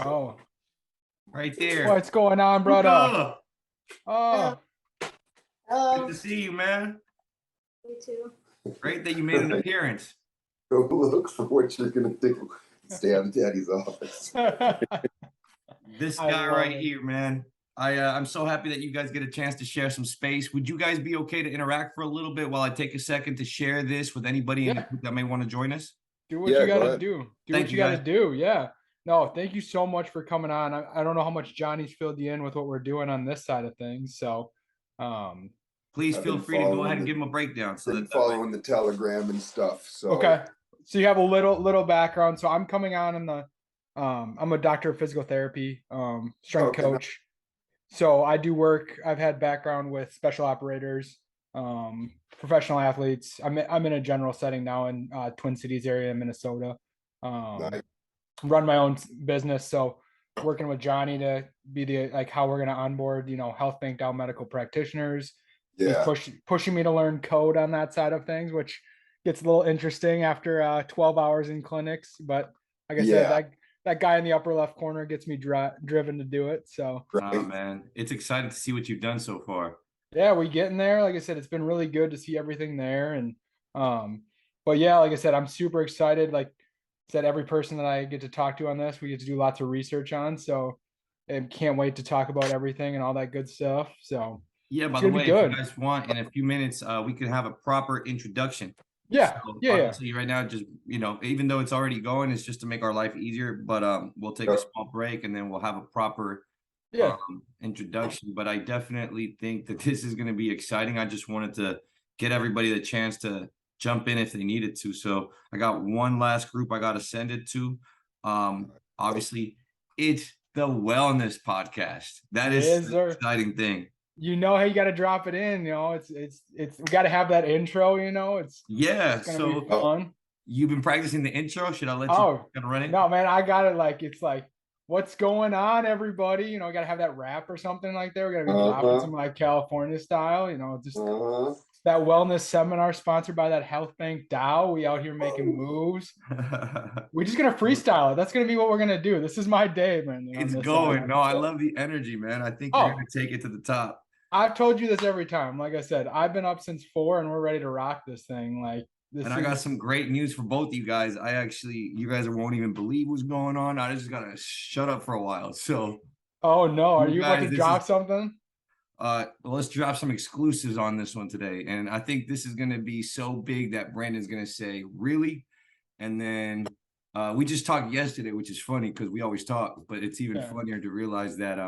Oh, Right there. what's going on, brother? Oh, Good to see you, man. You too. Great that you made an appearance. Go look for what you're gonna do. Stay out of Daddy's office. This I guy love right it. here, man. I'm so happy that you guys get a chance to share some space. Would you guys be okay to interact for a little bit while I take a second to share this with anybody in the group that may want to join us? Do what Yeah, you go gotta ahead. do. Do Thank what you, you gotta guys. do. Yeah. No, thank you so much for coming on. I don't know how much Johnny's filled you in with what we're doing on this side of things. So, Please I've feel been free to go following ahead and the- give them a breakdown. So Been that following the Telegram and stuff. So okay. So you have a little background. So I'm coming on in the I'm a doctor of physical therapy, strength Okay, coach. So I do work. I've had background with special operators, professional athletes. I'm in a general setting now in Twin Cities area in Minnesota. nice. Run my own business. So working with Johnny to be how we're gonna onboard, health bank down medical practitioners. He's Yeah. pushing me to learn code on that side of things, which gets a little interesting after 12 hours in clinics. But like I said, that guy in the upper left corner gets me driven to do it. So Oh, man, it's exciting to see what you've done so far. yeah, we getting there. Like I said, it's been really good to see everything there. And but yeah, like I said, I'm super excited. Like I said, every person that I get to talk to on this, we get to do lots of research on. So and can't wait to talk about everything and all that good stuff. So Yeah, by it's the gonna way, be if good. you guys want, in a few minutes, we can have a proper introduction. Yeah, So yeah. obviously right now, just, even though it's already going, it's just to make our life easier. But we'll take a small break and then we'll have a proper Yeah. introduction. But I definitely think that this is going to be exciting. I just wanted to get everybody the chance to jump in if they needed to. So I got one last group I got to send it to. Obviously, it's the wellness podcast. That is the exciting thing. You know how you got to drop it in. It's we got to have that intro. It's gonna be fun. You've been practicing the intro. Should I let you kind of run it? No, man, I got it. It's like, what's going on, everybody? Got to have that rap or something like that. We got to be dropping some like California style. Just that wellness seminar sponsored by that Health Bank Dow. We out here making moves. We're just gonna freestyle it. That's gonna be what we're gonna do. This is my day, man. It's going. No, I love the energy, man. I think you're gonna take it to the top. I've told you this every time. Like I said, I've been up since 4 and we're ready to rock this thing. I got some great news for both of you guys. You guys won't even believe what's going on. I just gotta shut up for a while. So. Oh no, are you about to drop something? Let's drop some exclusives on this one today. And I think this is gonna be so big that Brandon's gonna say, really? And then we just talked yesterday, which is funny because we always talk, but it's even funnier to realize that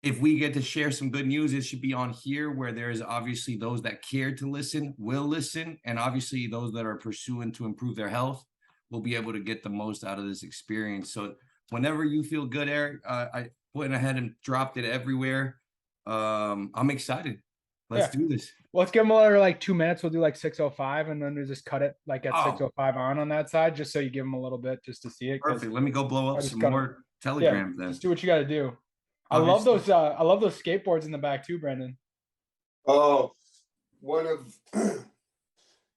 if we get to share some good news, it should be on here where there's obviously those that care to listen, will listen, and obviously those that are pursuing to improve their health will be able to get the most out of this experience. So whenever you feel good, Eric, I went ahead and dropped it everywhere. I'm excited. Let's do this. Well, let's give them another 2 minutes. We'll do 6:05 and then we'll just cut it at 6:05 on that side, just so you give them a little bit just to see it. Perfect. Let me go blow up some more telegrams then. Just do what you got to do. Obviously. I love those skateboards in the back too, Brendan. Oh,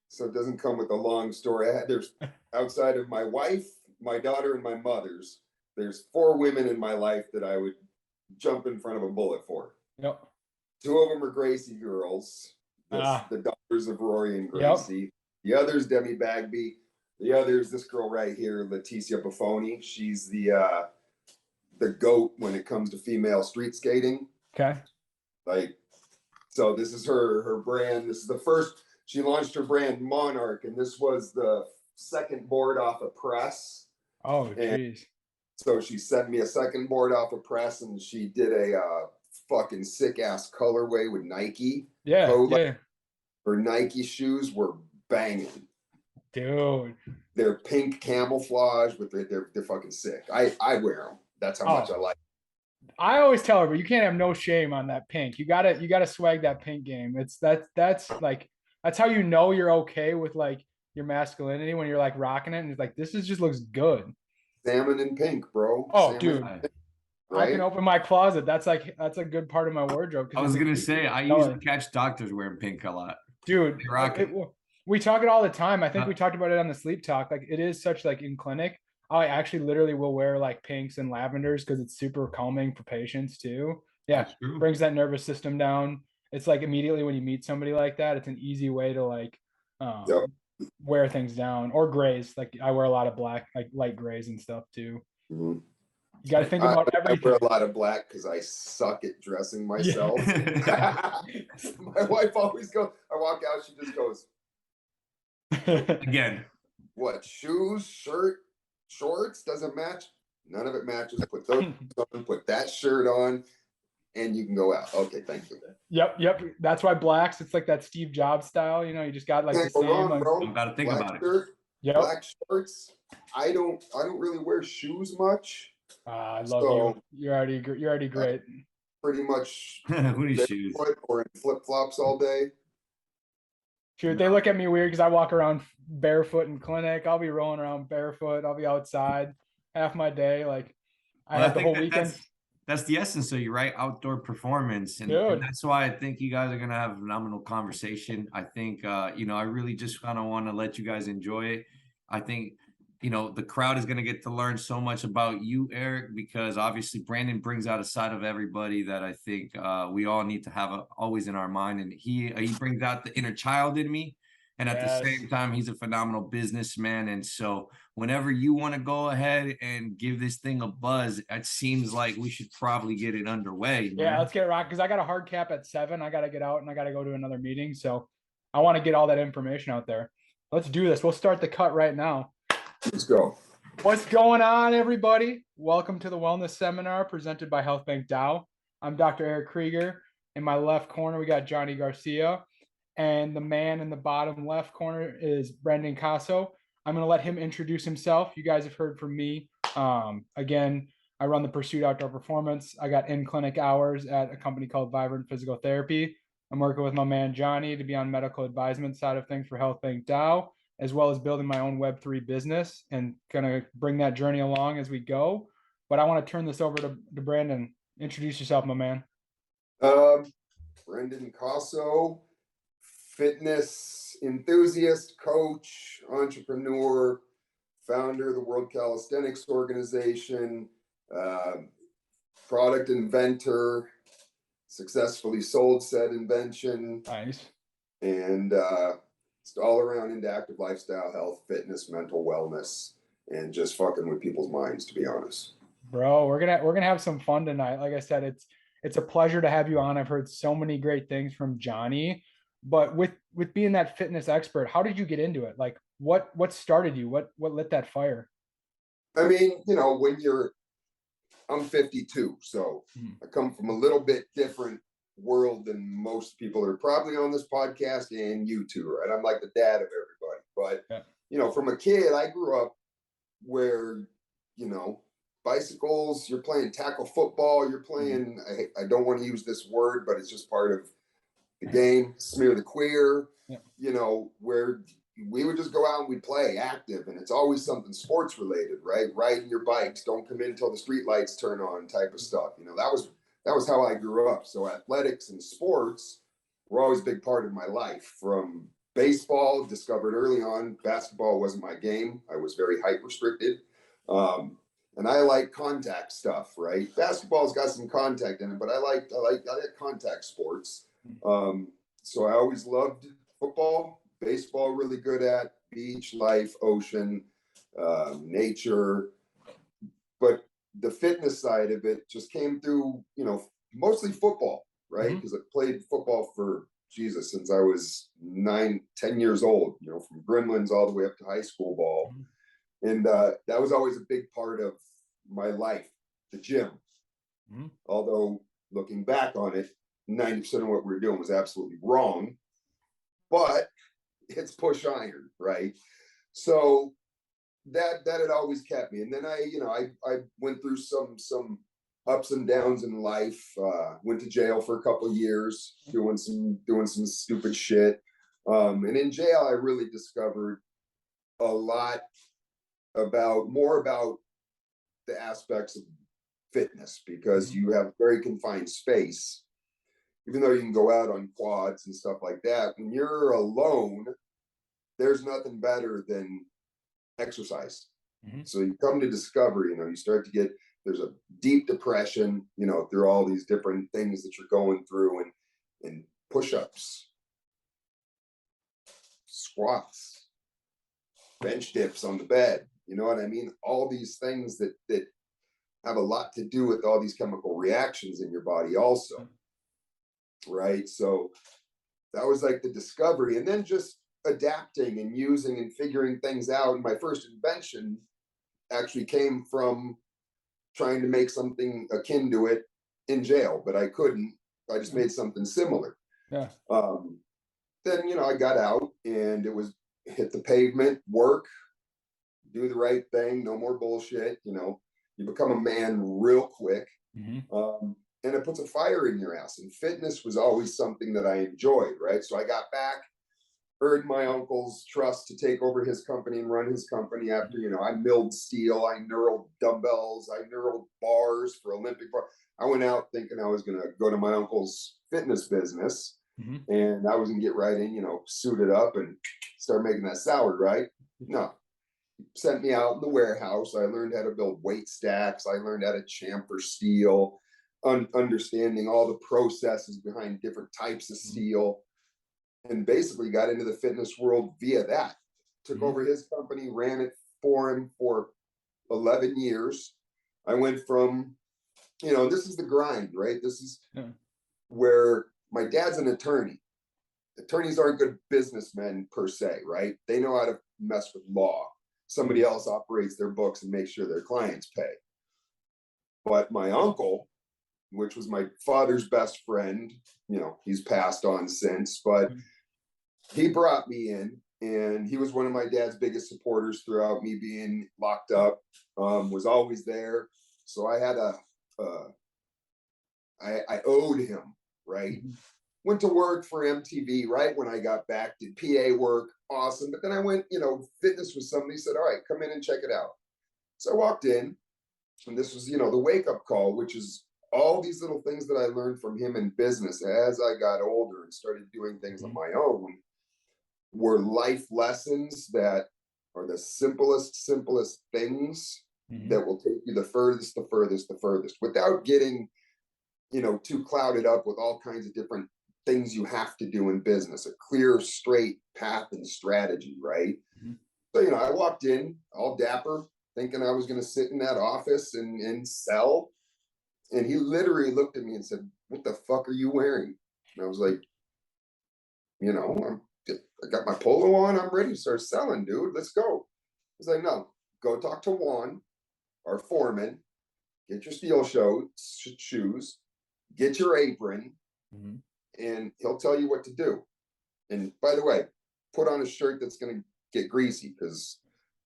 so it doesn't come with a long story. There's outside of my wife, my daughter, and my mother's, there's 4 women in my life that I would jump in front of a bullet for. Yep. 2 of them are Gracie girls, the daughters of Rory and Gracie. Yep. The other's Demi Bagby. The other's this girl right here, Leticia Buffoni. She's the GOAT when it comes to female street skating. Okay. So this is her brand. This is the first, she launched her brand Monarch, and this was the second board off a press. Oh, jeez. So she sent me a second board off a press, and she did a fucking sick ass colorway with Nike. Yeah. Her Nike shoes were banging. Dude. They're pink camouflage, but they're fucking sick. I wear them. That's how much I like them. I always tell her, but you can't have no shame on that pink. You gotta swag that pink game. That's how you know you're okay with your masculinity when you're rocking it and it's this just looks good. Salmon and pink, bro. Oh, Salmon dude. Right? I can open my closet. That's a good part of my wardrobe. I was gonna say I usually catch doctors wearing pink a lot. Dude, we talk it all the time. I think we talked about it on the sleep talk. It is such in clinic. I actually literally will wear like pinks and lavenders because it's super calming for patients too. Yeah, brings that nervous system down. It's like immediately when you meet somebody like that, it's an easy way to like Yep. wear things down. Or grays. Like I wear a lot of black, like light grays and stuff too. Mm-hmm. You got to think about everything. I wear a lot of black because I suck at dressing myself. Yeah. My wife always goes, I walk out, she just goes, again, what, shoes, shirt, shorts, doesn't match? None of it matches. Put those on, put that shirt on, and you can go out. Okay, thank you. Yep. That's why blacks, it's like that Steve Jobs style, you know, you just got like the same. Wrong, like, bro. Don't gotta think black about shirt, it. Yep. Black shorts. I don't really wear shoes much. I love you. You're already great. Pretty much Who needs shoes? Or in flip flops all day. Shoot, they look at me weird because I walk around barefoot in clinic. I'll be rolling around barefoot. I'll be outside half my day. Like I have the whole weekend. That's the essence of you, right? Outdoor performance. And that's why I think you guys are going to have a phenomenal conversation. I think, you know, I really just kind of want to let you guys enjoy it. I think, you know, the crowd is going to get to learn so much about you, Eric, because obviously Brandon brings out a side of everybody that I think we all need to have always in our mind. And he brings out the inner child in me. And at the same time, he's a phenomenal businessman. And so whenever you want to go ahead and give this thing a buzz, it seems like we should probably get it underway. Yeah, man. Let's get it rock because I got a hard cap at 7. I got to get out and I got to go to another meeting. So I want to get all that information out there. Let's do this. We'll start the cut right now. Let's go. What's going on, everybody? Welcome to the Wellness Seminar presented by Health Bank Dow. I'm Dr. Eric Krieger. In my left corner, we got Johnny Garcia. And the man in the bottom left corner is Brendan Cosso. I'm going to let him introduce himself. You guys have heard from me. Again, I run the Pursuit Outdoor Performance. I got in-clinic hours at a company called Vibrant Physical Therapy. I'm working with my man Johnny to be on medical advisement side of things for Health Bank Dow, as well as building my own Web3 business and gonna bring that journey along as we go. But I want to turn this over to Brandon. Introduce yourself, my man. Brendan Cosso, fitness enthusiast, coach, entrepreneur, founder of the World Calisthenics Organization, product inventor, successfully sold said invention. Nice. And it's all around into active lifestyle, health, fitness, mental wellness, and just fucking with people's minds, to be honest. Bro, we're gonna have some fun tonight. Like I said, it's a pleasure to have you on. I've heard so many great things from Johnny. But with being that fitness expert, how did you get into it? Like what started you? What lit that fire? I mean, you know, I'm 52, so I come from a little bit different world than most people that are probably on this podcast and you two, right? I'm like the dad of everybody. But you know, from a kid, I grew up where, you know, bicycles, you're playing tackle football, you're playing, I don't want to use this word, but it's just part of the game, smear the queer, you know, where we would just go out and we'd play active, and it's always something sports related, right? Riding your bikes, don't come in until the street lights turn on type of stuff. You know, that was how I grew up. So athletics and sports were always a big part of my life. From baseball, discovered early on, basketball wasn't my game. I was very height restricted. And I like contact stuff, right? Basketball's got some contact in it, but I like contact sports. So I always loved football, baseball, really good at beach life, ocean, nature. But the fitness side of it just came through, you know, mostly football, right? Because I played football for Jesus since I was 9, 10 years old, you know, from Gremlins all the way up to high school ball. And that was always a big part of my life, the gym. Although looking back on it, 90% of what we were doing was absolutely wrong, but it's push iron, right? So that had always kept me. And then I went through some ups and downs in life. Went to jail for a couple of years, doing some stupid shit. And in jail, I really discovered a lot more about the aspects of fitness, because you have very confined space. Even though you can go out on quads and stuff like that, when you're alone, there's nothing better than exercise. So you come to discover, you know, you start to get, there's a deep depression, you know, through all these different things that you're going through, and push-ups, squats, bench dips on the bed, you know what I mean? All these things that have a lot to do with all these chemical reactions in your body also, right? So that was like the discovery, and then just adapting and using and figuring things out. And my first invention actually came from trying to make something akin to it in jail, but I couldn't. I just made something similar. Yeah. Then, you know, I got out, and it was hit the pavement, work, do the right thing, no more bullshit. You know, you become a man real quick. And it puts a fire in your ass. And fitness was always something that I enjoyed, right? So I got back, earned my uncle's trust to take over his company and run his company after, you know, I milled steel, I knurled dumbbells, I knurled bars for Olympic bar. I went out thinking I was going to go to my uncle's fitness business, and I was going to get right in, you know, suit it up and start making that salad, right? No. Sent me out in the warehouse. I learned how to build weight stacks. I learned how to chamfer steel, understanding all the processes behind different types of steel, and basically got into the fitness world via that. Took over his company, ran it for him for 11 years. I went from, you know, this is the grind, right? This is where my dad's an attorney. Attorneys aren't good businessmen per se, right? They know how to mess with law. Somebody else operates their books and makes sure their clients pay. But my uncle, which was my father's best friend, you know, he's passed on since, but he brought me in, and he was one of my dad's biggest supporters throughout me being locked up, was always there. So I had I owed him, right? Went to work for MTV right when I got back, did PA work, awesome. But then I went, you know, fitness was somebody said, all right, come in and check it out. So I walked in, and this was, you know, the wake-up call, which is all these little things that I learned from him in business as I got older and started doing things on my own, were life lessons that are the simplest things that will take you the furthest without getting, you know, too clouded up with all kinds of different things you have to do in business, a clear, straight path and strategy, right? So, you know, I walked in all dapper, thinking I was going to sit in that office and sell. And he literally looked at me and said, "What the fuck are you wearing?" And I was like, you know, I got my polo on. I'm ready to start selling, dude. Let's go. He's like, "No, go talk to Juan, our foreman. Get your steel shoes, get your apron, and he'll tell you what to do. And by the way, put on a shirt that's going to get greasy, because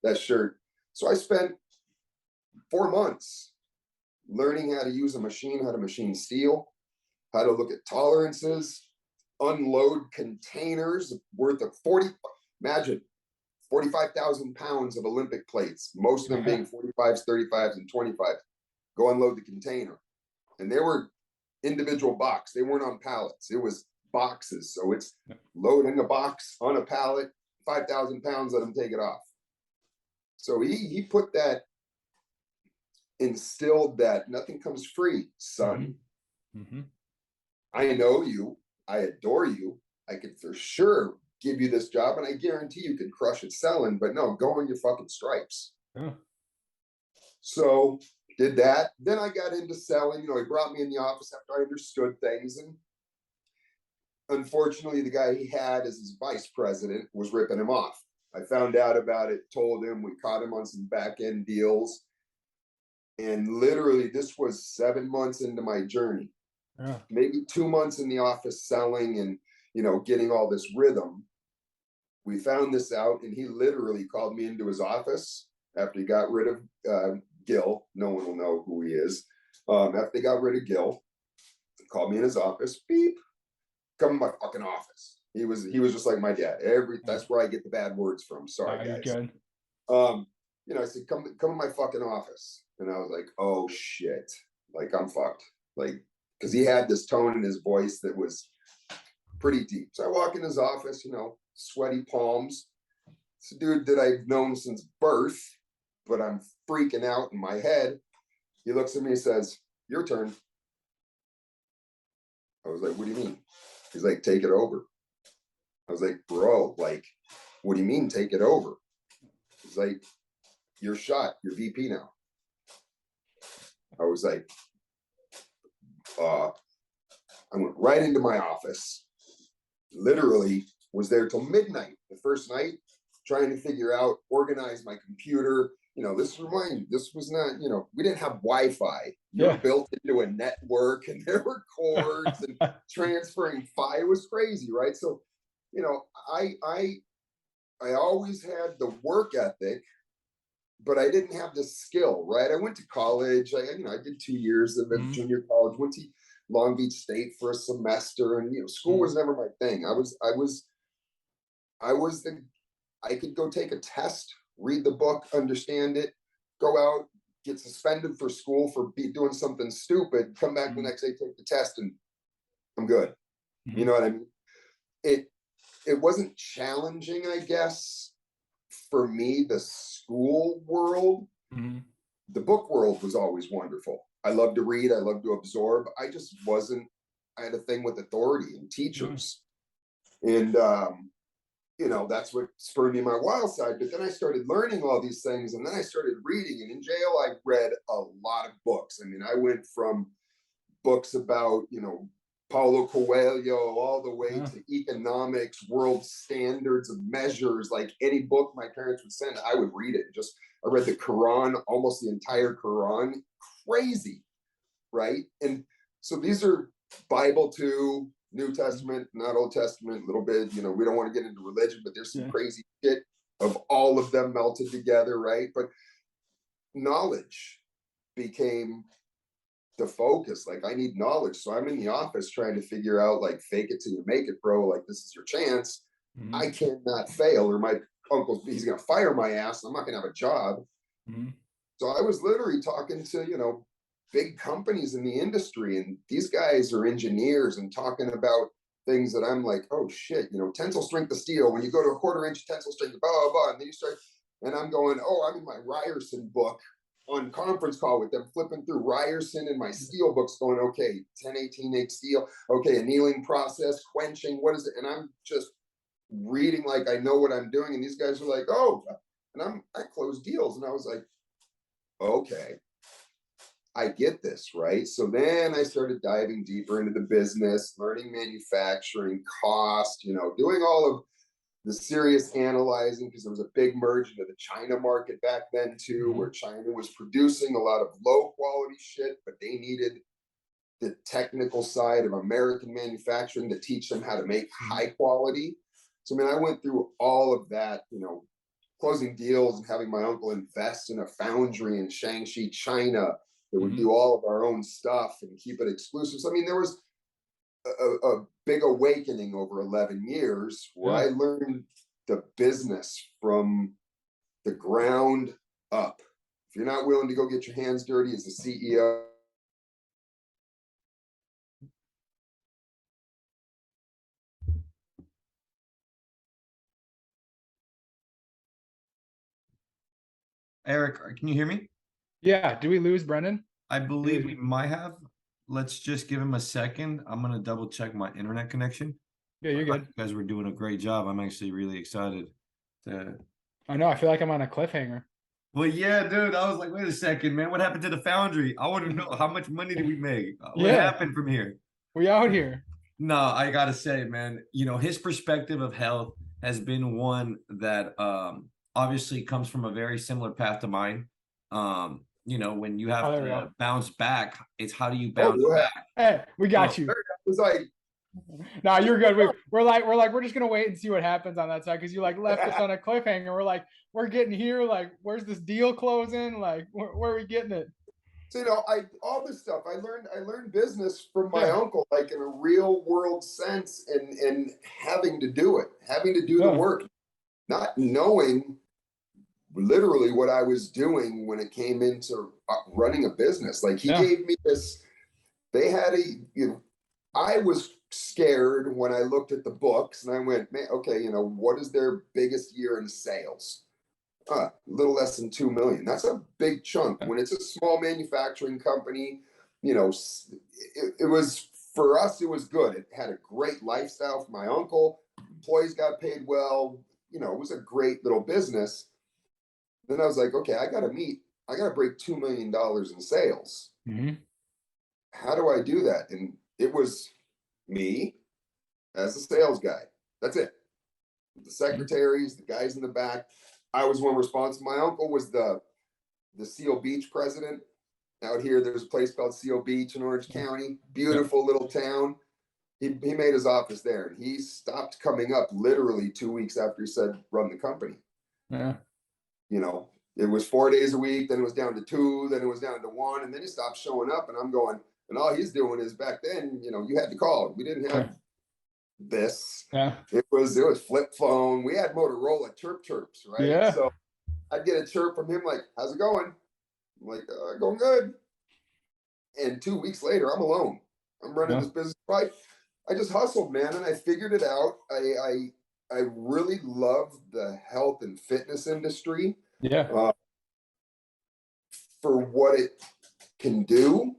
that shirt." So I spent 4 months learning how to use a machine, how to machine steel, how to look at tolerances, unload containers worth of 45,000 pounds of Olympic plates, most of them being 45s, 35s, and 25s. Go unload the container. And they were individual box. They weren't on pallets. It was boxes. So it's loading a box on a pallet, 5,000 pounds, let them take it off. So he put that, instilled that nothing comes free, son. I know you. I adore you. I could for sure give you this job, and I guarantee you could crush it selling, but no, go on your fucking stripes. So did that. Then I got into selling. You know, he brought me in the office after I understood things. And unfortunately, the guy he had as his vice president was ripping him off. I found out about it, told him, we caught him on some back end deals. And literally, this was 7 months into my journey. Maybe 2 months in the office selling and, you know, getting all this rhythm. We found this out, and he literally called me into his office after he got rid of Gil. No one will know who he is. After they got rid of Gil, he called me in his office. Beep. Come in my fucking office. He was just like my dad. That's where I get the bad words from. Sorry, guys. Good. You know, I said, come in my fucking office. And I was like, oh shit. Like, I'm fucked. Like, because he had this tone in his voice that was pretty deep. So I walk in his office, you know, sweaty palms. It's a dude that I've known since birth. but I'm freaking out in my head. He looks at me and says, "Your turn." I was like, "What do you mean?" He's like, "Take it over." I was like, "Bro, like, what do you mean take it over?" He's like, "You're shot. You're VP now." I was like, I went right into my office, literally was there till midnight the first night, trying to figure out, organize my computer. This was not, we didn't have Wi-Fi. You're built into a network, and there were cords and transferring file. It was crazy, right? So, I always had the work ethic, but I didn't have the skill, right? I went to college. I did 2 years of junior college, went to Long Beach State for a semester, and school was never my thing. I could go take a test, read the book, understand it, go out, get suspended for school for doing something stupid, come back the next day, take the test, and I'm good. You know what I mean? It wasn't challenging, I guess, for me, the school world. The book world was always wonderful. I love to read. I love to absorb. I had a thing with authority and teachers. And, that's what spurred me my wild side. But then I started learning all these things, and then I started reading. And in jail, I read a lot of books. I mean, I went from books about, Paulo Coelho, all the way to economics, world standards of measures. Like any book my parents would send, I would read it. I read the Quran, almost the entire Quran. Crazy, right? And so these are Bible too, New Testament, not Old Testament, a little bit. We don't want to get into religion, but there's some crazy shit of all of them melted together, right? But knowledge became the focus. Like, I need knowledge. So I'm in the office trying to figure out, like, fake it till you make it, bro. Like, this is your chance. I cannot fail, or my he's going to fire my ass. I'm not going to have a job. So I was literally talking to, big companies in the industry, and these guys are engineers and talking about things that I'm like, oh shit, tensile strength of steel. When you go to a 1/4 inch tensile strength, blah, blah, blah. And then you start, and I'm going, oh, I'm in my Ryerson book on conference call with them, flipping through Ryerson and my steel books, going, okay, 1018H steel, okay, annealing process, quenching, what is it? And I'm just reading like I know what I'm doing, and these guys are like, oh, and I closed deals, and I was like, okay, I get this, right? So then I started diving deeper into the business, learning manufacturing, cost, doing all of the serious analyzing, because there was a big merge into the China market back then too, where China was producing a lot of low quality shit, but they needed the technical side of American manufacturing to teach them how to make high quality. So, I went through all of that, closing deals and having my uncle invest in a foundry in Shaanxi, China, that would do all of our own stuff and keep it exclusive. So, there was a big awakening over 11 years where I learned the business from the ground up. If you're not willing to go get your hands dirty as a CEO, Eric, can you hear me? Yeah. Do we lose Brendan? I believe we might have. Let's just give him a second. I'm going to double check my internet connection. Yeah, you're good. You guys were doing a great job. I'm actually really excited I know. I feel like I'm on a cliffhanger. Well, yeah, dude. I was like, wait a second, man. What happened to the foundry? I want to know, how much money did we make? What happened from here? We out here. No, I gotta say, man, his perspective of health has been one that obviously comes from a very similar path to mine. When you have to bounce back, it's how do you bounce back? Hey, we got you. It was like, no, you're good. We're just gonna wait and see what happens on that side, because you left us on a cliffhanger. We're like, we're getting here. Like, where's this deal closing? Like, where are we getting it? So, all this stuff I learned business from my uncle, like in a real world sense, and having to do the work, not knowing literally what I was doing when it came into running a business. Like, he gave me this. They had I was scared when I looked at the books, and I went, man, okay, what is their biggest year in sales? A little less than 2 million. That's a big chunk. When it's a small manufacturing company, you know, it was, for us, it was good. It had a great lifestyle for my uncle. Employees got paid well. You know, it was a great little business. Then I was like, okay, I got to break $2 million in sales. Mm-hmm. How do I do that? And it was me as a sales guy. That's it. The secretaries, the guys in the back. I was one responsible. My uncle was the Seal Beach president. Out here, there's a place called Seal Beach in Orange County. Beautiful little town. He made his office there, and he stopped coming up literally 2 weeks after he said, run the company. Yeah. You know, it was 4 days a week, then it was down to 2, then it was down to 1, and then he stopped showing up, and I'm going, and all he's doing is, back then, you know, you had to call. We didn't have this. Yeah. It was flip phone. We had Motorola chirps, right? Yeah. So I'd get a chirp from him like, how's it going? I'm like, going good. And 2 weeks later, I'm alone. I'm running this business. Right? I just hustled, man, and I figured it out. I really love the health and fitness industry. Yeah. For what it can do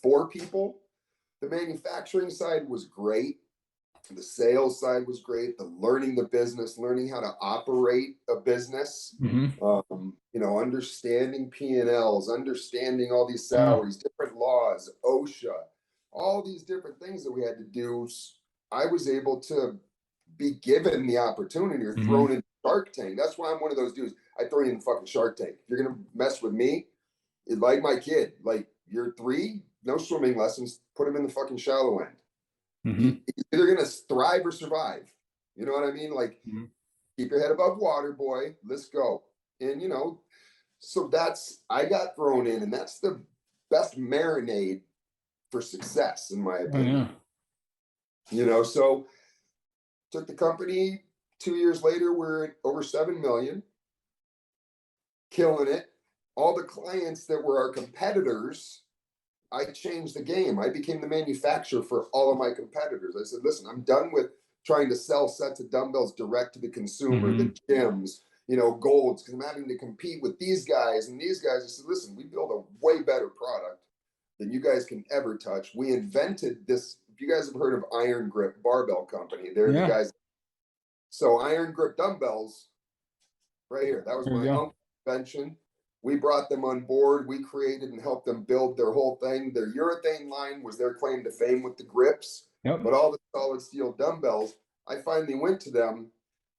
for people. The manufacturing side was great. The sales side was great. The learning the business, learning how to operate a business, Mm-hmm. you know, understanding P&Ls, understanding all these salaries, different laws, OSHA, all these different things that we had to do. I was able to be given the opportunity or thrown in Shark Tank. That's why I'm one of those dudes. I throw you in the fucking Shark Tank. If you're going to mess with me, like my kid, like, you're 3, no swimming lessons, put him in the fucking shallow end. You're either going to thrive or survive. You know what I mean? Like, keep your head above water, boy. Let's go. And, you know, so I got thrown in, and that's the best marinade for success, in my opinion. You know, so took the company 2 years later, we're at over 7 million, killing it. All the clients that were our competitors, I changed the game. I became the manufacturer for all of my competitors. I said, listen, I'm done with trying to sell sets of dumbbells direct to the consumer, the gyms, you know, golds, because I'm having to compete with these guys and these guys. I said, listen, we build a way better product than you guys can ever touch. We invented this. If you guys have heard of Iron Grip Barbell Company, they're the guys. So Iron Grip dumbbells, right here. That was my uncle's invention. We brought them on board. We created and helped them build their whole thing. Their urethane line was their claim to fame with the grips. But all the solid steel dumbbells, I finally went to them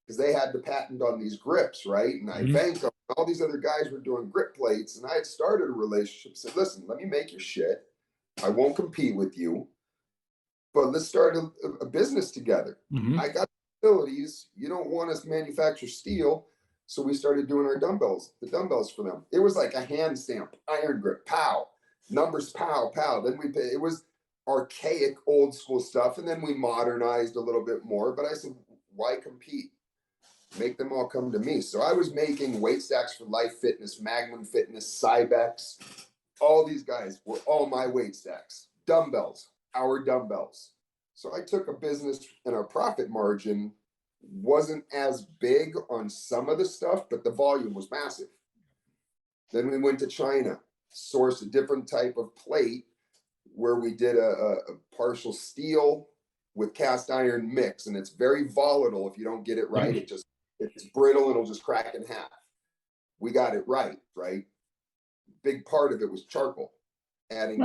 because they had the patent on these grips, right? And I thanked them. All these other guys were doing grip plates, and I had started a relationship. Said, listen, let me make your shit. I won't compete with you, but let's start a business together. I got facilities. You don't want us to manufacture steel. So we started doing the dumbbells for them. It was like a hand stamp, Iron Grip, pow, numbers, pow, pow. Then it was archaic, old school stuff. And then we modernized a little bit more. But I said, why compete? Make them all come to me. So I was making weight stacks for Life Fitness, Magnum Fitness, Cybex. All these guys were all my weight stacks. Dumbbells, our dumbbells. So I took a business, and our profit margin wasn't as big on some of the stuff, but the volume was massive. Then we went to China, sourced a different type of plate where we did a partial steel with cast iron mix, and it's very volatile if you don't get it right. It's brittle and it'll just crack in half. We got it right? Big part of it was charcoal, adding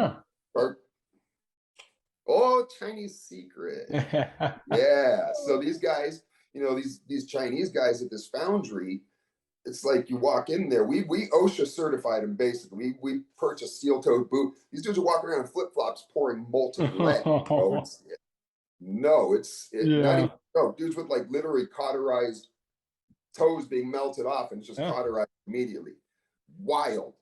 charcoal. Oh, Chinese secret. Yeah. So these guys, you know, these Chinese guys at this foundry, it's like you walk in there. We OSHA certified them basically. We purchased steel-toed boot. These dudes are walking around in flip-flops pouring molten lead. Not even dudes with like literally cauterized toes being melted off and just cauterized immediately. Wild.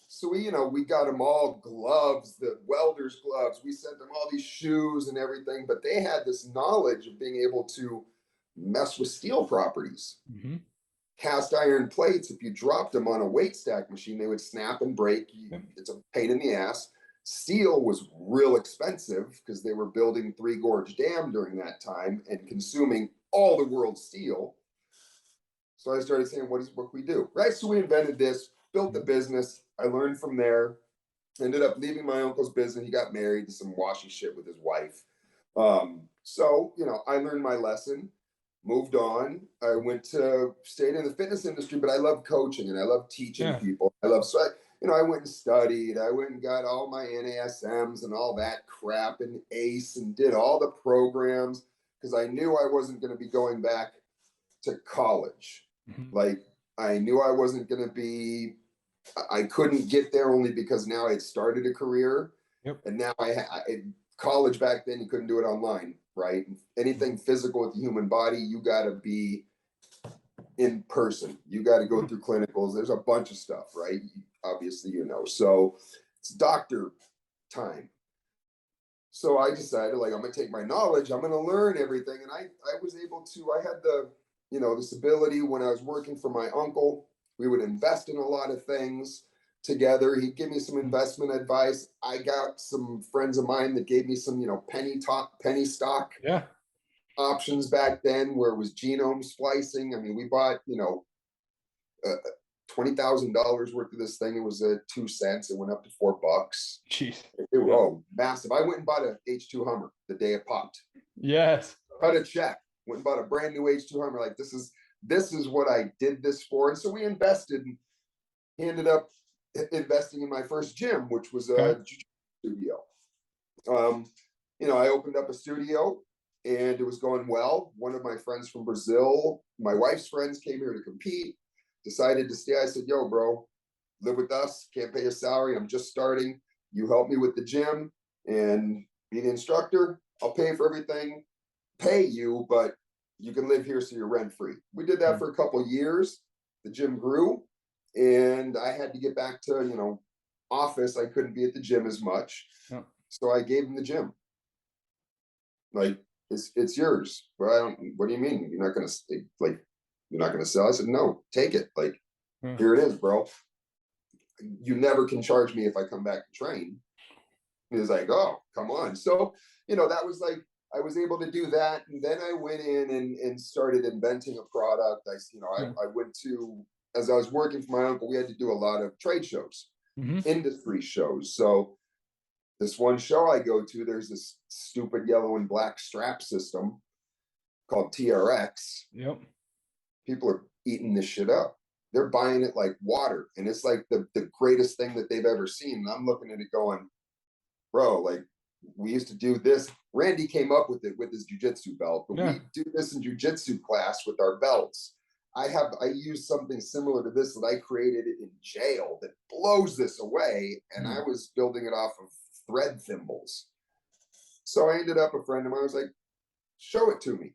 So we got them all gloves, the welder's gloves. We sent them all these shoes and everything, but they had this knowledge of being able to mess with steel properties. Cast iron plates, if you dropped them on a weight stack machine, they would snap and break. It's a pain in the ass. Steel was real expensive because they were building Three Gorge Dam during that time and consuming all the world's steel. So I started saying, what can we do? Right. So we invented this, built the business. I learned from there, ended up leaving my uncle's business. He got married to some washy shit with his wife. So, I learned my lesson, moved on. I stayed in the fitness industry, but I love coaching and I love teaching people. I went and studied. I went and got all my NASMs and all that crap and ACE and did all the programs because I knew I wasn't going to be going back to college. Like I knew I wasn't going to I couldn't get there only because now I'd started a career. And now college back then, you couldn't do it online, right? Anything physical with the human body, you got to be in person. You got to go through clinicals. There's a bunch of stuff, right? Obviously, so it's doctor time. So I decided, like, I'm going to take my knowledge, I'm going to learn everything. And I was able to, I had this ability when I was working for my uncle. We would invest in a lot of things together. He'd give me some investment advice. I got some friends of mine that gave me some, penny stock options back then where it was genome splicing. I mean, we bought, $20,000 worth of this thing. It was 2 cents. It went up to $4. Jeez. It was massive. I went and bought a H2 Hummer the day it popped. Yes. Cut a check. Went and bought a brand new H2 Hummer. Like, this is what I did this for. And so we invested. He ended up investing in my first gym, which was a studio. I opened up a studio and it was going well. One of my friends from Brazil, my wife's friends, came here to compete, decided to stay. I said, yo, bro, live with us. Can't pay a salary. I'm just starting. You help me with the gym and be the instructor. I'll pay for everything, pay you, but you can live here so you're rent free. We did that for a couple of years. The gym grew. And I had to get back to, office. I couldn't be at the gym as much. So I gave him the gym. Like, it's yours. But what do you mean? You're not going to sell? I said, no, take it. Like, here it is, bro. You never can charge me if I come back to train. He was like, oh, come on. So, that was like, I was able to do that. And then I went in and started inventing a product. I went to, as I was working for my uncle, we had to do a lot of trade shows, industry shows. So this one show I go to, there's this stupid yellow and black strap system called TRX. Yep. People are eating this shit up. They're buying it like water. And it's like the greatest thing that they've ever seen. And I'm looking at it going, bro, like, we used to do this. Randy came up with it with his jiu-jitsu belt, but we do this in jiu-jitsu class with our belts. I used something similar to this that I created in jail that blows this away. And I was building it off of thread thimbles. So I ended up, a friend of mine was like, show it to me.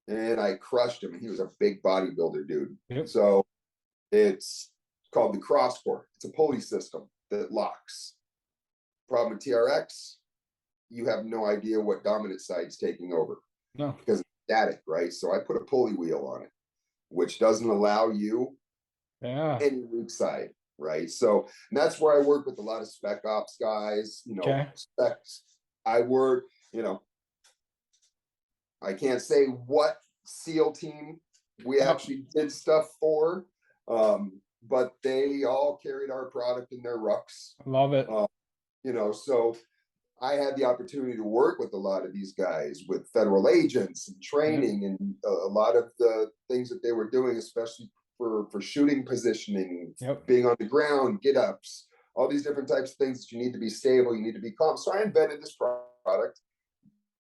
And I crushed him. And he was a big bodybuilder dude. Yep. So it's called the cross-core. It's a pulley system that locks. Problem with TRX, you have no idea what dominant side's taking over. No. Because it's static, right? So I put a pulley wheel on it, which doesn't allow you any weak side, right? So that's where I work with a lot of spec ops guys, specs. I work, I can't say what SEAL team we actually did stuff for, but they all carried our product in their rucks. Love it. So I had the opportunity to work with a lot of these guys with federal agents and training and a lot of the things that they were doing, especially for shooting positioning, being on the ground, get ups, all these different types of things that you need to be stable, you need to be calm. So I invented this product,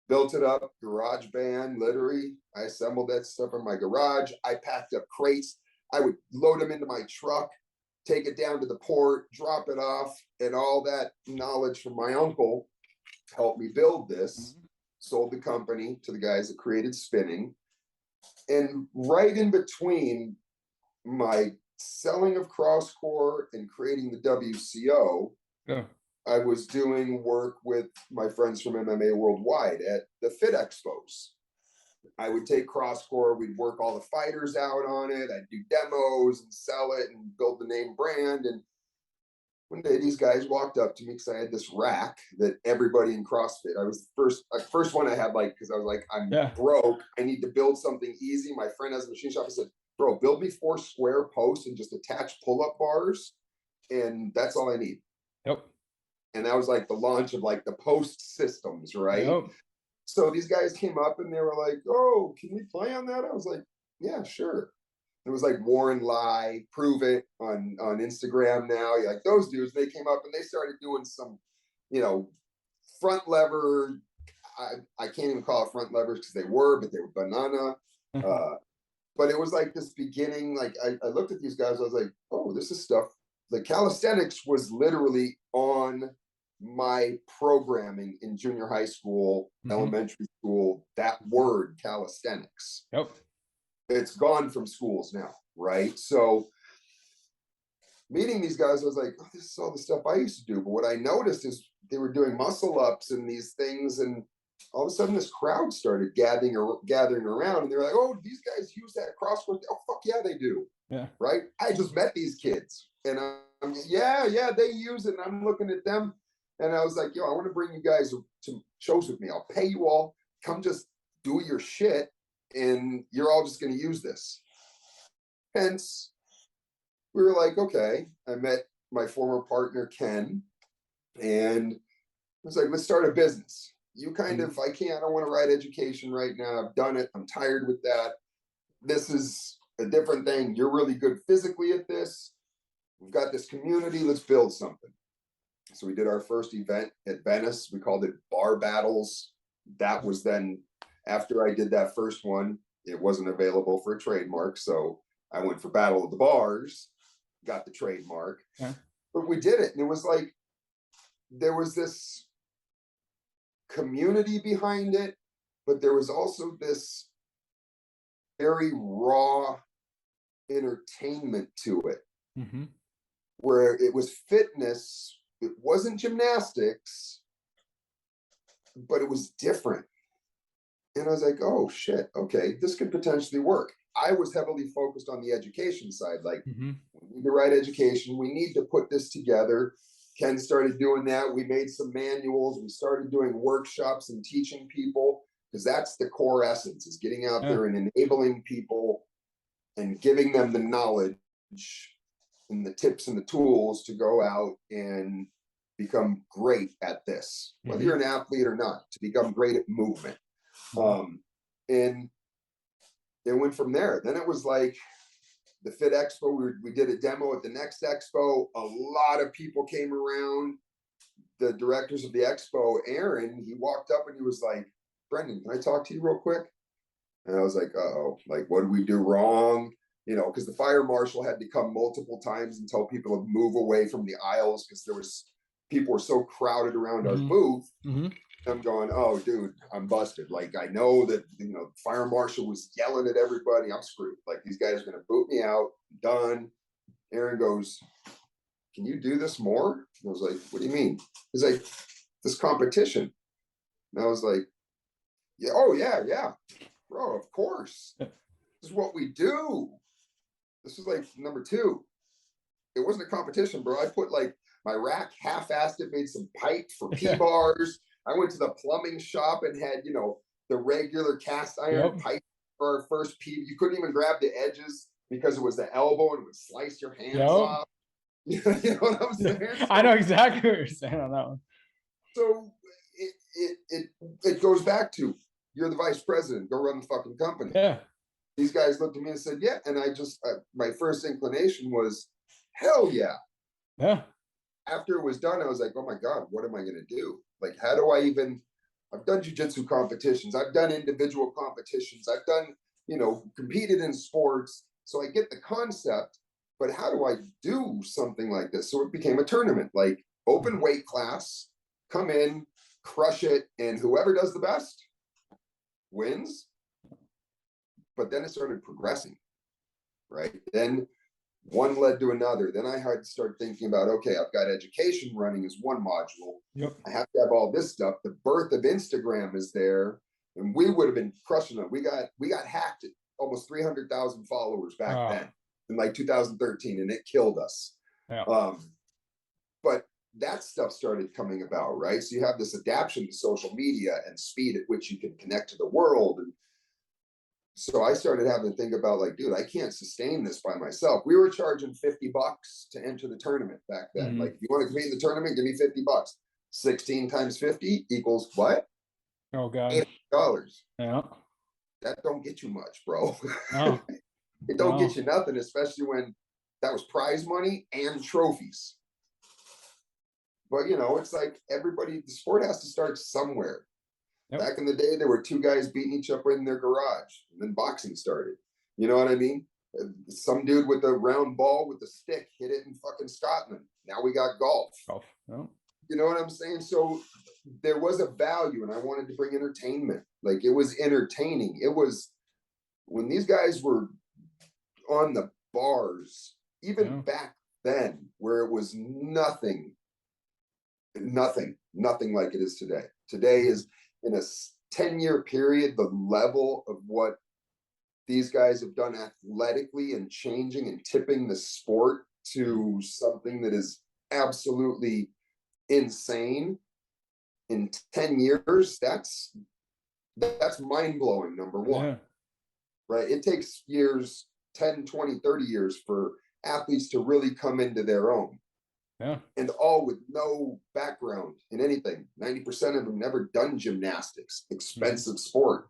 built it up, garage band, literally. I assembled that stuff in my garage. I packed up crates. I would load them into my truck, take it down to the port, drop it off, and all that knowledge from my uncle helped me build this, sold the company to the guys that created spinning. And right in between my selling of cross-core and creating the WCO, I was doing work with my friends from MMA Worldwide at the Fit Expos. I would take cross-core, we'd work all the fighters out on it, I'd do demos and sell it and build the name brand. And one day these guys walked up to me because I had this rack that everybody in CrossFit, I was the first one I had, like, because I was like, I'm broke, I need to build something easy. My friend has a machine shop. I said, bro, build me 4 square posts and just attach pull-up bars, and that's all I need. Yep. And that was like the launch of like the post systems, right? Yep. So these guys came up and they were like, oh, can we play on that? I was like, yeah, sure. It was like Warren Lie, Prove It on Instagram now. Like those dudes, they came up and they started doing some, you know, front lever. I can't even call it front levers because they were banana. But it was like this beginning. Like I looked at these guys, I was like, oh, this is stuff. The calisthenics was literally on my programming in junior high school, elementary school. That word calisthenics. Yep. It's gone from schools now, right? So meeting these guys, I was like, oh, this is all the stuff I used to do. But what I noticed is they were doing muscle ups and these things, and all of a sudden this crowd started gathering around, and they were like, oh, these guys use that CrossFit. Oh, fuck yeah, they do. Yeah. Right? I just met these kids, and yeah, they use it, and I'm looking at them, and I was like, yo, I want to bring you guys to shows with me. I'll pay you all. Come just do your shit, and you're all just going to use this. Hence, we were like, okay. I met my former partner, Ken, and I was like, let's start a business. You kind of, I don't want to write education right now. I've done it. I'm tired with that. This is a different thing. You're really good physically at this. We've got this community. Let's build something. So we did our first event at Venice. We called it Bar Battles. That was then, after I did that first one, it wasn't available for a trademark. So I went for Battle of the Bars, got the trademark. Yeah. But we did it. And it was like, there was this community behind it, but there was also this very raw entertainment to it, where it was fitness. It wasn't gymnastics, but it was different. And I was like, oh shit, okay, this could potentially work. I was heavily focused on the education side. Like, we need the right education. We need to put this together. Ken started doing that. We made some manuals. We started doing workshops and teaching people, because that's the core essence, is getting out there and enabling people and giving them the knowledge and the tips and the tools to go out and become great at this, whether you're an athlete or not, to become great at movement. And it went from there. Then it was like the Fit Expo. We did a demo at the next expo. A lot of people came around. The directors of the expo, Aaron, he walked up and he was like, Brendan, can I talk to you real quick? And I was like, uh-oh, like, what did we do wrong? You know, because the fire marshal had to come multiple times and tell people to move away from the aisles, because people were so crowded around our booth. I'm going, oh, dude, I'm busted. Like, I know that, you know, the fire marshal was yelling at everybody. I'm screwed. Like, these guys are going to boot me out. Done. Aaron goes, can you do this more? And I was like, what do you mean? He's like, this competition. And I was like, yeah, oh, yeah, bro, of course. This is what we do. This was like number 2. It wasn't a competition, bro. I put like my rack, half-assed it, made some pipe for P-bars. I went to the plumbing shop and had, you know, the regular cast iron pipe for our first P. You couldn't even grab the edges because it was the elbow and it would slice your hands off. You know what I'm saying? So, I know exactly what you're saying on that one. So it goes back to, you're the vice president, go run the fucking company. Yeah. These guys looked at me and said, yeah. And I just, my first inclination was, hell yeah. Yeah. After it was done, I was like, oh my God, what am I going to do? Like, how do I even, I've done jujitsu competitions. I've done individual competitions. I've done, you know, competed in sports. So I get the concept, but how do I do something like this? So it became a tournament, like open weight class, come in, crush it. And whoever does the best wins. But then it started progressing, right? Then one led to another. Then I had to start thinking about, okay, I've got education running as one module. I have to have all this stuff. The birth of Instagram is there, and we would have been crushing it. We got hacked at almost 300,000 followers back then in like 2013, and it killed us. But that stuff started coming about, right? So you have this adaptation to social media and speed at which you can connect to the world. And So I started having to think about like, dude, I can't sustain this by myself. We were charging $50 to enter the tournament back then. Mm-hmm. Like, if you want to compete in the tournament, give me $50. 16 times 50 equals what? Oh God. $800. Yeah. That don't get you much, bro. No. It don't get you nothing, especially when that was prize money and trophies. But you know, it's like everybody, the sport has to start somewhere. Yep. Back in the day, there were two guys beating each other in their garage, and then boxing started. You know what I mean? Some dude with a round ball with a stick hit it in fucking Scotland. Now we got golf. Yep. You know what I'm saying? So there was a value, and I wanted to bring entertainment. Like, it was entertaining. It was when these guys were on the bars, even back then, where it was nothing like it is today. Today is, in a 10-year period, the level of what these guys have done athletically and changing and tipping the sport to something that is absolutely insane in 10 years, that's mind-blowing, number one. Right? It takes years, 10, 20, 30 years for athletes to really come into their own. And all with no background in anything. 90% of them never done gymnastics. Expensive sport.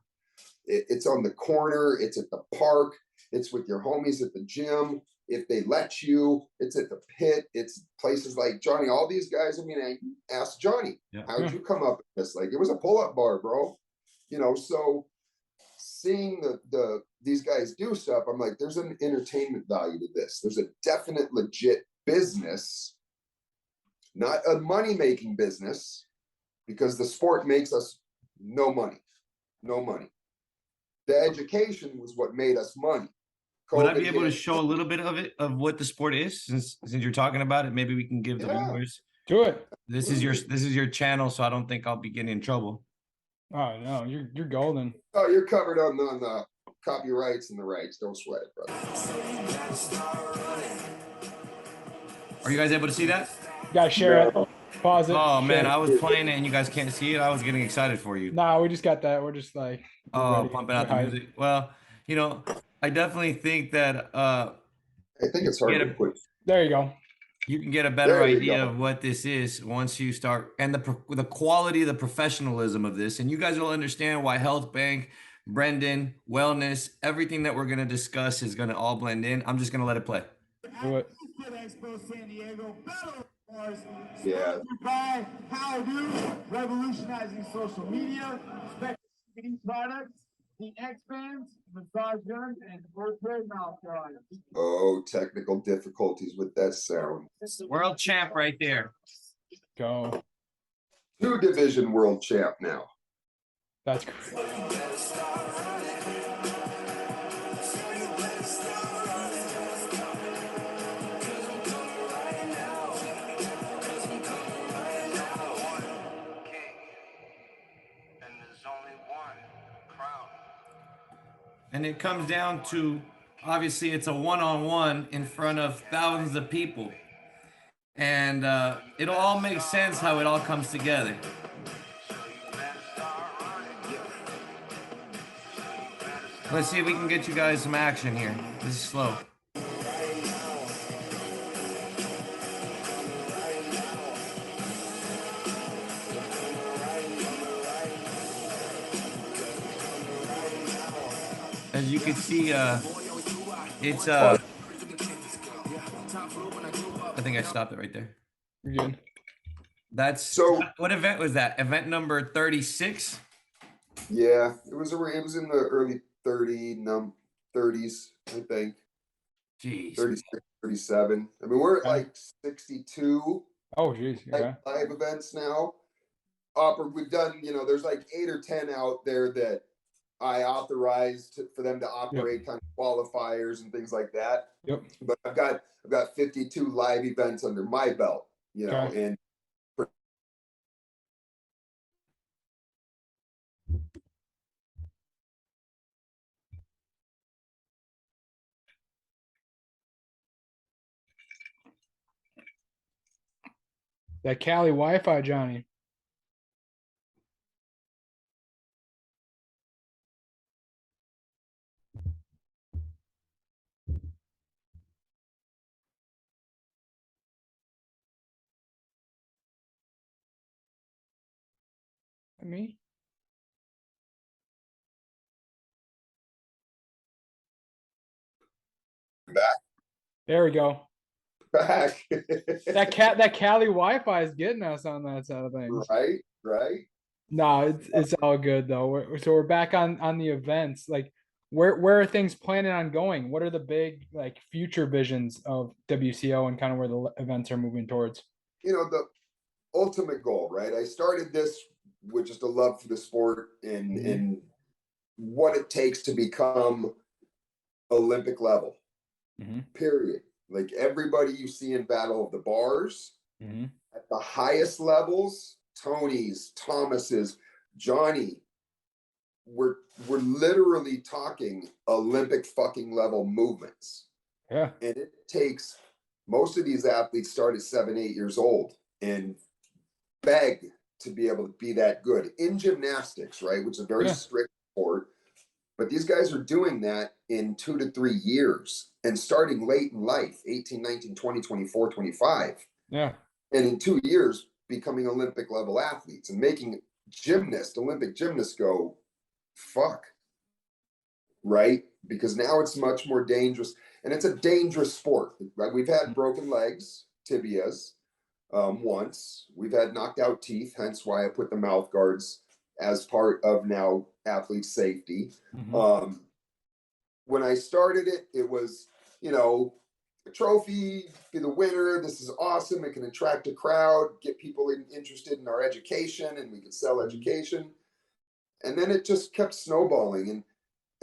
It's on the corner. It's at the park. It's with your homies at the gym. If they let you, it's at the pit. It's places like Johnny. All these guys, I mean, I asked Johnny, how'd you come up with this? Like, it was a pull-up bar, bro. You know, so seeing these guys do stuff, I'm like, there's an entertainment value to this. There's a definite legit business. Not a money-making business, because the sport makes us no money. The education was what made us money. Would I be able to show a little bit of it, of what the sport is, since you're talking about it? Maybe we can give the viewers. Do it. This is your channel, so I don't think I'll be getting in trouble. Oh no, you're golden. Oh, you're covered on the copyrights and the rights. Don't sweat it, brother. Are you guys able to see that? Gotta share it. Pause it. Oh man, I was playing it and you guys can't see it. I was getting excited for you. Nah, we just got that. We're just like pumping out the music. Well, you know, I definitely think that I think it's hard to put. There you go. You can get a better idea of what this is once you start, and the quality, the professionalism of this, and you guys will understand why Health Bank, Brendan, wellness, everything that we're going to discuss is going to all blend in. I'm just going to let it play. Do it. Yeah. By How Do, revolutionizing social media, specialty products, the X-Bands, massage guns, and orthopedic mouth guards. Oh, technical difficulties with that sound. World champ right there. Go. 2-division world champ now. That's great. And it comes down to, obviously, it's a one-on-one in front of thousands of people. And it'll all make sense how it all comes together. Let's see if we can get you guys some action here. This is slow. As you can see, it's I think I stopped it right there. You're good. That's so. What event was that? Event number 36. Yeah, it was in the early 30s, I think. Jeez. 36, 37. I mean, we're at like 62. Oh, geez. Yeah. Live events now. We've done, you know, there's like 8 or 10 out there that I authorized for them to operate, kind of qualifiers and things like that. Yep. But I've got 52 live events under my belt, you know, and that Cali Wi-Fi, Johnny. me? Back. There we go. Back. That Cali Wi-Fi is getting us on that side of things. Right. No, it's all good though. So we're back on the events. Like, where are things planning on going? What are the big like future visions of WCO and kind of where the events are moving towards? The ultimate goal, right? I started this with just a love for the sport and what it takes to become Olympic level. Period. Like everybody you see in Battle of the Bars at the highest levels, Tony's, Thomas's, Johnny, we're literally talking Olympic fucking level movements. Yeah. And it takes, most of these athletes start at 7, 8 years old and beg to be able to be that good in gymnastics, right? Which is a very strict sport. But these guys are doing that in 2 to 3 years and starting late in life, 18, 19, 20, 24, 25. Yeah. And in 2 years, becoming Olympic level athletes and making Olympic gymnasts go, fuck. Right? Because now it's much more dangerous. And it's a dangerous sport. Right? We've had broken legs, tibias, once. We've had knocked out teeth, hence why I put the mouth guards as part of now athlete safety. When I started it, it was, a trophy, be the winner. This is awesome. It can attract a crowd, get people interested in our education, and we could sell education. And then it just kept snowballing. And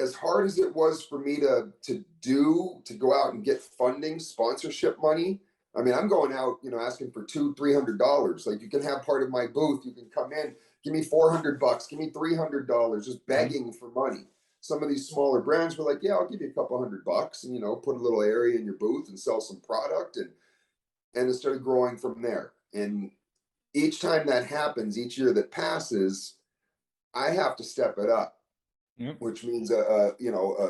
as hard as it was for me to go out and get funding, sponsorship money, I mean, I'm going out, asking for $200-300. Like, you can have part of my booth. You can come in, give me $400, give me $300, just begging for money. Some of these smaller brands were like, yeah, I'll give you a couple $100 and, put a little area in your booth and sell some product. And it started growing from there. And each time that happens, each year that passes, I have to step it up, which means, a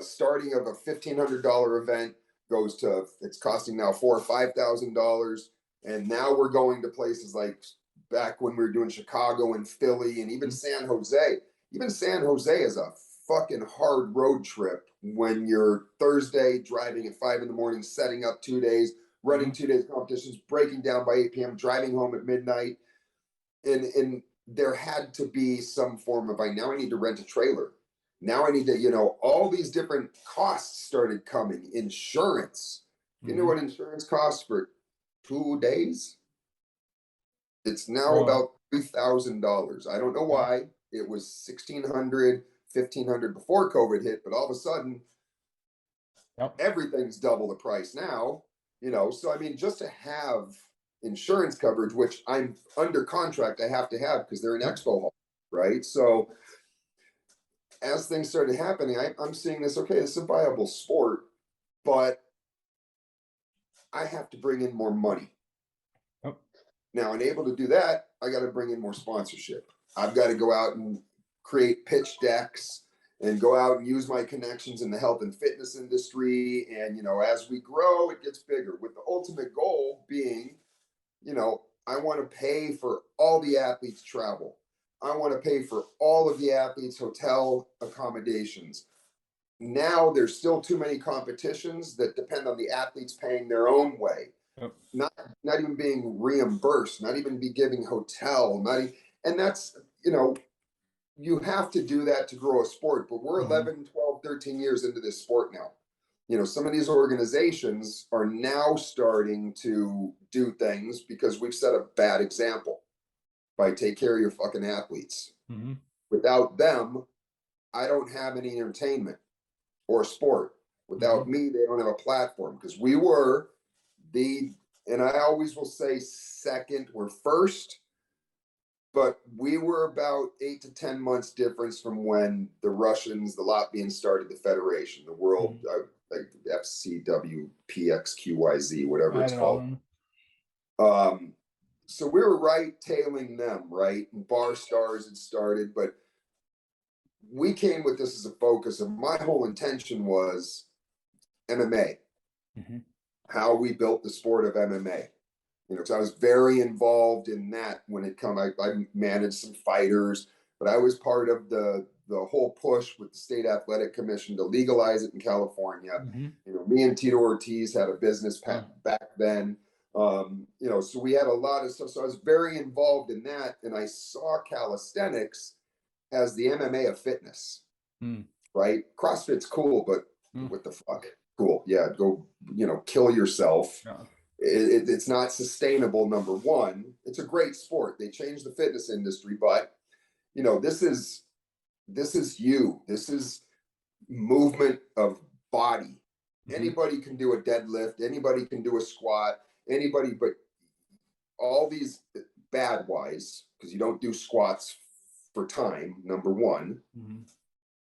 starting of a $1,500 event goes to, it's costing now $4,000 or $5,000. And now we're going to places like back when we were doing Chicago and Philly and even San Jose. Even San Jose is a fucking hard road trip when you're Thursday driving at 5 a.m, setting up 2 days, running 2 days competitions, breaking down by 8 p.m, driving home at midnight. And there had to be some form of, now I need to rent a trailer. Now I need to, all these different costs started coming. Insurance. You know what insurance costs for 2 days? It's now about $3,000. I don't know why. It was $1,600, $1,500 before COVID hit, but all of a sudden, everything's double the price now. So I mean, just to have insurance coverage, which I'm under contract, I have to have because they're an expo hall, right? So as things started happening, I'm seeing this, okay, it's a viable sport, but I have to bring in more money. Now, and able to do that, I got to bring in more sponsorship. I've got to go out and create pitch decks and go out and use my connections in the health and fitness industry. And, as we grow, it gets bigger, with the ultimate goal being, I want to pay for all the athletes' travel. I want to pay for all of the athletes' hotel accommodations. Now there's still too many competitions that depend on the athletes paying their own way. Not even being reimbursed, not even be giving hotel, and that's, you have to do that to grow a sport, but we're 11, 12, 13 years into this sport now. Some of these organizations are now starting to do things because we've set a bad example by take care of your fucking athletes. Without them, I don't have any entertainment or sport. Without me, they don't have a platform, because we were and I always will say second or first, but we were about 8 to 10 months difference from when the Russians, the Latvians started the federation, the world, like FCW, PXQYZ, whatever it's called. So we were right tailing them, right? And Bar Stars had started, but we came with this as a focus, and my whole intention was MMA. How we built the sport of MMA. Because I was very involved in that when it come. I managed some fighters. but I was part of the whole push with the state athletic commission to legalize it in California. You know, me and Tito Ortiz had a business back then. You know, so we had a lot of stuff. So I was very involved in that, and I saw calisthenics as the MMA of fitness. Right? CrossFit's cool, but what the fuck? Cool. Yeah, go, you know, kill yourself. It's not sustainable, number one. It's a great sport. They changed the fitness industry, but you know, this is you. This is movement of body. Anybody can do a deadlift, anybody can do a squat, anybody, but all these bad wise, because you don't do squats for time, number one.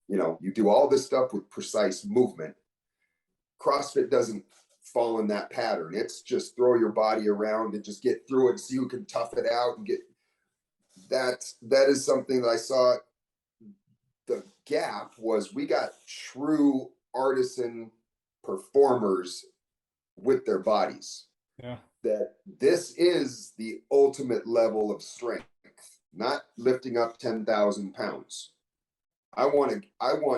You know, you do all this stuff with precise movement. CrossFit doesn't fall in that pattern. It's just throw your body around and just get through it so you can tough it out and get that. That is something that I saw. The gap was we got true artisan performers with their bodies. That this is the ultimate level of strength, not lifting up 10,000 pounds. I want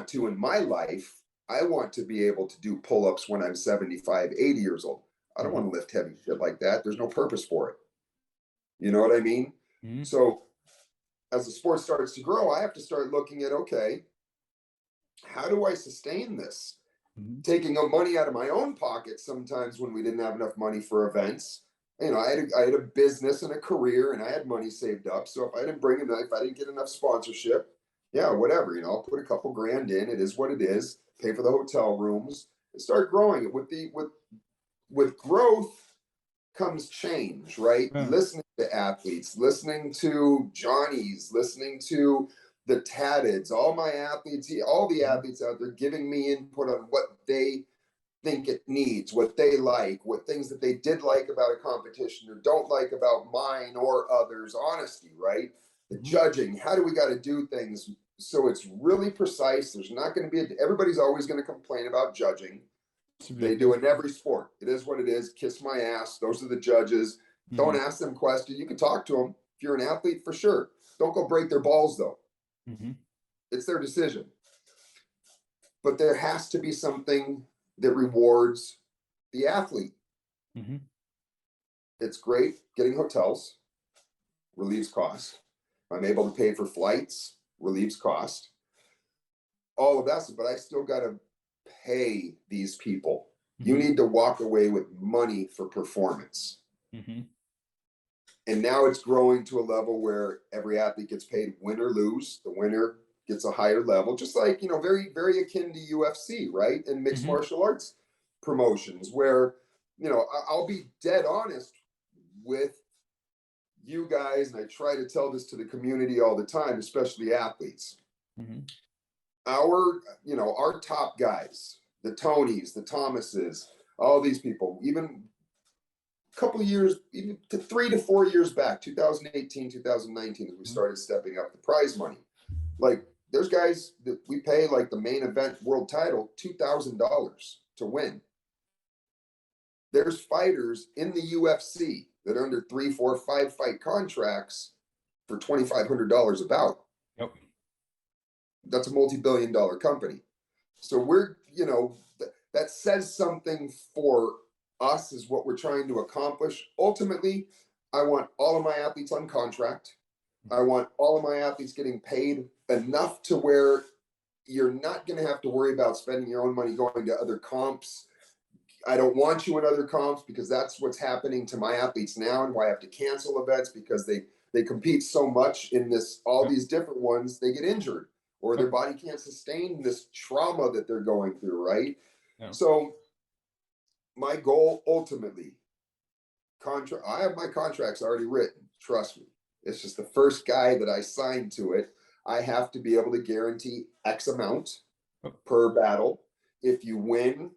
to in my life, I want to be able to do pull-ups when I'm 75, 80 years old. I don't want to lift heavy shit like that. There's no purpose for it. You know what I mean? So as the sport starts to grow, I have to start looking at, okay, how do I sustain this? Taking money out of my own pocket sometimes when we didn't have enough money for events. You know, I had a business and a career and I had money saved up. So if I didn't bring enough, if I didn't get enough sponsorship, yeah, whatever, you know, I'll put a couple grand in. It is what it is. Pay for the hotel rooms and start growing it. With growth comes change, right? Listening to athletes, listening to Johnnies, listening to the Tattids, all my athletes, all the athletes out there giving me input on what they think it needs, what they like, what things that they did like about a competition or don't like about mine or others. Honesty, right? The judging, how do we got to do things so it's really precise? There's not going to be everybody's always going to complain about judging. They do in every sport. It is what it is. Kiss my ass. Those are the judges. Don't ask them questions. You can talk to them if you're an athlete, for sure. Don't go break their balls though. It's their decision. But there has to be something that rewards the athlete. It's great getting hotels, relieves cost. I'm able to pay for flights, relieves cost. All of that, but I still got to pay these people. You need to walk away with money for performance. And now it's growing to a level where every athlete gets paid, win or lose. The winner gets a higher level, just like, you know, very, very akin to UFC, right? And mixed martial arts promotions where, you know, I'll be dead honest with you guys. And I try to tell this to the community all the time, especially athletes. Our top guys, the Tonys, the Thomases, all these people, even a couple of years, even 3 to 4 years back, 2018, 2019, as we started stepping up the prize money. Like there's guys that we pay like the main event world title, $2,000 to win. There's fighters in the UFC that are under 3, 4, 5 fight contracts for $2,500 a bout. That's a multi-billion-dollar company. So we're, you know, that says something for us is what we're trying to accomplish. Ultimately, I want all of my athletes on contract. I want all of my athletes getting paid enough to where you're not going to have to worry about spending your own money going to other comps. I don't want you in other comps because that's what's happening to my athletes now and why I have to cancel events because they compete so much in all these different ones, they get injured. Or their body can't sustain this trauma that they're going through, right? So my goal ultimately, I have my contracts already written, trust me. It's just the first guy that I signed to it. I have to be able to guarantee X amount per battle. If you win,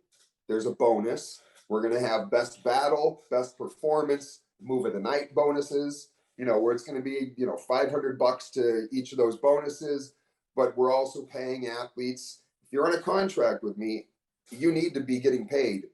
there's a bonus. We're going to have best battle, best performance, move of the night bonuses, you know, where it's going to be, you know, $500 to each of those bonuses. But we're also paying athletes. If you're on a contract with me, you need to be getting paid.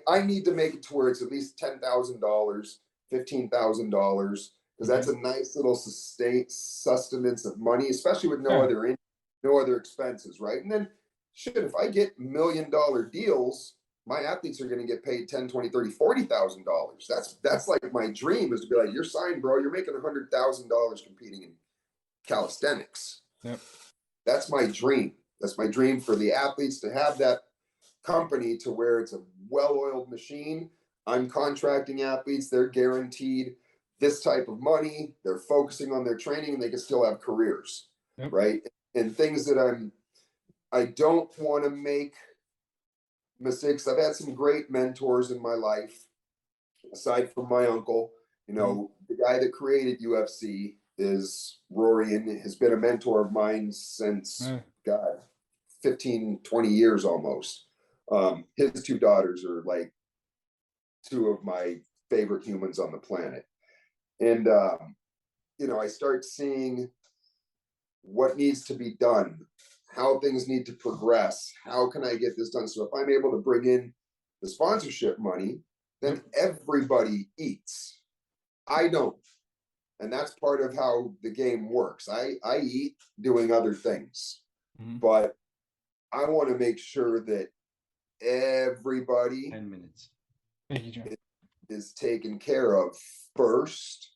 I need to make it to where it's at least $10,000, $15,000 because that's a nice little sustenance of money, especially with no other expenses, right? And then shit, if I get $1 million deals, my athletes are going to get paid $10, $20, $30, $40,000. That's like my dream, is to be like, you're signed, bro. You're making $100,000 competing in calisthenics. Yep. That's my dream. That's my dream for the athletes, to have that company to where it's a well-oiled machine. I'm contracting athletes. They're guaranteed this type of money. They're focusing on their training, and they can still have careers, right? And things that I don't want to make mistakes. I've had some great mentors in my life, aside from my uncle. You know, the guy that created UFC is Rory, and has been a mentor of mine since, God, 15, 20 years almost. His two daughters are like two of my favorite humans on the planet. And, you know, I start seeing what needs to be done, how things need to progress. How can I get this done? So if I'm able to bring in the sponsorship money, then everybody eats. I don't. And that's part of how the game works. I eat doing other things, but I want to make sure that everybody 10 minutes. Thank you, John. Is taken care of first.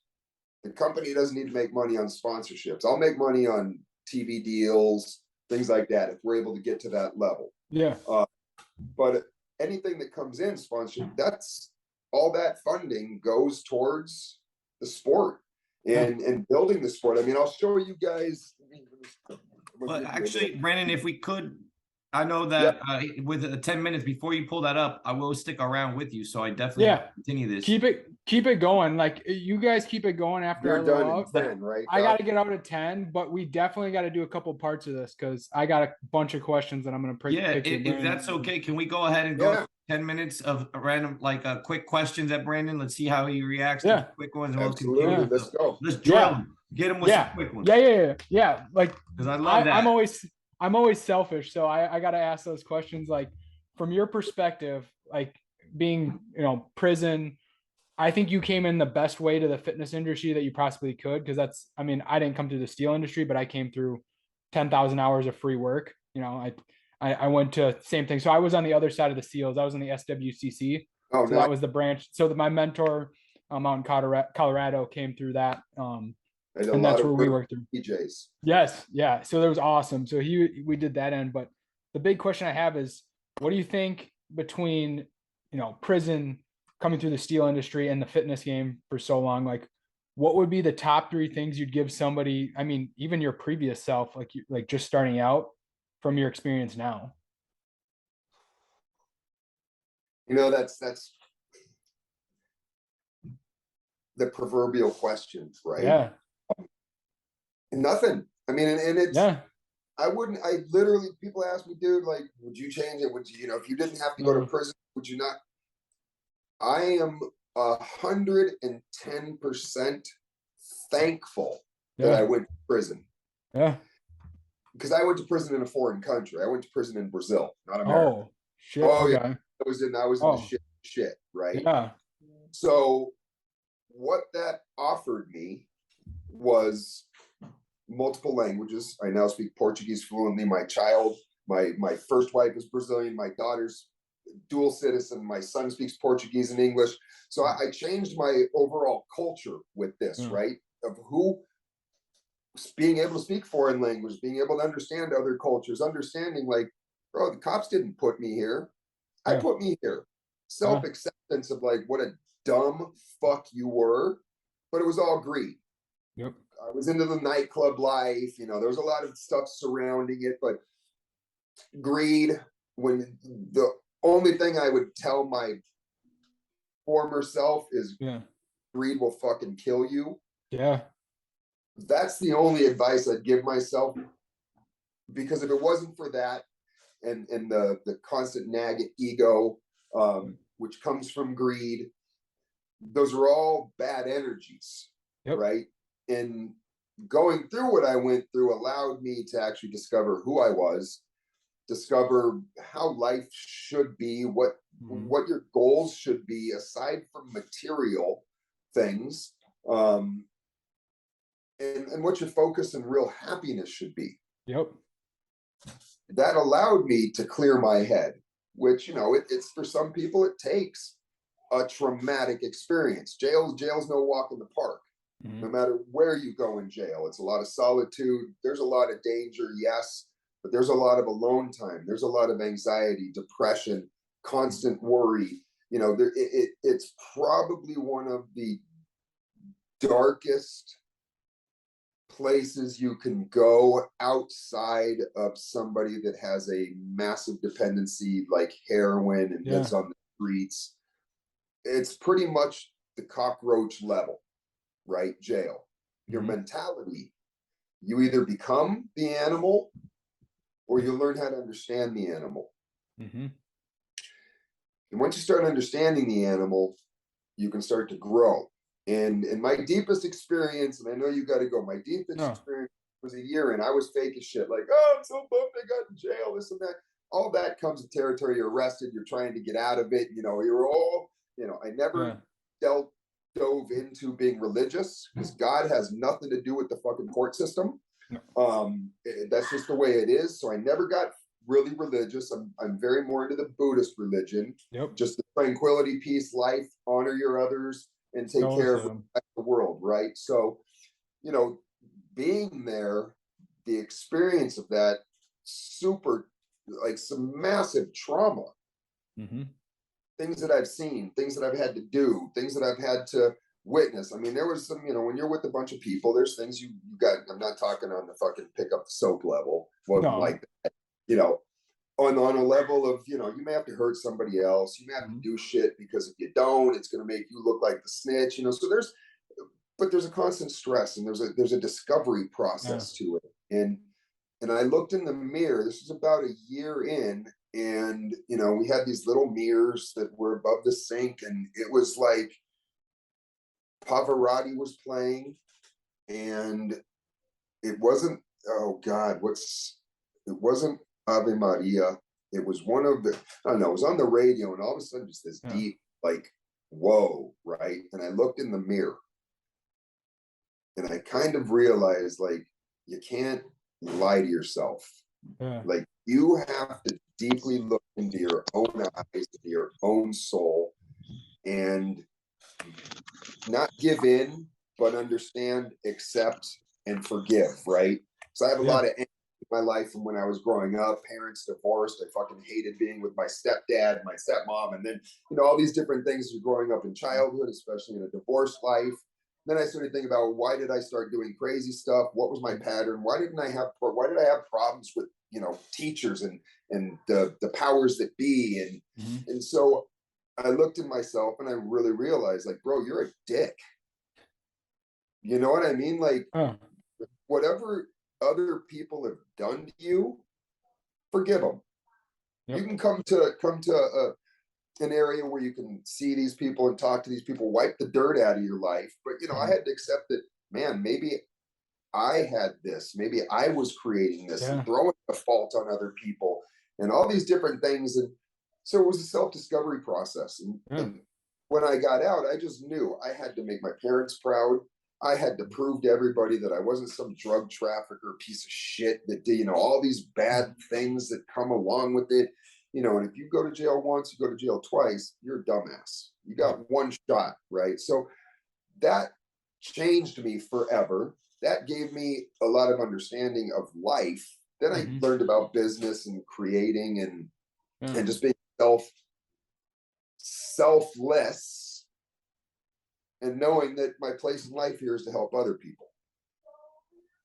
The company doesn't need to make money on sponsorships. I'll make money on TV deals, things like that, if we're able to get to that level. Yeah. But anything that comes in sponsorship, that's all, that funding goes towards the sport and building the sport. I mean, I'll show you guys. But actually, Brandon, if we could, I know that with 10 minutes before you pull that up, I will stick around with you. So I definitely want to continue this. Keep it going. Like, you guys keep it going after you're done at 10, right? I got to get out at 10, but we definitely got to do a couple parts of this, because I got a bunch of questions that I'm going to pick. If that's okay, can we go ahead and go 10 minutes of random, like quick questions at Brandon? Let's see how he reacts to quick ones. And absolutely. We'll Let's go. Let's drill him. Get him with some quick ones. Yeah. Like, because I love that. I'm always selfish, so I got to ask those questions. Like, from your perspective, like being, you know, prison, I think you came in the best way to the fitness industry that you possibly could. Because that's, I mean, I didn't come through the steel industry, but I came through 10,000 hours of free work. You know, I went to same thing. So I was on the other side of the SEALs. I was in the SWCC. So that was the branch. So my mentor out in Colorado came through that. And that's where we worked through PJs. Yes. Yeah. So that was awesome. So we did that end. But the big question I have is, what do you think between, you know, prison, coming through the steel industry, and the fitness game for so long? Like, what would be the top 3 things you'd give somebody? I mean, even your previous self, like just starting out, from your experience now. You know, that's the proverbial question, right? Yeah. Nothing. I mean, and it's, I literally, people ask me, dude, like, would you change it? Would you, you know, if you didn't have to go to prison, would you not? I am 110% thankful that I went to prison. Yeah. Because I went to prison in a foreign country. I went to prison in Brazil, not America. Oh, shit. Yeah. I was in the shit, right? Yeah. So what that offered me was multiple languages. I now speak Portuguese fluently. My first wife is Brazilian. My daughter's dual citizen. My son speaks Portuguese and English. So I changed my overall culture with this, right? Of being able to speak foreign language, being able to understand other cultures, understanding, like, bro, the cops didn't put me here. I put me here. Self-acceptance of, like, what a dumb fuck you were, but it was all greed. Yep. I was into the nightclub life, you know, there was a lot of stuff surrounding it, but greed, when the only thing I would tell my former self is greed will fucking kill you. Yeah. That's the only advice I'd give myself, because if it wasn't for that and the constant nag at ego, which comes from greed, those are all bad energies, right? And going through what I went through allowed me to actually discover who I was, discover how life should be, what your goals should be aside from material things. and what your focus and real happiness should be. Yep. That allowed me to clear my head, which, you know, it's for some people, it takes a traumatic experience. Jail's no walk in the park. No matter where you go in jail, it's a lot of solitude. There's a lot of danger, yes, but there's a lot of alone time. There's a lot of anxiety, depression, constant worry. You know, it's probably one of the darkest places you can go outside of somebody that has a massive dependency like heroin and lives on the streets. It's pretty much the cockroach level, right? Jail. Your mentality, you either become the animal or you learn how to understand the animal. And once you start understanding the animal, you can start to grow. And my deepest experience, and I know you got to go, my deepest experience was a year and I was fake as shit. Like, oh, I'm so bummed I got in jail, this and that. All that comes with territory. You're arrested. You're trying to get out of it. You know, you're all, you know, I never dove into being religious because God has nothing to do with the fucking court system. That's just the way it is. So I never got really religious. I'm very more into the Buddhist religion. Just the tranquility, peace, life, honor your others, and take care of the world, right? So, you know, being there, the experience of that, super, like some massive trauma. Things that I've seen, things that I've had to do, things that I've had to witness. I mean, there was some, you know, when you're with a bunch of people, there's things you got. I'm not talking on the fucking pick up the soap level, like that, you know, on a level of, you know, you may have to hurt somebody else. You may have to do shit because if you don't, it's going to make you look like the snitch, you know. So there's a constant stress and there's a discovery process to it. And I looked in the mirror. This was about a year in. And, you know, we had these little mirrors that were above the sink. And it was like Pavarotti was playing. And it wasn't, oh God, it wasn't Ave Maria. It was one of the, I don't know, it was on the radio. And all of a sudden, just this deep, like, whoa, right? And I looked in the mirror. And I kind of realized, like, you can't lie to yourself. Like, you have to deeply look into your own eyes, into your own soul, and not give in, but understand, accept, and forgive, right? So I have a lot of anger in my life from when I was growing up. Parents divorced. I fucking hated being with my stepdad, my stepmom, and then, you know, all these different things growing up in childhood, especially in a divorced life. Then I started thinking about, why did I start doing crazy stuff? What was my pattern? Why did I have problems with, you know, teachers and the powers that be? And so I looked at myself and I really realized, like, bro, you're a dick. You know what I mean? Like, whatever other people have done to you, forgive them. You can come to an area where you can see these people and talk to these people, wipe the dirt out of your life. But, you know, I had to accept that, man, maybe I had this, maybe I was creating this and throwing the fault on other people and all these different things. And so it was a self-discovery process. And when I got out, I just knew I had to make my parents proud. I had to prove to everybody that I wasn't some drug trafficker piece of shit that did, you know, all these bad things that come along with it. You know, and if you go to jail once, you go to jail twice, you're a dumbass. You got one shot, right? So that changed me forever. That gave me a lot of understanding of life. Then I learned about business and creating and just being selfless and knowing that my place in life here is to help other people.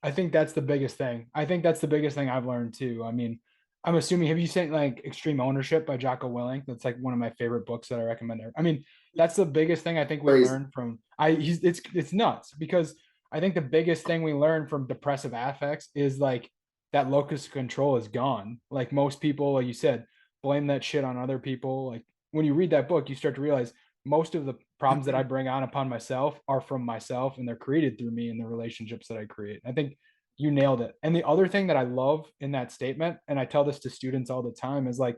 I think that's the biggest thing. I think that's the biggest thing I've learned too. I mean, I'm assuming, have you seen like Extreme Ownership by Jocko Willink? That's like one of my favorite books that I recommend. I mean, that's the biggest thing I think we learned from it's nuts, because I think the biggest thing we learn from depressive affects is like that locus of control is gone. Like most people, like you said, blame that shit on other people. Like when you read that book, you start to realize most of the problems that I bring on upon myself are from myself, and they're created through me and the relationships that I create. I think you nailed it. And the other thing that I love in that statement, and I tell this to students all the time, is like,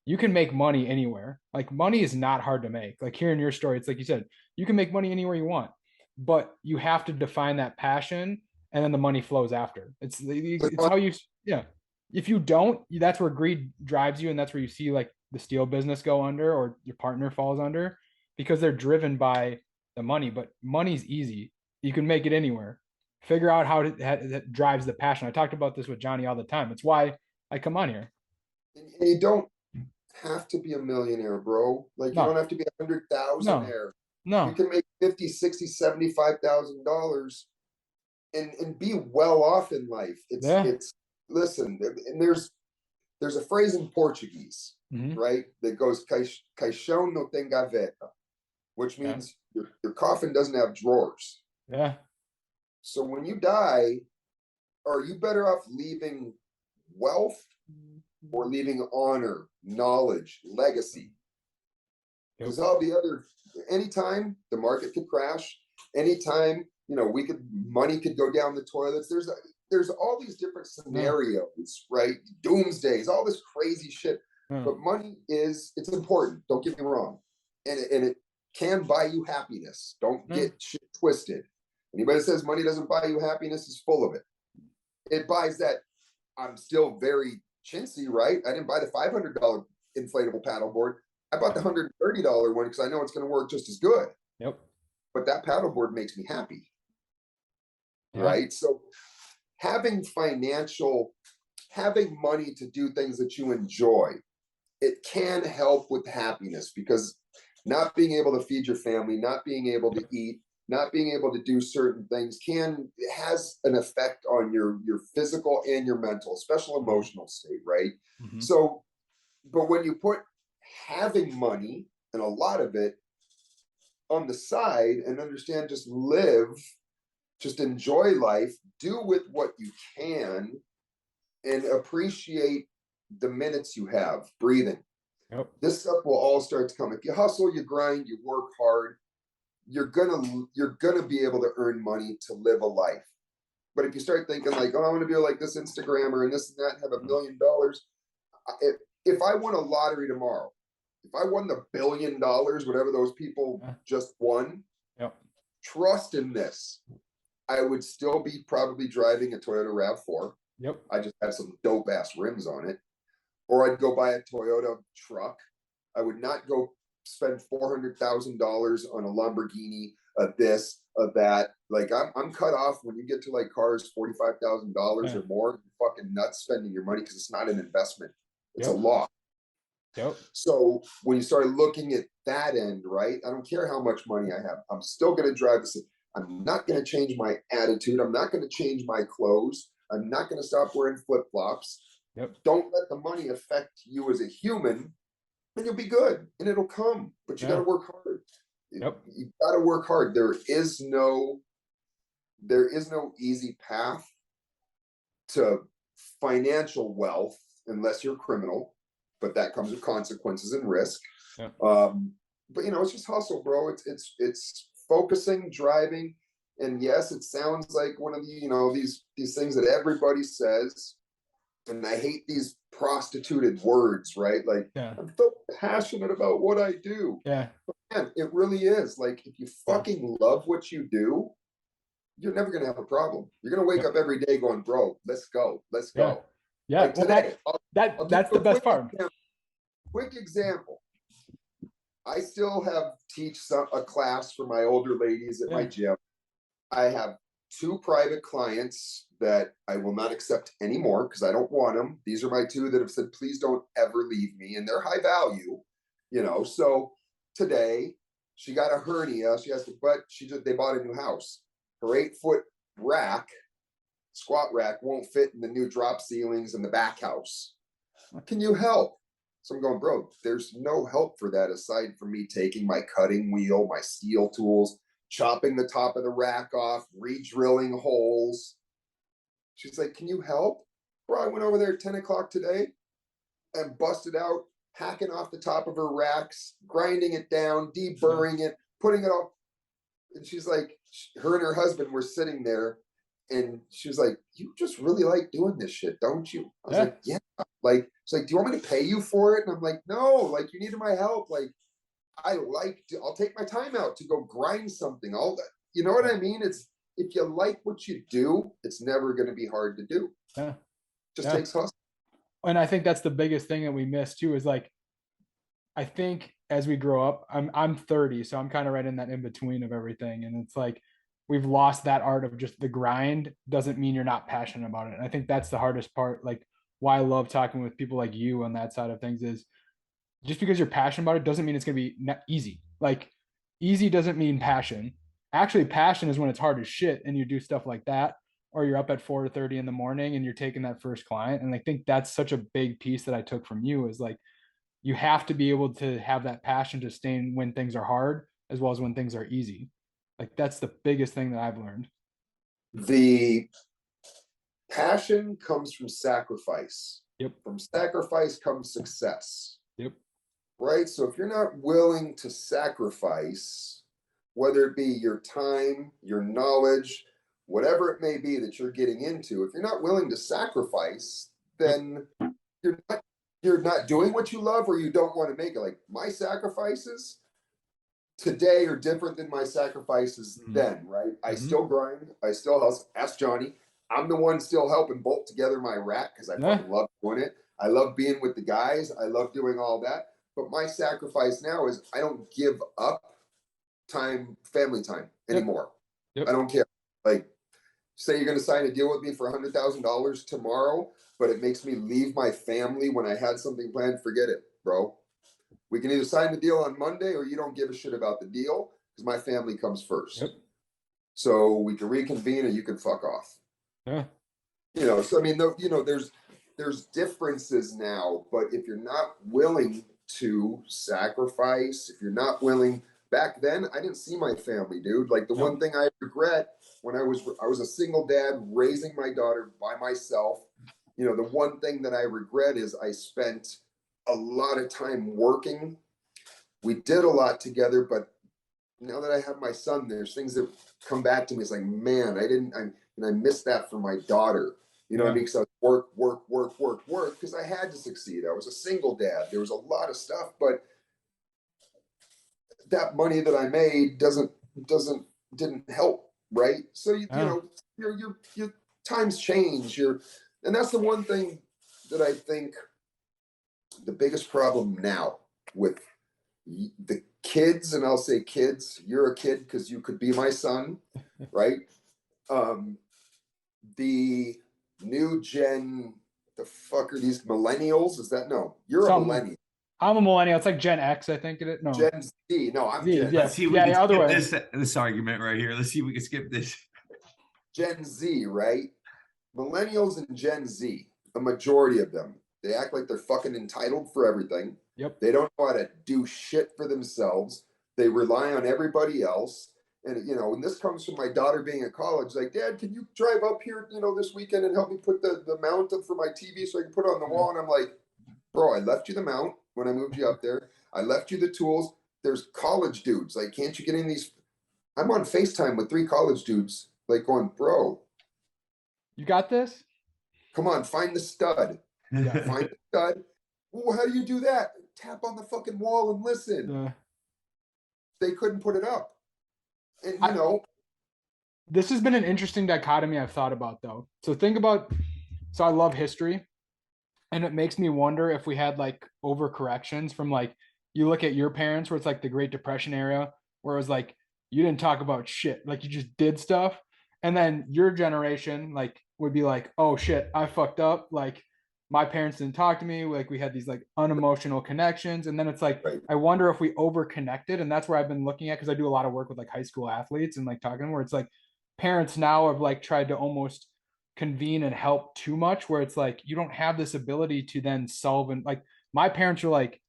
you can make money anywhere. Like money is not hard to make. Like hearing your story, it's like you said, you can make money anywhere you want, but you have to define that passion and then the money flows after. It's how you, yeah. If you don't, that's where greed drives you, and that's where you see like the steel business go under, or your partner falls under, because they're driven by the money. But money's easy. You can make it anywhere. Figure out how that drives the passion. I talked about this with Johnny all the time. It's why I come on here. And you don't have to be a millionaire, bro. Like you don't have to be 100,000 there. You can make 50, 60, $75,000 and be well off in life. It's listen, and there's a phrase in Portuguese, right? That goes caixão não tem gaveta, which means your coffin doesn't have drawers. Yeah. So when you die, are you better off leaving wealth or leaving honor, knowledge, legacy? Because all the other, anytime the market could crash, anytime, you know, money could go down the toilets. There's all these different scenarios, right? Doomsdays, all this crazy shit. But money it's important. Don't get me wrong. And it can buy you happiness. Don't get shit twisted. Anybody that says money doesn't buy you happiness is full of it. It buys that. I'm still very chintzy, right? I didn't buy the $500 inflatable paddleboard. I bought the $130 one because I know it's going to work just as good. Yep. But that paddleboard makes me happy. Right? So having money to do things that you enjoy, it can help with happiness, because not being able to feed your family, not being able to eat, not being able to do certain things has an effect on your physical and your mental, especially emotional state, right? So, but when you put having money and a lot of it on the side and understand, just live, just enjoy life, do with what you can, and appreciate the minutes you have breathing. This stuff will all start to come. If you hustle, you grind, you work hard, you're gonna be able to earn money to live a life. But if you start thinking like, oh, I want to be like this Instagrammer and this and that, and have $1 million. If I won a lottery tomorrow, if I won the $1 billion, whatever those people just won, trust in this, I would still be probably driving a Toyota RAV4. I just have some dope ass rims on it. Or I'd go buy a Toyota truck. I would not go spend $400,000 on a Lamborghini, this, that. Like I'm cut off when you get to like cars $45,000 or more. You're fucking nuts spending your money, because it's not an investment; it's a loss. So when you start looking at that end, right? I don't care how much money I have. I'm still going to drive this. I'm not going to change my attitude. I'm not going to change my clothes. I'm not going to stop wearing flip-flops. Don't let the money affect you as a human, and you'll be good, and it'll come. But you got to work hard. You got to work hard. There is no easy path to financial wealth unless you're a criminal, but that comes with consequences and risk. But you know, it's just hustle, bro. It's focusing, driving, and yes, it sounds like one of the, you know, these things that everybody says. And I hate these prostituted words, right? Like, I'm so passionate about what I do. But man, it really is. Like, if you fucking love what you do, you're never going to have a problem. You're going to wake up every day going, bro, let's go. Let's go. Like today, that's the best part. Quick example. I still teach a class for my older ladies at my gym. I have 2 private clients that I will not accept anymore because I don't want them. These are my 2 that have said, please don't ever leave me. And they're high value, you know. So today she got a hernia. She has to, but they bought a new house. Her 8-foot squat rack won't fit in the new drop ceilings in the back house. Can you help? So I'm going, bro, there's no help for that aside from me taking my cutting wheel, my steel tools, chopping the top of the rack off, re-drilling holes. She's like, can you help? Bro, I went over there at 10 o'clock today and busted out, hacking off the top of her racks, grinding it down, deburring it, putting it all. And she's like, her and her husband were sitting there, and she was like, you just really like doing this shit, don't you? I was like, yeah. Like, she's like, do you want me to pay you for it? And I'm like, no, like, you needed my help. Like, I'll take my time out to go grind something. You know what I mean? if you like what you do, it's never going to be hard to do. Yeah. Just takes hustle. And I think that's the biggest thing that we miss too, is like, I think as we grow up, I'm 30, so I'm kind of right in that in between of everything. And it's like we've lost that art of just the grind doesn't mean you're not passionate about it. And I think that's the hardest part. Like why I love talking with people like you on that side of things is just because you're passionate about it doesn't mean it's going to be easy. Like easy doesn't mean passion. Actually, passion is when it's hard as shit and you do stuff like that, or you're up at 4:30 in the morning and you're taking that first client. And I think that's such a big piece that I took from you is like, you have to be able to have that passion to stay when things are hard as well as when things are easy. Like that's the biggest thing that I've learned. The passion comes from sacrifice. Yep. From sacrifice comes success. Yep. Right? So if you're not willing to sacrifice, whether it be your time, your knowledge, whatever it may be that you're getting into, if you're not willing to sacrifice, then you're not doing what you love, or you don't want to make it. Like my sacrifices today are different than my sacrifices then, right? I still grind. I still hustle. Ask Johnny. I'm the one still helping bolt together my rack because I fucking love doing it. I love being with the guys. I love doing all that. But my sacrifice now is I don't give up time, family time anymore. I don't care. Like, say you're going to sign a deal with me for $100,000 tomorrow, but it makes me leave my family when I had something planned. Forget it, bro. We can either sign the deal on Monday or you don't give a shit about the deal because my family comes first. So we can reconvene or you can fuck off. Yeah. You know, so I mean, there's differences now, but if you're not willing to sacrifice, if you're not willing, back then I didn't see my family, dude. Like the one thing I regret when I was a single dad raising my daughter by myself. You know, the one thing that I regret is I spent a lot of time working. We did a lot together, but now that I have my son, there's things that come back to me. It's like, man, I missed that for my daughter. You know what I mean? So work, because I had to succeed. I was a single dad. There was a lot of stuff, but that money that I made didn't help, right? So you know, your times change. And that's the one thing that I think the biggest problem now with the kids, and I'll say kids, you're a kid because you could be my son, right? The new gen, the fuck are these millennials? Is that no? You're a millennial. I'm a millennial. It's like Gen X, I think it. No, Gen Z. No, I'm Z, Gen. Let's see if we can skip this argument right here. Let's see if we can skip this. Gen Z, right? Millennials and Gen Z, a majority of them, they act like they're fucking entitled for everything. Yep. They don't know how to do shit for themselves. They rely on everybody else. And, you know, and this comes from my daughter being at college. Like, Dad, can you drive up here, you know, this weekend and help me put the mount up for my TV so I can put it on the wall? And I'm like, bro, I left you the mount when I moved you up there. I left you the tools. There's college dudes. Like, can't you get in these? I'm on FaceTime with 3 college dudes, like going, bro. You got this? Come on, find the stud. Yeah. Find the stud. Well, how do you do that? Tap on the fucking wall and listen. They couldn't put it up. And, you know. This has been an interesting dichotomy I've thought about, though. So think about, so I love history. And it makes me wonder if we had like overcorrections from like, you look at your parents where it's like the Great Depression era, where it was like, you didn't talk about shit. Like you just did stuff. And then your generation like would be like, oh shit, I fucked up. Like my parents didn't talk to me. Like we had these like unemotional connections. And then it's like, I wonder if we overconnected. And that's where I've been looking at, because I do a lot of work with like high school athletes and like talking where it's like parents now have like tried to almost convene and help too much, where it's like you don't have this ability to then solve. And like my parents are like,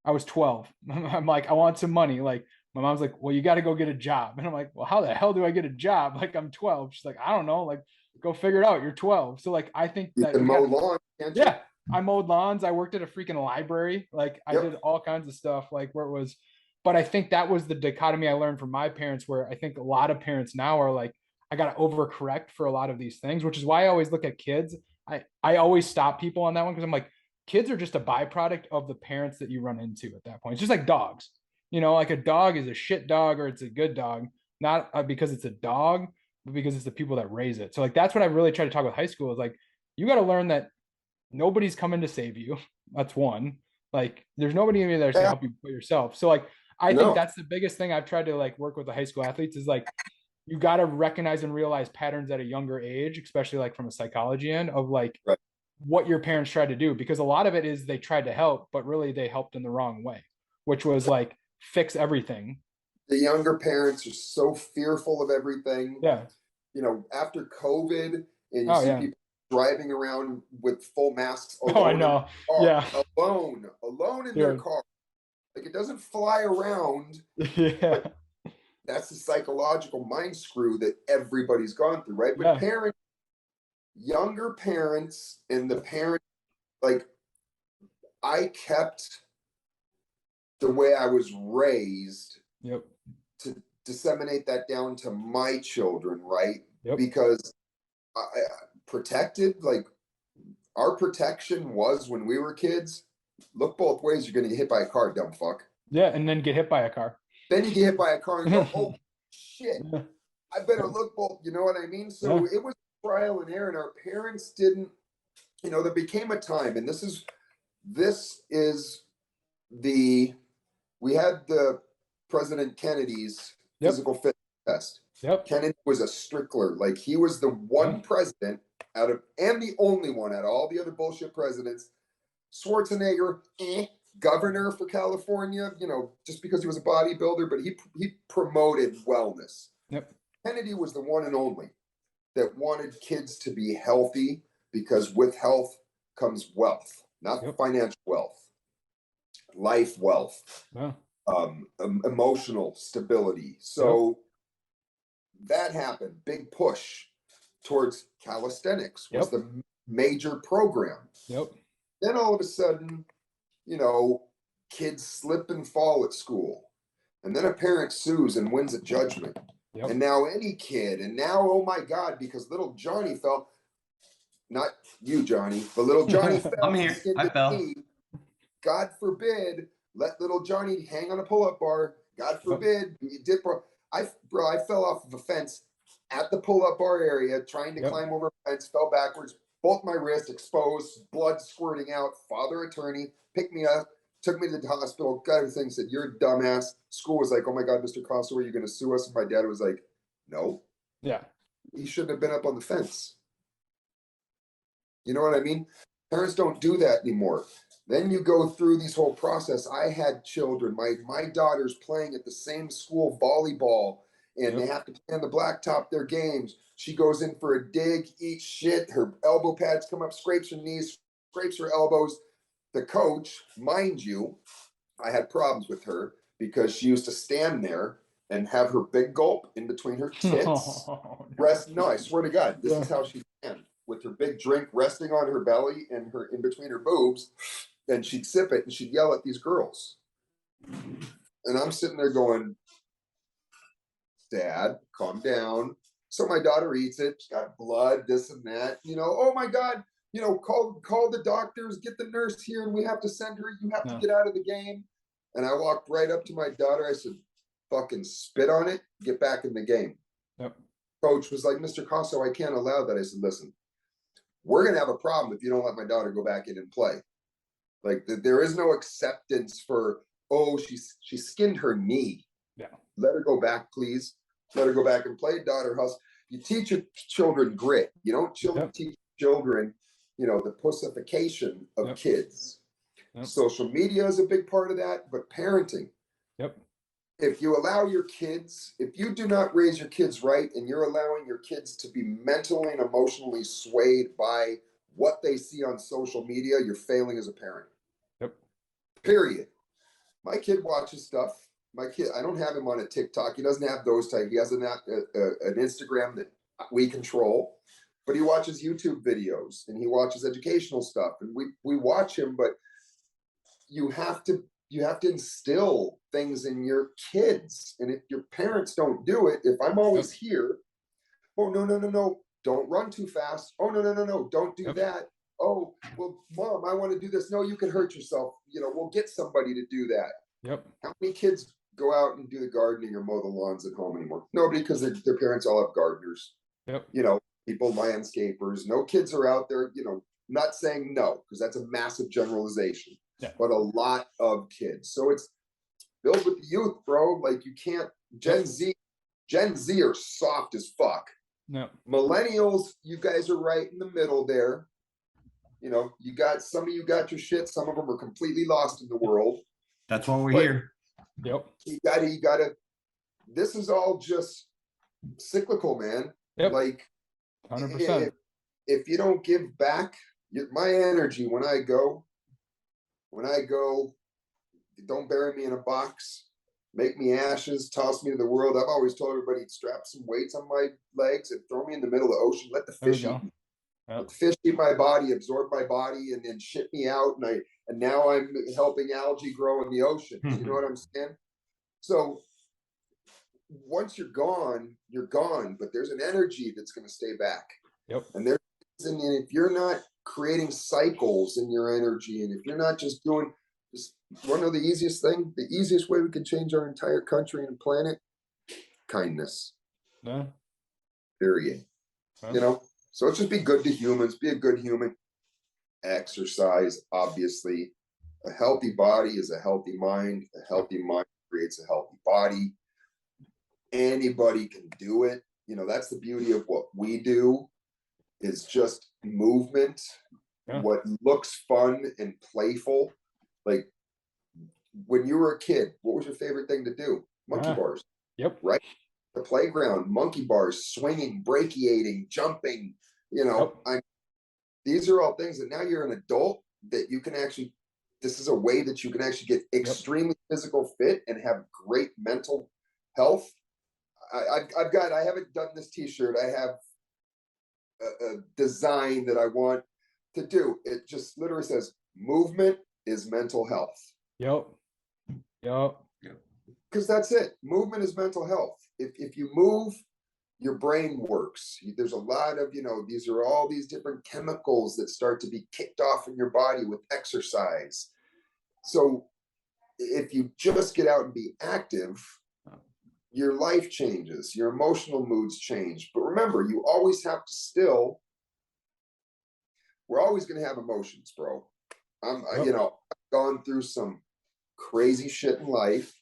I was 12. I'm like, I want some money. Like my mom's like, well, you got to go get a job. And I'm like, well, how the hell do I get a job? Like I'm 12. She's like, I don't know. Like go figure it out. You're 12. So like I think you that can mow lawns, can't you? Yeah, I mowed lawns. I worked at a freaking library. Like I did all kinds of stuff like where it was, but I think that was the dichotomy I learned from my parents, where I think a lot of parents now are like, I got to overcorrect for a lot of these things, which is why I always look at kids. I always stop people on that one, because I'm like, kids are just a byproduct of the parents that you run into at that point. It's just like dogs, you know, like a dog is a shit dog or it's a good dog, not because it's a dog, but because it's the people that raise it. So like, that's what I really try to talk with high school is like, you got to learn that nobody's coming to save you. That's one. Like, there's nobody in there to help you but yourself. So like, I think that's the biggest thing I've tried to like work with the high school athletes is like, you got to recognize and realize patterns at a younger age, especially like from a psychology end of like what your parents tried to do, because a lot of it is they tried to help, but really they helped in the wrong way, which was like fix everything. The younger parents are so fearful of everything. Yeah. You know, after COVID, and you see people driving around with full masks I know. Alone in their car. Like, it doesn't fly around. Yeah. That's the psychological mind screw that everybody's gone through, right? But parents, younger parents, and the parents, like, I kept the way I was raised to disseminate that down to my children, right? Because I protected, like, our protection was when we were kids, look both ways, you're going to get hit by a car, dumb fuck. Yeah, and then get hit by a car. Then you get hit by a car and go, oh, shit, I better look both, you know what I mean? So it was trial and error, and our parents didn't, you know, there became a time, and this is we had the President Kennedy's physical fitness test. Kennedy was a strickler. Like, he was the one president and the only one out of all the other bullshit presidents. Schwarzenegger, governor for California, you know, just because he was a bodybuilder, but he promoted wellness. Kennedy was the one and only that wanted kids to be healthy, because with health comes wealth, not financial wealth, life wealth, emotional stability. So that happened. Big push towards calisthenics was the major program. Then all of a sudden, you know, kids slip and fall at school, and then a parent sues and wins a judgment. And now any kid, and now, oh my God, because little Johnny fell, not you, Johnny, but little Johnny fell. I'm here. I fell. Knee. God forbid, let little Johnny hang on a pull-up bar. God forbid, you did, bro. I fell off of a fence at the pull-up bar area, trying to climb over a fence, fell backwards, both my wrists exposed, blood squirting out. Father attorney picked me up, took me to the hospital, got everything, said, you're a dumbass. School was like, oh my God, Mr. Cosso, are you going to sue us? And my dad was like, no. He shouldn't have been up on the fence. You know what I mean? Parents don't do that anymore. Then you go through this whole process. I had children. My daughter's playing at the same school volleyball, and they have to play on the blacktop their games. She goes in for a dig, eats shit. Her elbow pads come up, scrapes her knees, scrapes her elbows. The coach, mind you, I had problems with her because she used to stand there and have her big gulp in between her tits. No, I swear to God, this is how she stand, with her big drink resting on her belly and her in between her boobs. And she'd sip it and she'd yell at these girls. And I'm sitting there going, Dad, calm down. So my daughter eats it. She's got blood, this and that. You know, oh my God, you know, call the doctors, get the nurse here, and we have to send her. You have to get out of the game. And I walked right up to my daughter. I said, fucking spit on it, get back in the game. Coach was like, Mr. Cosso, I can't allow that. I said, listen, we're going to have a problem if you don't let my daughter go back in and play. Like, there is no acceptance for, oh, she skinned her knee. Let her go back, please. Let her go back and play. Daughter hustle. You teach your children grit. You don't teach children, you know, the pussification of kids. Social media is a big part of that, but parenting. If you allow your kids, if you do not raise your kids right, and you're allowing your kids to be mentally and emotionally swayed by what they see on social media, you're failing as a parent. Period. My kid watches stuff. My kid, I don't have him on a TikTok. He doesn't have those type. He has an Instagram that we control, but he watches YouTube videos and he watches educational stuff, and we watch him. But you have to instill things in your kids, and if your parents don't do it, if I'm always here, oh no, don't run too fast. Oh no, don't do that. Oh, well, Mom, I want to do this. No, you can hurt yourself. You know, we'll get somebody to do that. How many kids go out and do the gardening or mow the lawns at home anymore. Nobody, because their parents all have gardeners. Yep. You know, people, landscapers. No kids are out there, you know, not saying no, because that's a massive generalization. Yeah. But a lot of kids. So it's built with the youth, bro. Like you can't, Gen Z are soft as fuck. No. Millennials, you guys are right in the middle there. You know, you got some of you got your shit. Some of them are completely lost in the world. That's why we're here. Yep. You gotta. This is all just cyclical, man. Yep. Like, 100%. If you don't give back my energy when I go, don't bury me in a box. Make me ashes, toss me to the world. I've always told everybody, strap some weights on my legs and throw me in the middle of the ocean. Let the fish eat me. Let the fish eat my body, absorb my body, and then shit me out. And now I'm helping algae grow in the ocean. You know what I'm saying? So once you're gone, but there's an energy that's going to stay back. Yep. And if you're not creating cycles in your energy, and if you're not just doing just one of the easiest way we can change our entire country and planet, kindness. Yeah. Period. Yeah. You know, so let's just be good to humans, be a good human. Exercise, obviously. A healthy body is a healthy mind. A healthy mind creates a healthy body. Anybody can do it. You know, that's the beauty of what we do, is just movement. Yeah. What looks fun and playful. Like when you were a kid, what was your favorite thing to do? Monkey bars. Yep. Right? The playground, monkey bars, swinging, brachiating, jumping, you know. Yep. These are all things that now you're an adult that you can actually, this is a way that you can actually get extremely physical fit and have great mental health. I haven't done this t-shirt. I have a design that I want to do. It just literally says, movement is mental health. Yep. Because that's it. Movement is mental health. If you move, your brain works. There's a lot of, you know, these are all these different chemicals that start to be kicked off in your body with exercise. So if you just get out and be active, your life changes, your emotional moods change. But remember, you always have to we're always going to have emotions, bro. You know, I've gone through some crazy shit in life.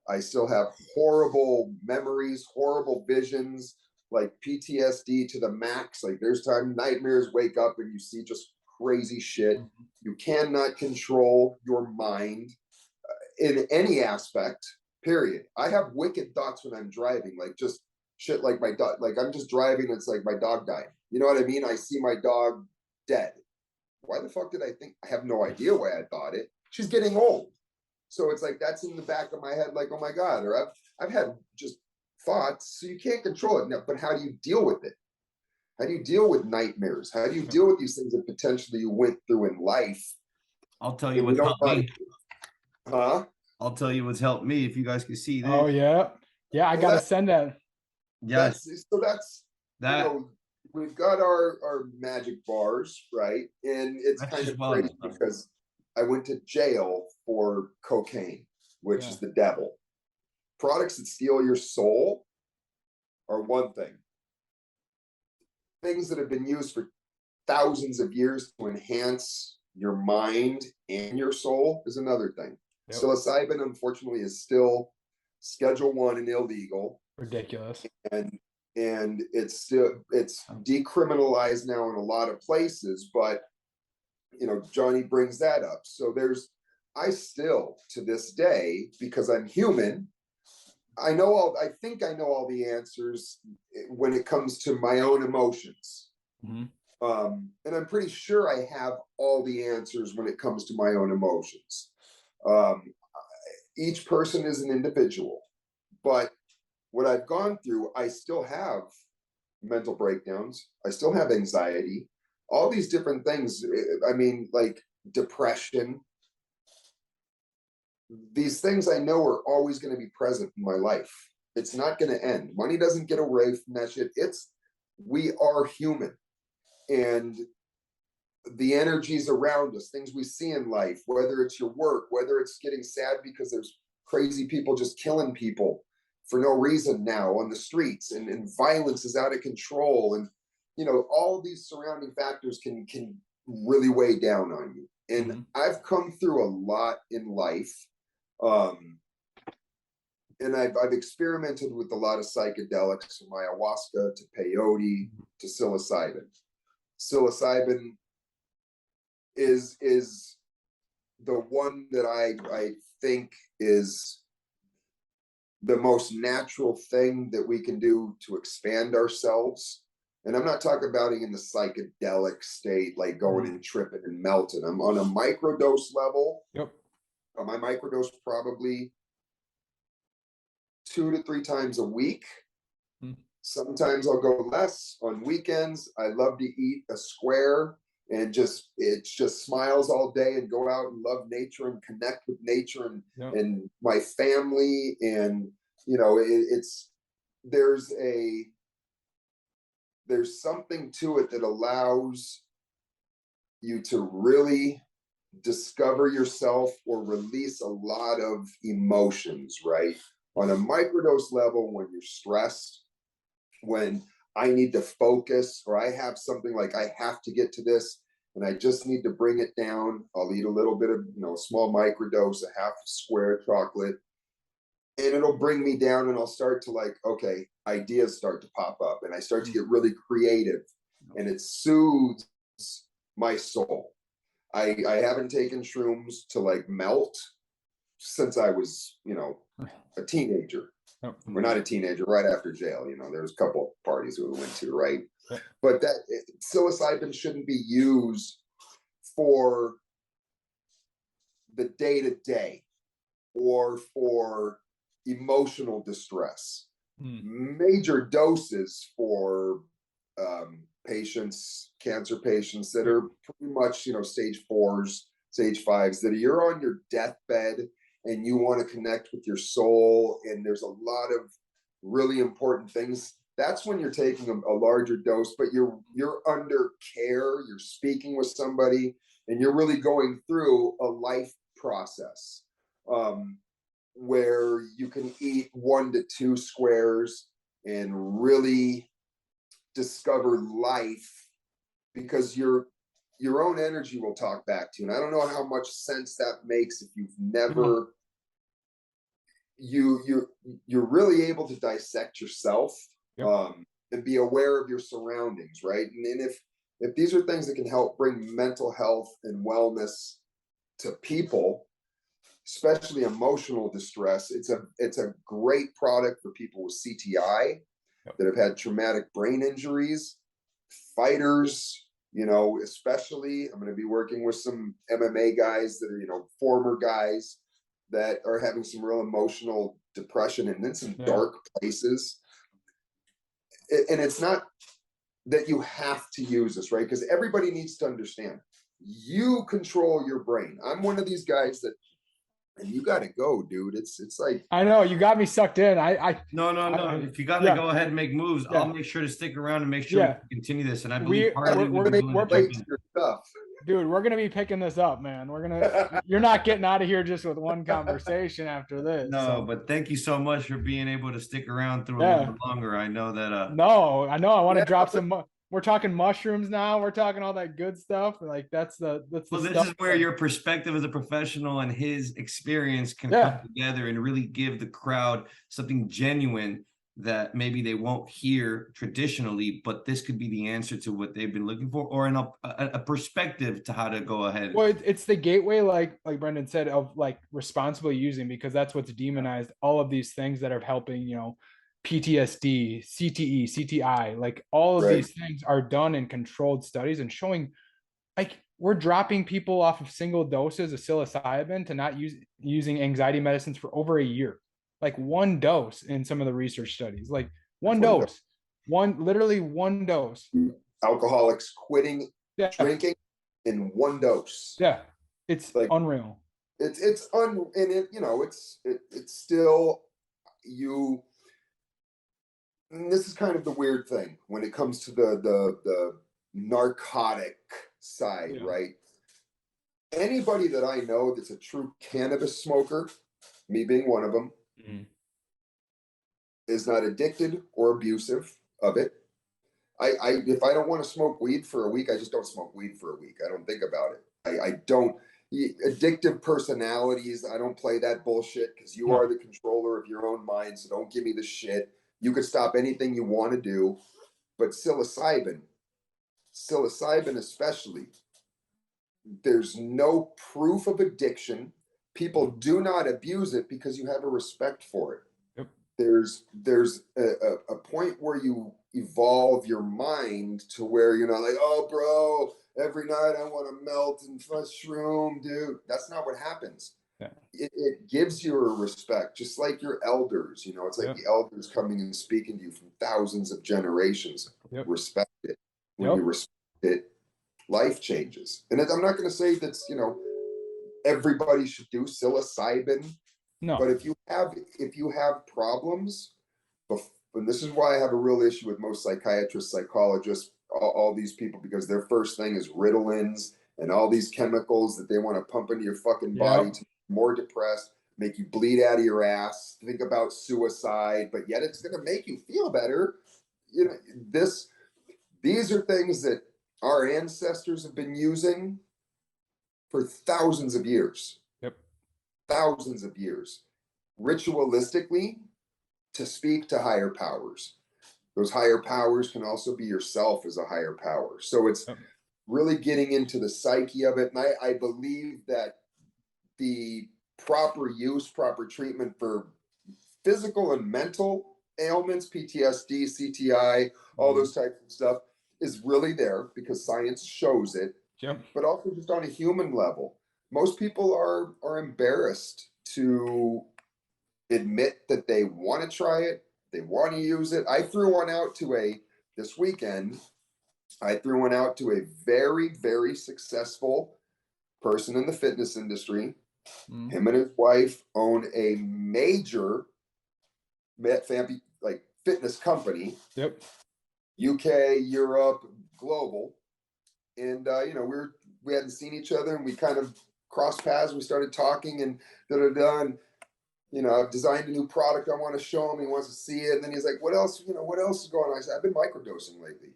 I still have horrible memories, horrible visions, like PTSD to the max. Like there's nightmares, wake up and you see just crazy shit. You cannot control your mind in any aspect, period. I have wicked thoughts when I'm driving, like just shit like my dog, like I'm just driving, it's like my dog died. You know what I mean? I see my dog dead. Why the fuck did I think? I have no idea why I thought it. She's getting old. So it's like, that's in the back of my head, like, oh my God, or I've had just thoughts, so you can't control it. Now, but how do you deal with it? How do you deal with nightmares? How do you deal with these things that potentially you went through in life? I'll tell you what's helped me. Huh? I'll tell you what's helped me, if you guys can see this. Oh, yeah. Yeah, I got to send that. Yes. That's that. You know, we've got our magic bars, right? And it's kind of crazy because I went to jail for cocaine, which is the devil. Products that steal your soul are one thing. Things that have been used for thousands of years to enhance your mind and your soul is another thing. Yep. Psilocybin, unfortunately, is still Schedule 1 and illegal. Ridiculous. And it's decriminalized now in a lot of places, but you know, Johnny brings that up. So I still to this day, because I'm human, I think I know all the answers when it comes to my own emotions. Mm-hmm. And I'm pretty sure I have all the answers when it comes to my own emotions. Each person is an individual, but what I've gone through, I still have mental breakdowns. I still have anxiety, all these different things. I mean, like depression. These things I know are always going to be present in my life. It's not going to end. Money doesn't get away from that shit. We are human. And the energies around us, things we see in life, whether it's your work, whether it's getting sad because there's crazy people just killing people for no reason now on the streets, and violence is out of control, and all these surrounding factors can really weigh down on you. And I've come through a lot in life, and I've experimented with a lot of psychedelics, from ayahuasca to peyote to psilocybin. Psilocybin is the one that I think is the most natural thing that we can do to expand ourselves. And I'm not talking about it in the psychedelic state, like going and tripping and melting. I'm on a microdose level. Yep. My microdose probably 2 to 3 times a week. Sometimes I'll go less on weekends. I love to eat a square and it just smiles all day, and go out and love nature and connect with nature and my family. And there's something to it that allows you to really discover yourself or release a lot of emotions, right? On a microdose level, when you're stressed, when I need to focus, or I have something like I have to get to this and I just need to bring it down, I'll eat a little bit of, a small microdose, a half square chocolate, and it'll bring me down, and I'll start to okay, ideas start to pop up, and I start to get really creative, and it soothes my soul. I haven't taken shrooms to melt since I was, a teenager. We're not a teenager, right after jail. There was a couple of parties we went to, right? But psilocybin shouldn't be used for the day-to-day or for emotional distress. Major doses for patients, cancer patients that are pretty much, stage 4s, stage 5s, that you're on your deathbed and you want to connect with your soul, and there's a lot of really important things. That's when you're taking a larger dose, but you're under care, you're speaking with somebody, and you're really going through a life process, where you can eat 1 to 2 squares and really discover life, because your own energy will talk back to you. And I don't know how much sense that makes if you've never, you're really able to dissect yourself, and be aware of your surroundings, right? And if these are things that can help bring mental health and wellness to people, especially emotional distress, it's a great product for people with CTI, that have had traumatic brain injuries, fighters, especially. I'm going to be working with some MMA guys that are, former guys that are having some real emotional depression and in some dark places. And it's not that you have to use this, right? Because everybody needs to understand, you control your brain. I'm one of these guys that, and you got to go, dude. It's like, I know you got me sucked in. No. If you got to go ahead and make moves, I'll make sure to stick around and make sure we can continue this. And I believe we're stuff. Dude, we're gonna be picking this up, man. You're not getting out of here just with one conversation after this. No, but thank you so much for being able to stick around through a little bit longer. I know that. No, I know. I want to drop some. We're talking mushrooms now. We're talking all that good stuff. Like that's the. Well, this is where your perspective as a professional and his experience can come together and really give the crowd something genuine that maybe they won't hear traditionally, but this could be the answer to what they've been looking for, or a perspective to how to go ahead. Well, it's the gateway, like Brendan said, of responsibly using, because that's what's demonized. All of these things that are helping, PTSD, CTE, CTI, all of these things are done in controlled studies and showing, we're dropping people off of single doses of psilocybin to not using anxiety medicines for over a year. One dose in some of the research studies, literally one dose. Alcoholics quitting drinking in one dose. Yeah, it's unreal. It's still you. And this is kind of the weird thing when it comes to the narcotic side, right? Anybody that I know that's a true cannabis smoker me being one of them, is not addicted or abusive of it. If I don't want to smoke weed for a week, I just don't smoke weed for a week. I don't think about it. I don't. Addictive personalities, I don't play that bullshit, because you are the controller of your own mind. So don't give me the shit. You could stop anything you want to do, but psilocybin especially, there's no proof of addiction. People do not abuse it because you have a respect for it. Yep. There's a point where you evolve your mind to where you're not like, oh, bro, every night I want to melt and shroom, dude. That's not what happens. Yeah. It gives you a respect, just like your elders. You know, it's like the elders coming and speaking to you from thousands of generations. Respect it. When you respect it, life changes. And I'm not going to say that's, you know, everybody should do psilocybin. No. But if you have problems, and this is why I have a real issue with most psychiatrists, psychologists, all these people, because their first thing is Ritalins and all these chemicals that they want to pump into your fucking body to make you more depressed, make you bleed out of your ass, think about suicide, but yet it's going to make you feel better. You know, these are things that our ancestors have been using for thousands of years. Thousands of years, ritualistically, to speak to higher powers. Those higher powers can also be yourself as a higher power. So it's really getting into the psyche of it. And I believe that the proper use, proper treatment for physical and mental ailments, PTSD, CTI, all those types of stuff, is really there because science shows it. But also just on a human level, most people are embarrassed to admit that they want to try it, they want to use it. This weekend, I threw one out to a very, very successful person in the fitness industry. Him and his wife own a major fitness company. UK, Europe, global. And you know, we hadn't seen each other, and we kind of crossed paths. We started talking and and you know, I've designed a new product I want to show him. He wants to see it. And then he's like, what else, you know, what else is going on? I said, I've been microdosing lately.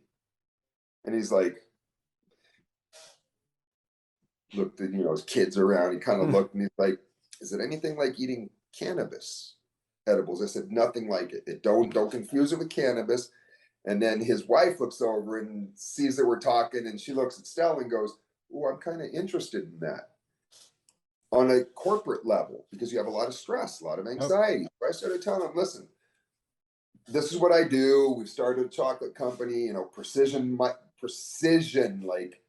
And he's like, looked at, you know, his kids around. He kind of looked and he's like, is it anything like eating cannabis edibles? I said, nothing like it. Don't confuse it with cannabis. And then his wife looks over and sees that we're talking, and she looks at Stella and goes, oh, I'm kind of interested in that. On a corporate level, because you have a lot of stress, a lot of anxiety. I started telling him, listen, this is what I do. We've started a chocolate company, you know, precision like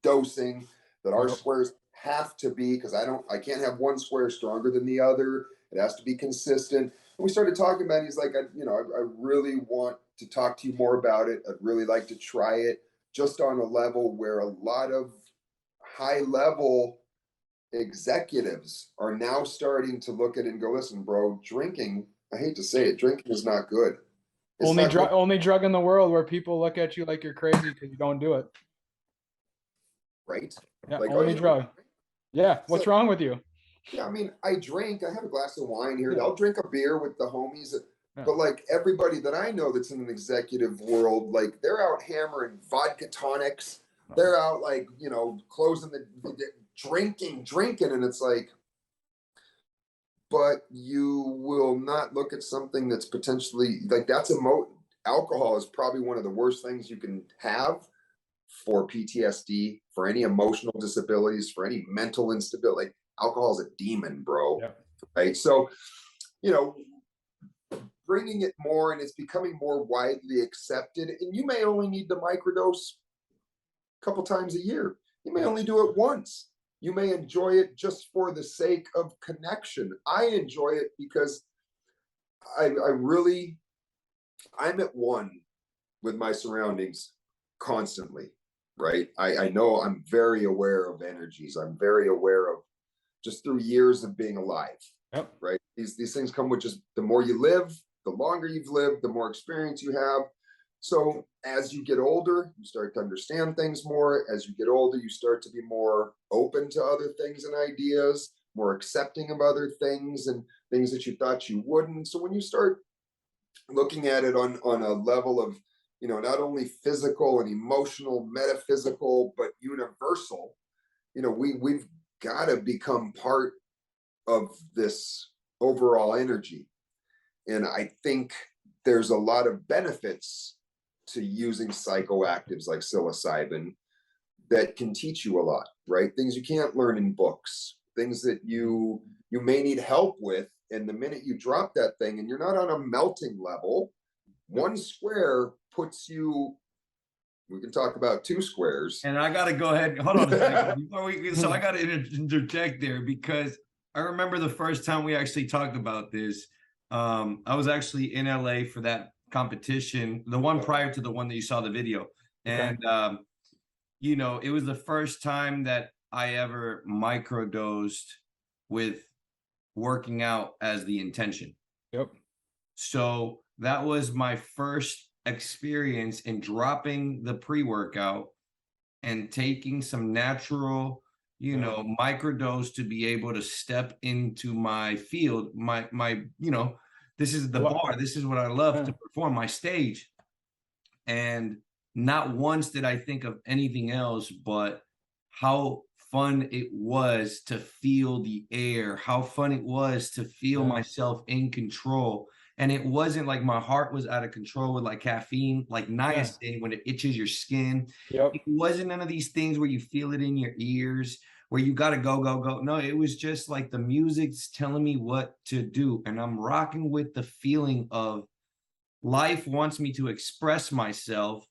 dosing, that our squares have to be, because I can't have one square stronger than the other. It has to be consistent. And we started talking about it. He's like, I really want to talk to you more about it. I'd really like to try it, just on a level where a lot of high level executives are now starting to look at it and go, listen, bro, drinking, I hate to say it, drinking is not good. Only drug in the world where people look at you like you're crazy because you don't do it. Right? Yeah, like, only drug. Yeah, what's wrong with you? Yeah, I mean, I have a glass of wine here. I'll drink a beer with the homies. But like everybody that I know that's in an executive world, like they're out hammering vodka tonics. They're out like, you know, closing the drinking, and it's like, but you will not look at something that's potentially like alcohol is probably one of the worst things you can have for PTSD, for any emotional disabilities, for any mental instability. Like, alcohol is a demon, bro. Right? So, you know, bringing it more, and it's becoming more widely accepted, and you may only need to microdose a couple times a year. You may only do it once. You may enjoy it just for the sake of connection. I enjoy it because I'm at one with my surroundings constantly, right? I know I'm very aware of energies. I'm very aware of, just through years of being alive, right? These things come with just the more you live, the longer you've lived, the more experience you have. So as you get older, you start to understand things more. As you get older, you start to be more open to other things and ideas, more accepting of other things and things that you thought you wouldn't. So when you start looking at it on a level of, you know, not only physical and emotional, metaphysical, but universal, you know, we've got to become part of this overall energy. And I think there's a lot of benefits to using psychoactives like psilocybin that can teach you a lot, right? Things you can't learn in books, things that you may need help with. And the minute you drop that thing and you're not on a melting level, one square puts you, we can talk about two squares. And I got to go ahead. Hold on a second. So I got to interject there, because I remember the first time we actually talked about this. I was actually in LA for that competition, the one prior to the one that you saw the video. And, you know, it was the first time that I ever microdosed with working out as the intention. Yep. So that was my first experience in dropping the pre-workout and taking some natural, you know, microdose to be able to step into my field, my, you know, this is the bar. This is what I love to perform, my stage. And not once did I think of anything else but how fun it was to feel the air, how fun it was to feel myself in control. And it wasn't like my heart was out of control with like caffeine, like niacin when it itches your skin. It wasn't none of these things where you feel it in your ears, where you got to go, go, go. No, it was just like the music's telling me what to do. And I'm rocking with the feeling of life wants me to express myself.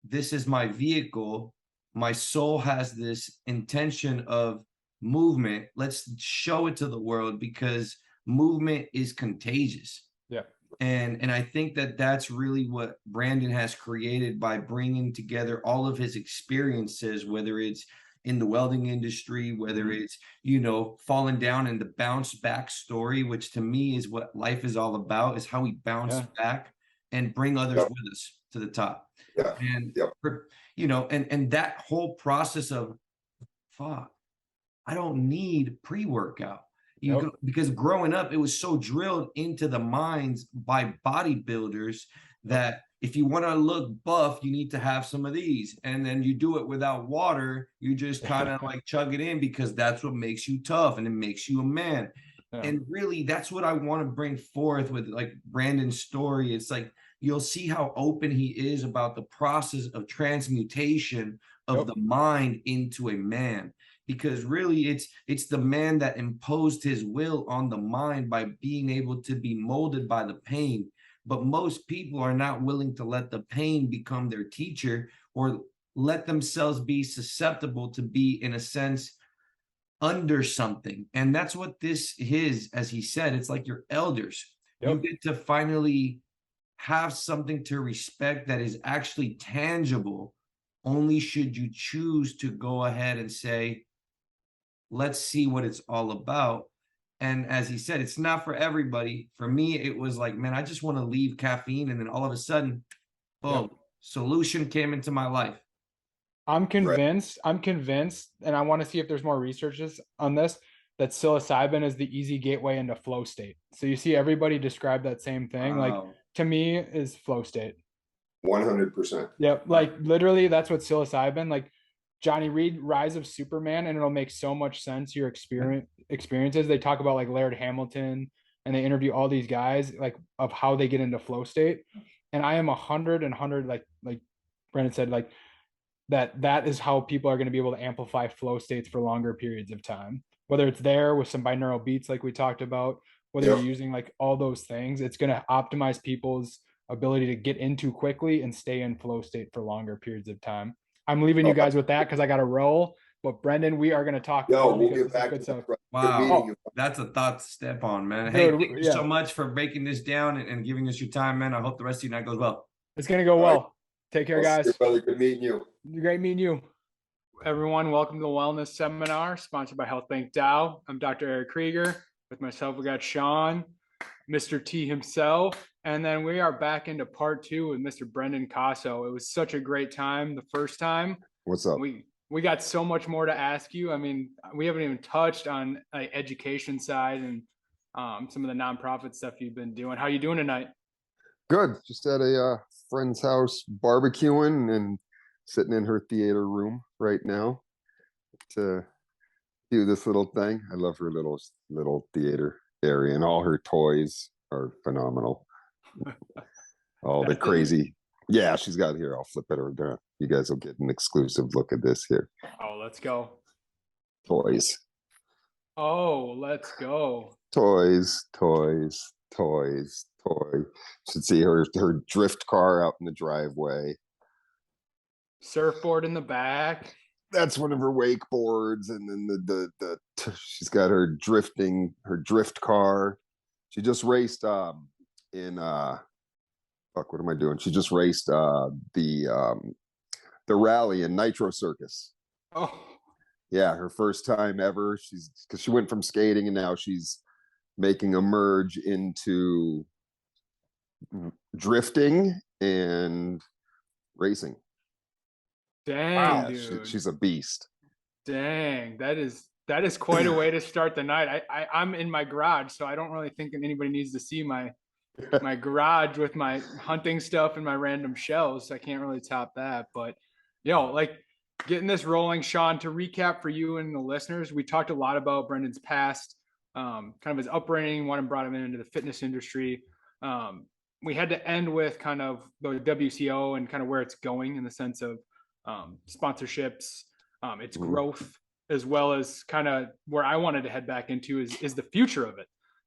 This is my vehicle. My soul has this intention of movement. Let's show it to the world, because movement is contagious. Yeah. And I think that that's really what Brandon has created by bringing together all of his experiences, whether it's in the welding industry, whether it's, you know, falling down and the bounce back story, which to me is what life is all about, is how we bounce back and bring others with us to the top. And, you know, and that whole process of, fuck, I don't need pre-workout. Because growing up, it was so drilled into the minds by bodybuilders that if you want to look buff, you need to have some of these. And then you do it without water. You just kind of like chug it in, because that's what makes you tough and it makes you a man. And really, that's what I want to bring forth with like Brandon's story. It's like, you'll see how open he is about the process of transmutation of the mind into a man. Because really it's the man that imposed his will on the mind by being able to be molded by the pain. But most people are not willing to let the pain become their teacher, or let themselves be susceptible to be, in a sense, under something. And that's what this is, as he said, it's like your elders. You get to finally have something to respect that is actually tangible, only should you choose to go ahead and say, let's see what it's all about. And as he said, it's not for everybody. For me, it was like, man, I just want to leave caffeine. And then all of a sudden, boom, solution came into my life. I'm convinced, and I want to see if there's more researches on this, that psilocybin is the easy gateway into flow state. So you see everybody describe that same thing. Like, to me, is flow state. 100%. Yep. Like literally that's what psilocybin, like Johnny Reed, Rise of Superman, and it'll make so much sense. Your experiences. They talk about like Laird Hamilton, and they interview all these guys like of how they get into flow state. And I am 100 like Brandon said, like that is how people are going to be able to amplify flow states for longer periods of time. Whether it's there with some binaural beats like we talked about, whether you're using like all those things, it's going to optimize people's ability to get into quickly and stay in flow state for longer periods of time. I'm leaving you guys with that because I got to roll. But Brendan, we are going to talk. We'll get back to stuff. Wow, that's a thought to step on, man. Hey, thank you so much for breaking this down and giving us your time, man. I hope the rest of your night goes well. It's going to go well. Take care, guys. Brother, good meeting you. Great meeting you. Everyone, welcome to the Wellness Seminar sponsored by Health Bank Dow. I'm Dr. Eric Krieger. With myself, we got Sean, Mr. T himself, and then we are back into part 2 with Mr. Brendan Cosso. It was such a great time the first time. What's up? we got so much more to ask you. I mean, we haven't even touched on education side and some of the nonprofit stuff you've been doing. How you doing tonight? Good. Just at a friend's house barbecuing and sitting in her theater room right now to do this little thing. I love her little theater area, and all her toys are phenomenal. All the crazy. Yeah, she's got here. I'll flip it over there. You guys will get an exclusive look at this here. Oh, let's go. Toys. Oh, let's go. Toys. Should see her drift car out in the driveway. Surfboard in the back. That's one of her wakeboards, and then she's got her drift car. She just raced in what am I doing? She just raced the rally in Nitro Circus. Oh yeah, her first time ever. Because she went from skating and now she's making a merge into drifting and racing. Dang, wow, dude. She's a beast. Dang, that is quite a way to start the night. I'm in my garage, so I don't really think anybody needs to see my garage with my hunting stuff and my random shells. So I can't really top that. But like getting this rolling, Sean, to recap for you and the listeners, we talked a lot about Brendan's past, kind of his upbringing, what brought him into the fitness industry. We had to end with kind of the WCO and kind of where it's going in the sense of sponsorships, its growth, as well as kind of where I wanted to head back into is the future of it.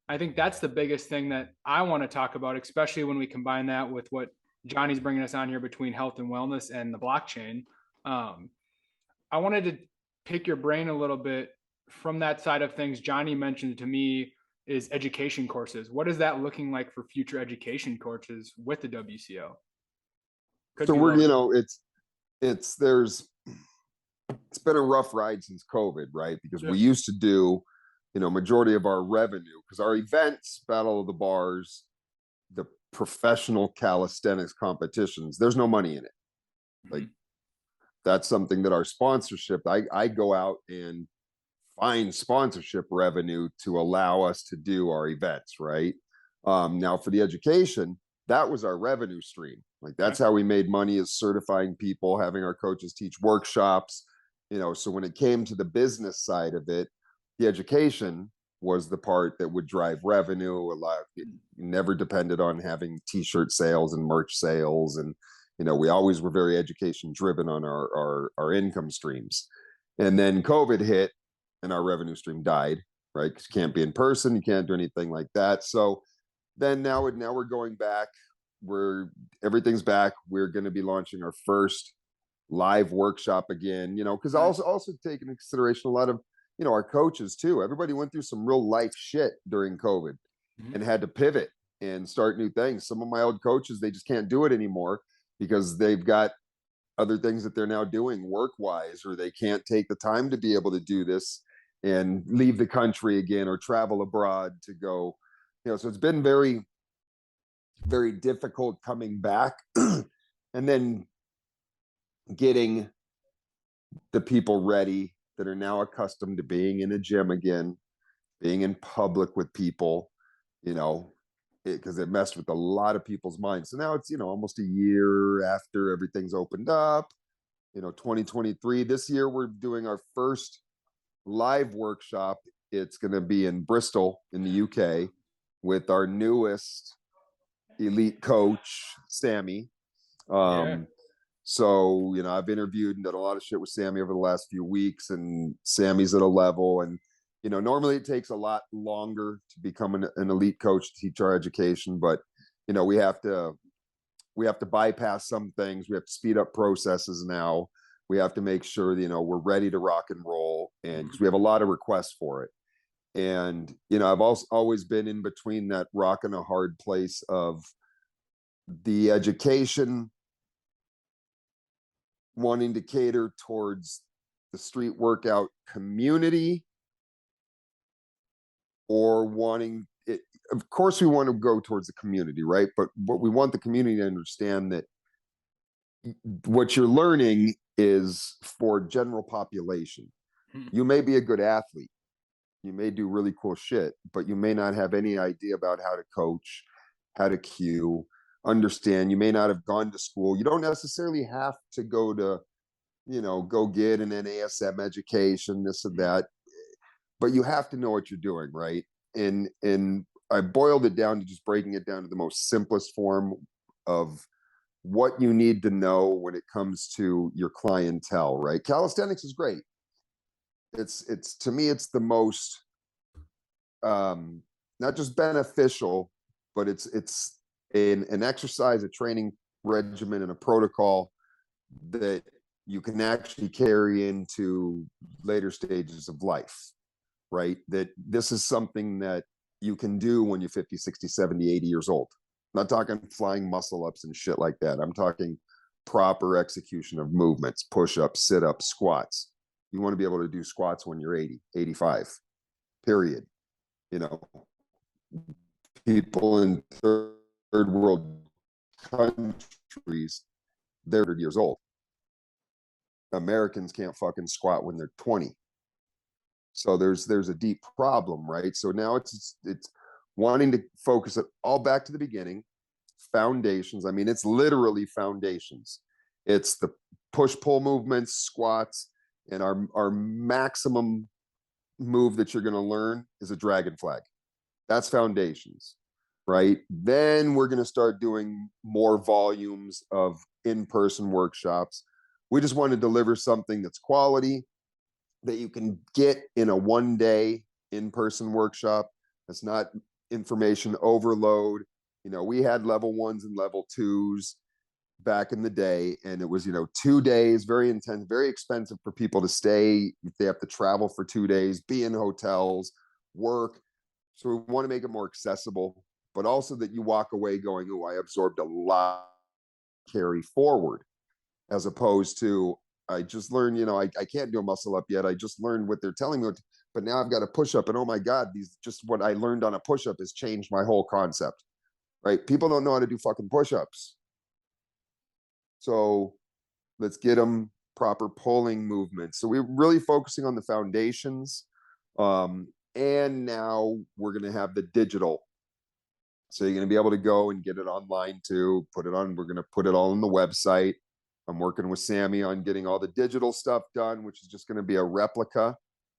I think that's the biggest thing that I want to talk about, especially when we combine that with what Johnny's bringing us on here between health and wellness and the blockchain. I wanted to pick your brain a little bit from that side of things. Johnny mentioned to me is education courses. What is that looking like for future education courses with the WCO? So we're, it's been a rough ride since COVID, right? Because we used to do, majority of our revenue, because our events, Battle of the Bars, the professional calisthenics competitions, there's no money in it. Like that's something that our sponsorship, I go out and find sponsorship revenue to allow us to do our events, right? Now for the education, that was our revenue stream. Like that's how we made money, is certifying people, having our coaches teach workshops, so when it came to the business side of it, the education was the part that would drive revenue. A lot, it never depended on having t-shirt sales and merch sales. And, we always were very education driven on our income streams. And then COVID hit and our revenue stream died, right? Because you can't be in person, you can't do anything like that. So then now we're going back. Everything's back. We're going to be launching our first live workshop again, because also take into consideration a lot of, our coaches too. Everybody went through some real life shit during COVID and had to pivot and start new things. Some of my old coaches, they just can't do it anymore because they've got other things that they're now doing work-wise, or they can't take the time to be able to do this and leave the country again or travel abroad to go, so it's been very, very difficult coming back and then getting the people ready that are now accustomed to being in a gym again, being in public with people, because it messed with a lot of people's minds. So now it's, almost a year after everything's opened up, 2023. This year, we're doing our first live workshop. It's going to be in Bristol in the UK with our newest elite coach, Sammy. So, I've interviewed and done a lot of shit with Sammy over the last few weeks, and Sammy's at a level. And, normally it takes a lot longer to become an elite coach to teach our education, but, we have to bypass some things. We have to speed up processes now. We have to make sure that, we're ready to rock and roll, and because we have a lot of requests for it. And, I've also always been in between that rock and a hard place of the education wanting to cater towards the street workout community, or wanting it. Of course, we want to go towards the community, right? But we want the community to understand that what you're learning is for general population. You may be a good athlete, you may do really cool shit, but you may not have any idea about how to coach, how to cue, understand. You may not have gone to school. You don't necessarily have to go to, go get an NASM education, this and that, but you have to know what you're doing, right? And I boiled it down to just breaking it down to the most simplest form of what you need to know when it comes to your clientele, right? Calisthenics is great. It's to me, it's the most not just beneficial, but it's an exercise, a training regimen, and a protocol that you can actually carry into later stages of life, right? That this is something that you can do when you're 50, 60, 70, 80 years old. I'm not talking flying muscle ups and shit like that. I'm talking proper execution of movements, push-ups, sit-ups, squats. You want to be able to do squats when you're 80, 85, period. People in third world countries, they're 100 years old. Americans can't fucking squat when they're 20. So there's a deep problem, right? So now it's wanting to focus it all back to the beginning, foundations. I mean, it's literally foundations. It's the push-pull movements, squats, and our maximum move that you're going to learn is a dragon flag. That's foundations, right? Then we're going to start doing more volumes of in-person workshops. We just want to deliver something that's quality, that you can get in a one-day in-person workshop. That's not information overload. We had level 1s and level 2s back in the day, and it was 2 days, very intense, very expensive for people to stay. They have to travel for 2 days, be in hotels, work. So we want to make it more accessible, but also that you walk away going, oh, I absorbed a lot, carry forward, as opposed to, I just learned, I can't do a muscle up yet. I just learned what they're telling me, but now I've got a push up, and oh my God, just what I learned on a push up has changed my whole concept, right? People don't know how to do fucking push ups. So let's get them proper pulling movements. So we're really focusing on the foundations. And now we're going to have the digital. So you're going to be able to go and get it online too, put it on. We're going to put it all on the website. I'm working with Sammy on getting all the digital stuff done, which is just going to be a replica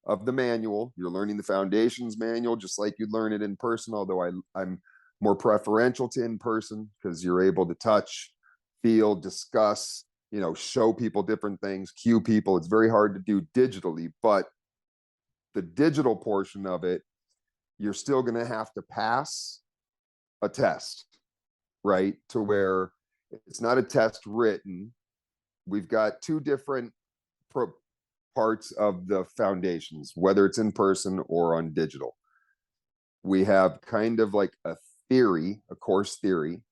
of the manual. You're learning the foundations manual, just like you'd learn it in person, although I'm more preferential to in person because you're able to touch, feel, discuss, show people different things, cue people. It's very hard to do digitally, but the digital portion of it, you're still going to have to pass a test, right? To where it's not a test written. We've got two different parts of the foundations, whether it's in person or on digital. We have kind of like a theory, a course theory,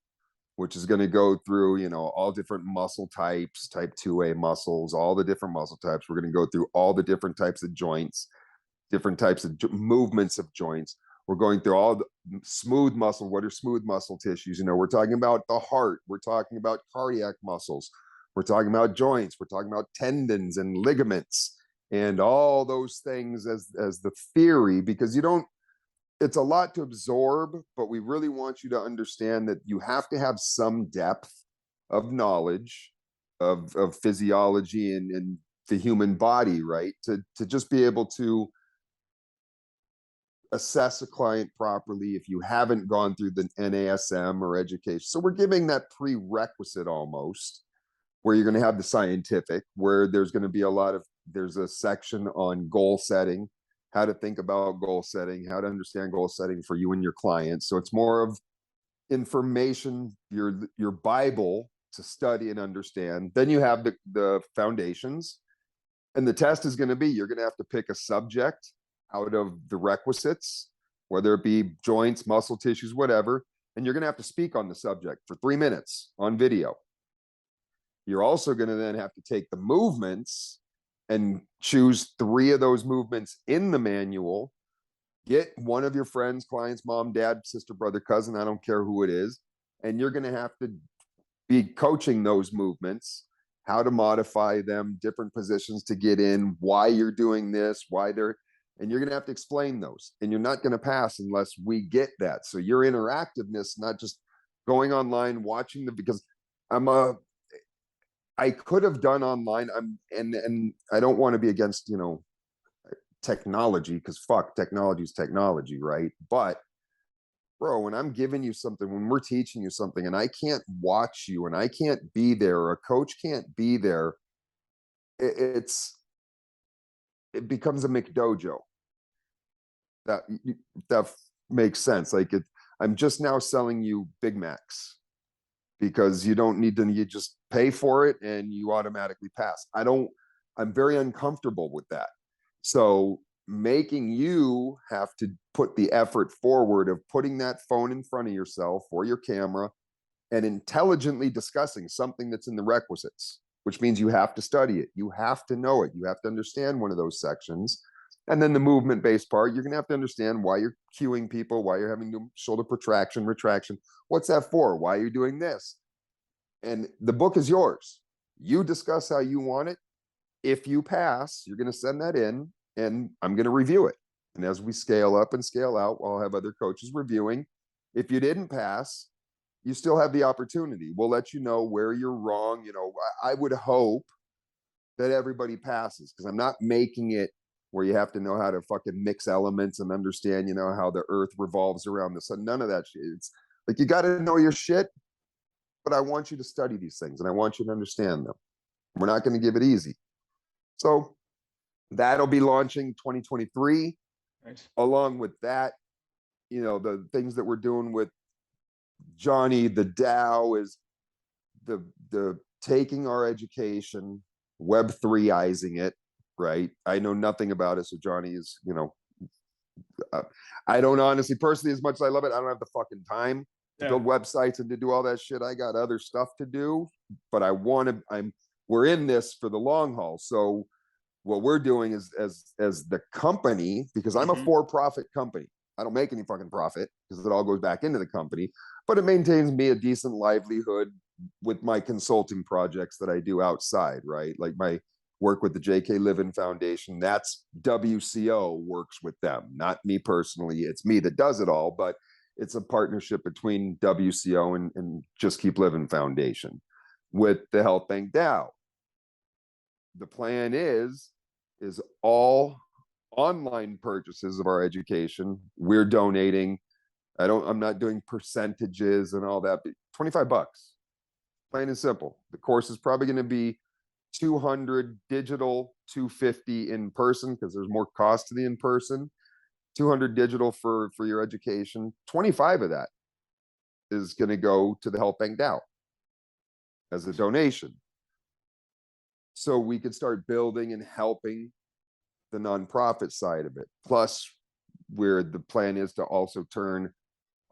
which is going to go through, all different muscle types, type 2A muscles, all the different muscle types. We're going to go through all the different types of joints, different types of movements of joints. We're going through all the smooth muscle. What are smooth muscle tissues? We're talking about the heart. We're talking about cardiac muscles. We're talking about joints. We're talking about tendons and ligaments and all those things as the theory, because it's a lot to absorb, but we really want you to understand that you have to have some depth of knowledge of physiology and the human body, right? To just be able to assess a client properly if you haven't gone through the NASM or education. So we're giving that prerequisite almost, where you're going to have the scientific, where there's going to be there's a section on goal setting, how to think about goal setting, how to understand goal setting for you and your clients. So it's more of information, your Bible to study and understand. Then you have the foundations, and the test is going to be, you're going to have to pick a subject out of the requisites, whether it be joints, muscle tissues, whatever, and you're going to have to speak on the subject for 3 minutes on video. You're also going to then have to take the movements and choose 3 of those movements in the manual. Get one of your friends, clients, mom, dad, sister, brother, cousin, I don't care who it is, and you're going to have to be coaching those movements, how to modify them, different positions to get in, why you're doing this, why they're, and you're going to have to explain those, and you're not going to pass unless we get that. So your interactiveness, not just going online, watching because I could have done online. And I don't want to be against, you know, technology, because fuck, technology is technology, right? But bro, when I'm giving you something, when we're teaching you something and I can't watch you and I can't be there, or a coach can't be there, it becomes a McDojo. That makes sense. Like I'm just now selling you Big Macs because you don't need to, you just pay for it and you automatically pass. I'm very uncomfortable with that. So making you have to put the effort forward of putting that phone in front of yourself or your camera and intelligently discussing something that's in the requisites, which means you have to study it. You have to know it. You have to understand one of those sections. And then the movement-based part, you're going to have to understand why you're cueing people, why you're having to shoulder protraction, retraction. What's that for? Why are you doing this? And the book is yours. You discuss how you want it. If you pass, you're going to send that in and I'm going to review it. And as we scale up and scale out, I'll have other coaches reviewing. If you didn't pass, you still have the opportunity. We'll let you know where you're wrong. You know, I would hope that everybody passes, because I'm not making it where you have to know how to fucking mix elements and understand, you know, how the earth revolves around the sun. None of that shit. It's like, you got to know your shit, but I want you to study these things and I want you to understand them. We're not going to give it easy. So that'll be launching 2023. Nice. Along with that, you know, the things that we're doing with Johnny, the DAO, is the taking our education, Web3izing it, right? I know nothing about it. So Johnny is, you know, I don't honestly, personally, as much as I love it, I don't have the fucking time to build websites and to do all that shit. I got other stuff to do, but we're in this for the long haul. So what we're doing is, as the company, because I'm a for-profit company, I don't make any fucking profit because it all goes back into the company, but it maintains me a decent livelihood with my consulting projects that I do outside, right? Like my work with the JK Livin Foundation, that's WCO works with them, not me personally. It's me that does it all, but it's a partnership between WCO and Just Keep Living Foundation with the Health Bank DAO. The plan is all online purchases of our education, we're donating. I'm not doing percentages and all that, but $25, plain and simple. The course is probably going to be 200 digital, 250 in person, because there's more cost to the in-person. 200 digital for your education. 25 of that is going to go to the Health Bank DAO as a donation. So we could start building and helping the nonprofit side of it. Plus, where the plan is to also turn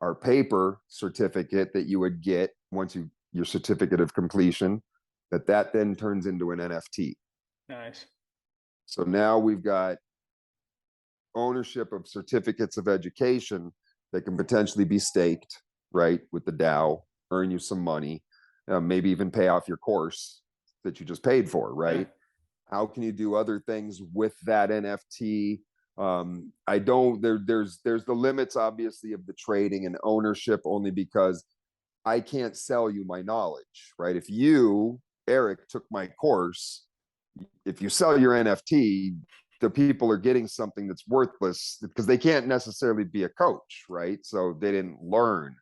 our paper certificate that you would get once your certificate of completion, that then turns into an NFT. Nice. So now we've got ownership of certificates of education that can potentially be staked, right, with the DAO, earn you some money, maybe even pay off your course that you just paid for, right? Yeah. How can you do other things with that NFT? There's the limits, obviously, of the trading and ownership, only because I can't sell you my knowledge, right? If you, Eric, took my course, if you sell your NFT, the people are getting something that's worthless because they can't necessarily be a coach, right? So they didn't learn.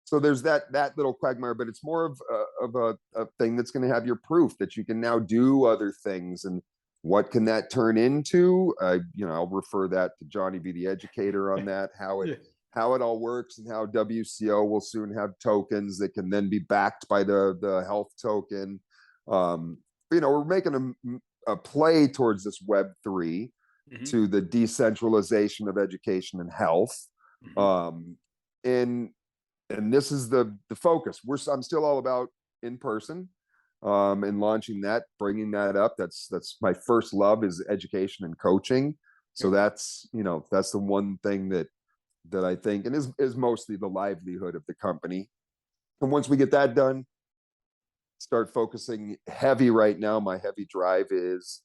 So there's that little quagmire, but it's more of a thing that's going to have your proof that you can now do other things. And what can that turn into? I'll refer that to Johnny, be the educator on that, how it all works, and how WCO will soon have tokens that can then be backed by the health token. We're making a play towards this Web3 to the decentralization of education and health. And this is the focus. I'm still all about in person, and launching that, bringing that up. That's my first love, is education and coaching. So that's the one thing that I think, and is mostly the livelihood of the company. And once we get that done, start focusing heavy right now. My heavy drive is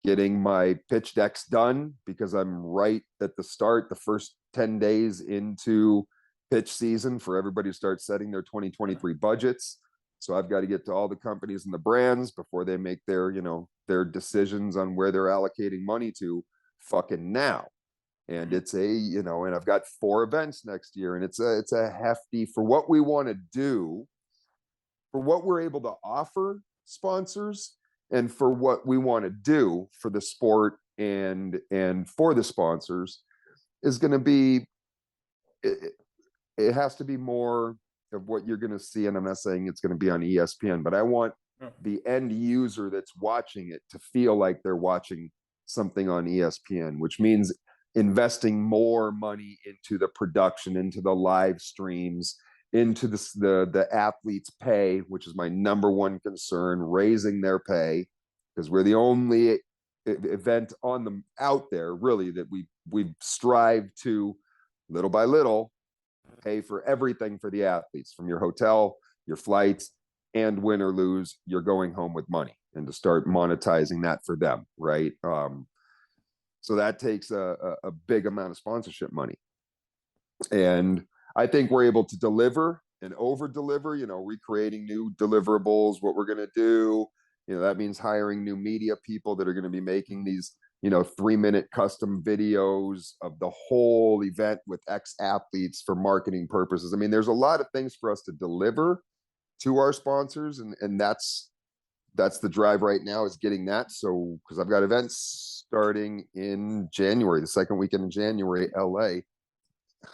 getting my pitch decks done, because I'm right at the start, the first 10 days into pitch season for everybody to start setting their 2023 budgets. So I've got to get to all the companies and the brands before they make their, their decisions on where they're allocating money to fucking now. And it's and I've got 4 events next year, and it's a hefty, for what we want to do, for what we're able to offer sponsors, and for what we want to do for the sport and for the sponsors, is going to be, it has to be more of what you're going to see. And I'm not saying it's going to be on ESPN, but I want the end user that's watching it to feel like they're watching something on ESPN, which means investing more money into the production, into the live streams, into the athletes' pay, which is my number one concern, raising their pay, because we're the only event on them out there really that we strive to, little by little, pay for everything for the athletes, from your hotel, your flights, and win or lose, you're going home with money, and to start monetizing that for them, right? So that takes a big amount of sponsorship money. And I think we're able to deliver and over deliver, recreating new deliverables, what we're going to do. That means hiring new media people that are going to be making these, 3-minute custom videos of the whole event with ex-athletes for marketing purposes. I mean, there's a lot of things for us to deliver to our sponsors. And that's the drive right now, is getting that. So, because I've got events starting in January, the second weekend in January, LA.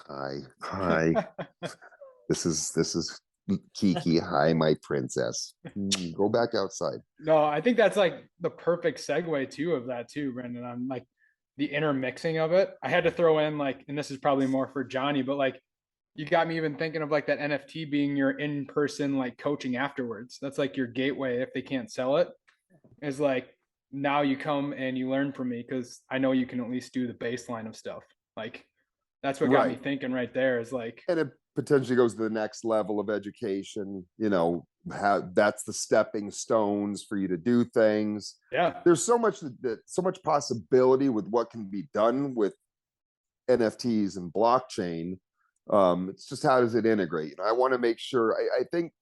Hi. This is Kiki. Hi, my princess. Go back outside. No, I think that's like the perfect segue too of that too, Brendan, on like the intermixing of it. I had to throw in like, and this is probably more for Johnny, but like you got me even thinking of like that NFT being your in-person like coaching afterwards. That's like your gateway if they can't sell it. Is like, now you come and you learn from me, because I know you can at least do the baseline of stuff. Like that's what got me thinking right there, is like, and it potentially goes to the next level of education, how that's the stepping stones for you to do things. Yeah, there's so much possibility with what can be done with NFTs and blockchain. It's just, how does it integrate? I want to make sure, I think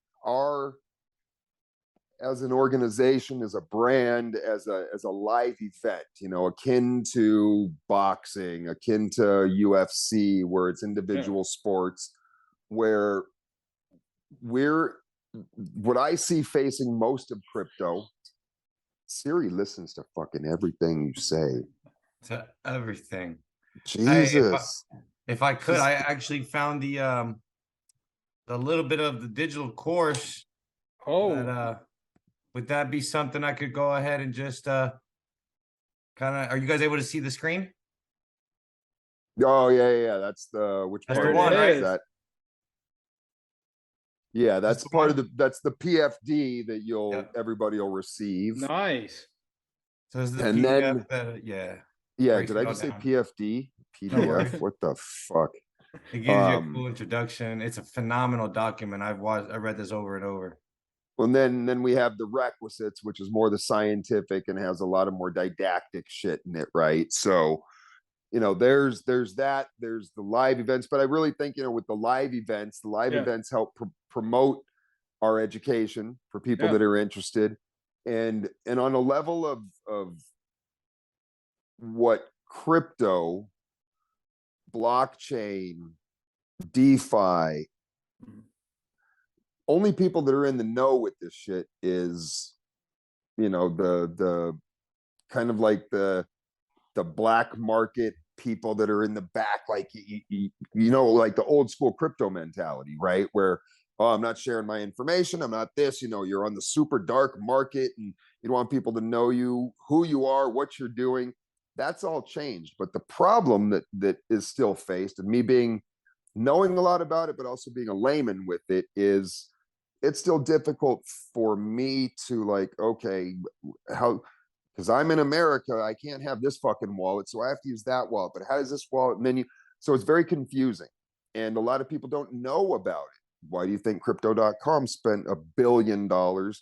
as an organization, as a brand, as a live event, akin to boxing, akin to UFC, where it's individual sports, where what I see facing most of crypto, Siri listens to fucking everything you say. To everything. Jesus. If I could, I actually found the little bit of the digital course. Would that be something I could go ahead and just kind of, are you guys able to see the screen? Oh yeah. That's which That's part the one, is right? that? Yeah, that's part of that's the PFD that everybody will receive. Nice. So this is the and PDF then yeah, did I just say PFD? PDF? What the fuck? It gives you a cool introduction. It's a phenomenal document. I read this over and over. Well, then we have the requisites, which is more the scientific and has a lot of more didactic shit in it, right? So, there's that, there's the live events, but I really think, with the live events help promote our education for people that are interested, and on a level of what crypto, blockchain, DeFi, only people that are in the know with this shit is, the kind of like the black market people that are in the back, like, like the old school crypto mentality, right? Where, oh, I'm not sharing my information, I'm not this, you're on the super dark market, and you don't want people to know who you are, what you're doing. That's all changed. But the problem that is still faced, and me knowing a lot about it, but also being a layman with it, is it's still difficult for me to, like, okay, how, because I'm in America, I can't have this fucking wallet, so I have to use that wallet. But how does this wallet? And then so it's very confusing, and a lot of people don't know about Why do you think crypto.com spent $1 billion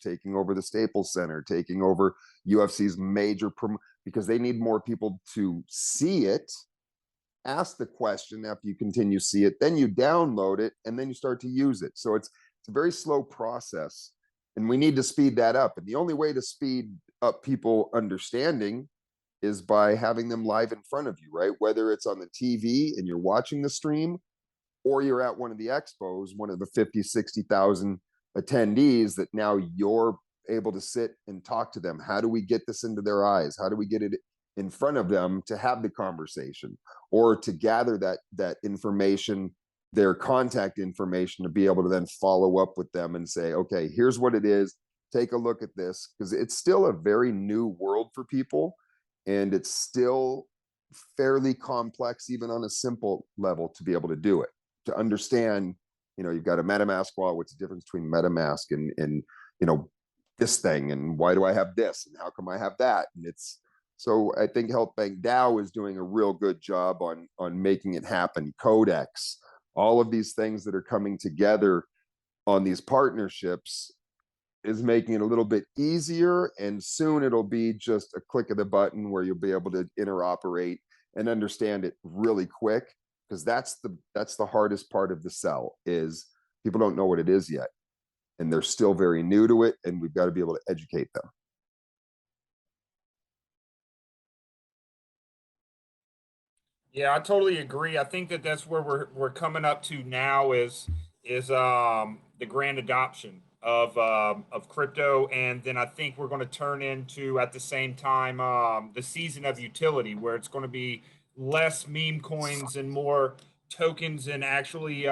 taking over the Staples Center, taking over UFC's major because they need more people to see it, ask the question after you continue to see it, then you download it, and then you start to use it. So it's a very slow process, and we need to speed that up. And the only way to speed up people understanding is by having them live in front of you, right? Whether it's on the TV and you're watching the stream, or you're at one of the expos, one of the 50, 60,000 attendees that now you're able to sit and talk to them. How do we get this into their eyes? How do we get it in front of them to have the conversation, or to gather that information, their contact information, to be able to then follow up with them and say, okay, here's what it is. Take a look at this, because it's still a very new world for people, and it's still fairly complex, even on a simple level, to be able to do it. To understand, you've got a MetaMask wallet. What's the difference between MetaMask and this thing, and why do I have this, and how come I have that? And so I think Health Bank DAO is doing a real good job on making it happen. Codex, all of these things that are coming together on these partnerships is making it a little bit easier, and soon it'll be just a click of the button where you'll be able to interoperate and understand it really quick. Because that's the hardest part of the sell, is people don't know what it is yet, and they're still very new to it, and we've got to be able to educate them. Yeah, I totally agree. I think that's where we're coming up to now is the grand adoption of crypto, and then I think we're going to turn into, at the same time, the season of utility, where it's going to be less meme coins and more tokens, and actually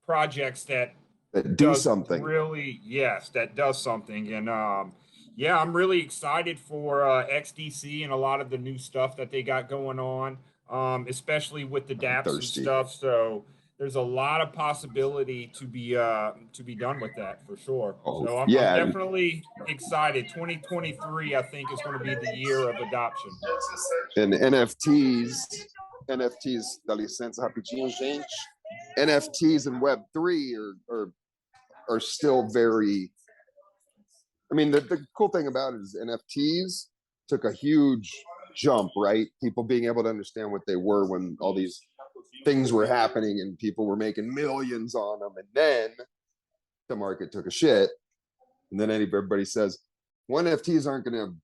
projects that do something. Really, yes, that does something. And yeah, I'm really excited for XDC and a lot of the new stuff that they got going on, especially with the dApps and stuff. So there's a lot of possibility to be done with that, for sure. So I'm definitely excited. 2023, I think, is going to be the year of adoption. And NFTs, dá licença rapidinho, gente. NFTs and Web3 are still very, the cool thing about it is NFTs took a huge jump, right? People being able to understand what they were when all these things were happening and people were making millions on them. And then the market took a shit. And then everybody says, well, NFTs aren't going to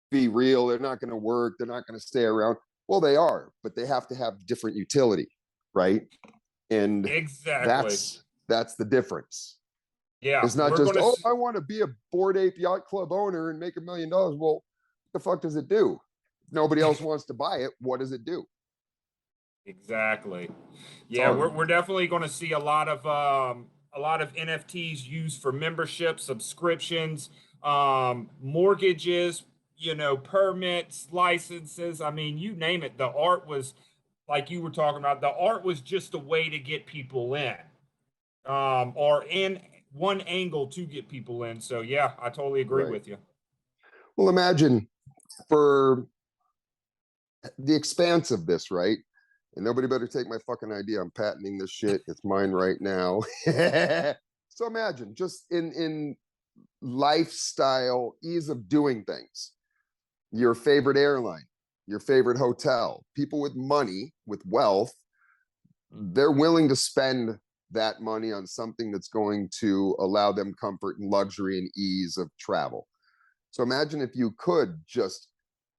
be real. They're not going to work. They're not going to stay around. Well, they are, but they have to have different utility, right? And exactly, that's the difference. Yeah, it's not just, I want to be a Bored Ape Yacht Club owner and make $1 million. Well, what the fuck does it do? If nobody else wants to buy it, what does it do? Exactly. Yeah, we're definitely going to see a lot of NFTs used for membership, subscriptions, mortgages, permits, licenses. You name it. The art was, like you were talking about, the art was just a way to get people in, or in one angle to get people in. So yeah, I totally agree with you. Well, imagine for the expanse of this, right? And nobody better take my fucking idea. I'm patenting this shit. It's mine right now. So imagine just in lifestyle, ease of doing things, your favorite airline, your favorite hotel, people with money, with wealth, they're willing to spend that money on something that's going to allow them comfort and luxury and ease of travel. So imagine if you could just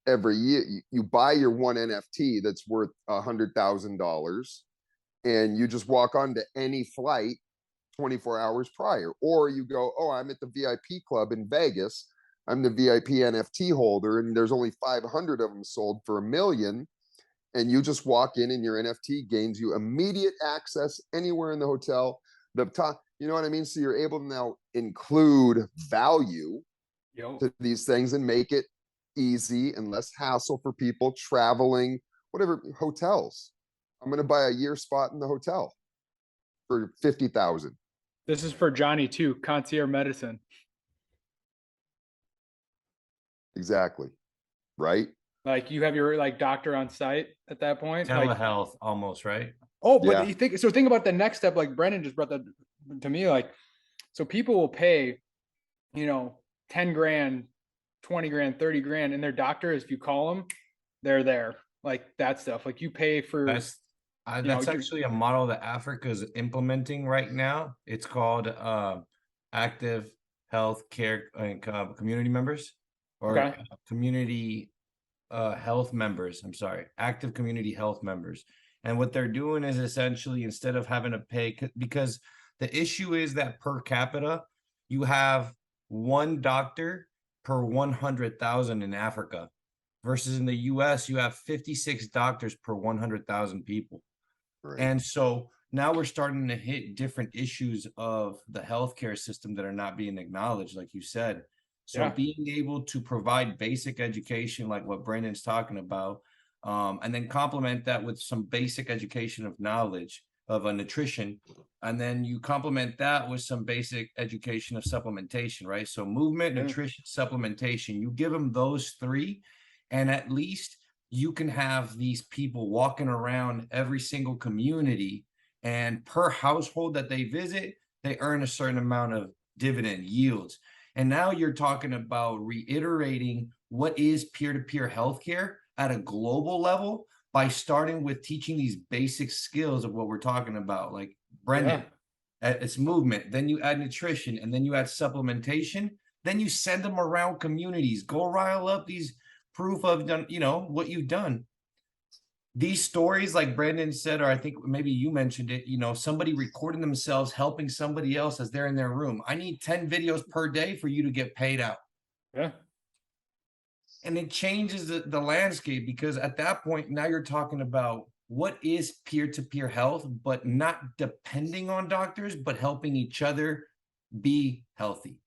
every year, you buy your one NFT that's worth $100,000, and you just walk onto any flight 24 hours prior. Or you go, oh, I'm at the VIP club in Vegas. I'm the VIP NFT holder, and there's only 500 of them sold for $1 million. And you just walk in, and your NFT gains you immediate access anywhere in the hotel. The top, you know what I mean? So you're able to now include value to these things and make it easy and less hassle for people traveling, whatever. Hotels, I'm going to buy a year spot in the hotel for $50,000. This is for Johnny too. Concierge medicine. Exactly. Right. Like you have your doctor on site at that point. Telehealth almost, right? Oh, but you think about the next step, like Brendan just brought to me, like, so people will pay, 10 grand, 20 grand, 30 grand, and their doctor, if you call them, they're there. Like that stuff. Like you pay for that's actually a model that Africa is implementing right now. It's called active health care community members, or community health members. I'm sorry, active community health members. And what they're doing is essentially, instead of having to pay, because the issue is that per capita, you have one doctor per 100,000 in Africa, versus in the US, you have 56 doctors per 100,000 people. Right. And so now we're starting to hit different issues of the healthcare system that are not being acknowledged, like you said. So being able to provide basic education, like what Brandon's talking about, and then complement that with some basic education of knowledge of a nutrition, and then you complement that with some basic education of supplementation, right? So movement, nutrition, supplementation, you give them those three, and at least you can have these people walking around every single community, and per household that they visit, they earn a certain amount of dividend yields. And now you're talking about reiterating what is peer-to-peer healthcare at a global level by starting with teaching these basic skills of what we're talking about. Like Brendan, it's movement, then you add nutrition, and then you add supplementation, then you send them around communities, go rile up these proof of done, what you've done. These stories, like Brandon said, or I think maybe you mentioned it, somebody recording themselves helping somebody else as they're in their room. I need 10 videos per day for you to get paid out. Yeah. And it changes the landscape, because at that point, now you're talking about what is peer-to-peer health, but not depending on doctors, but helping each other be healthy.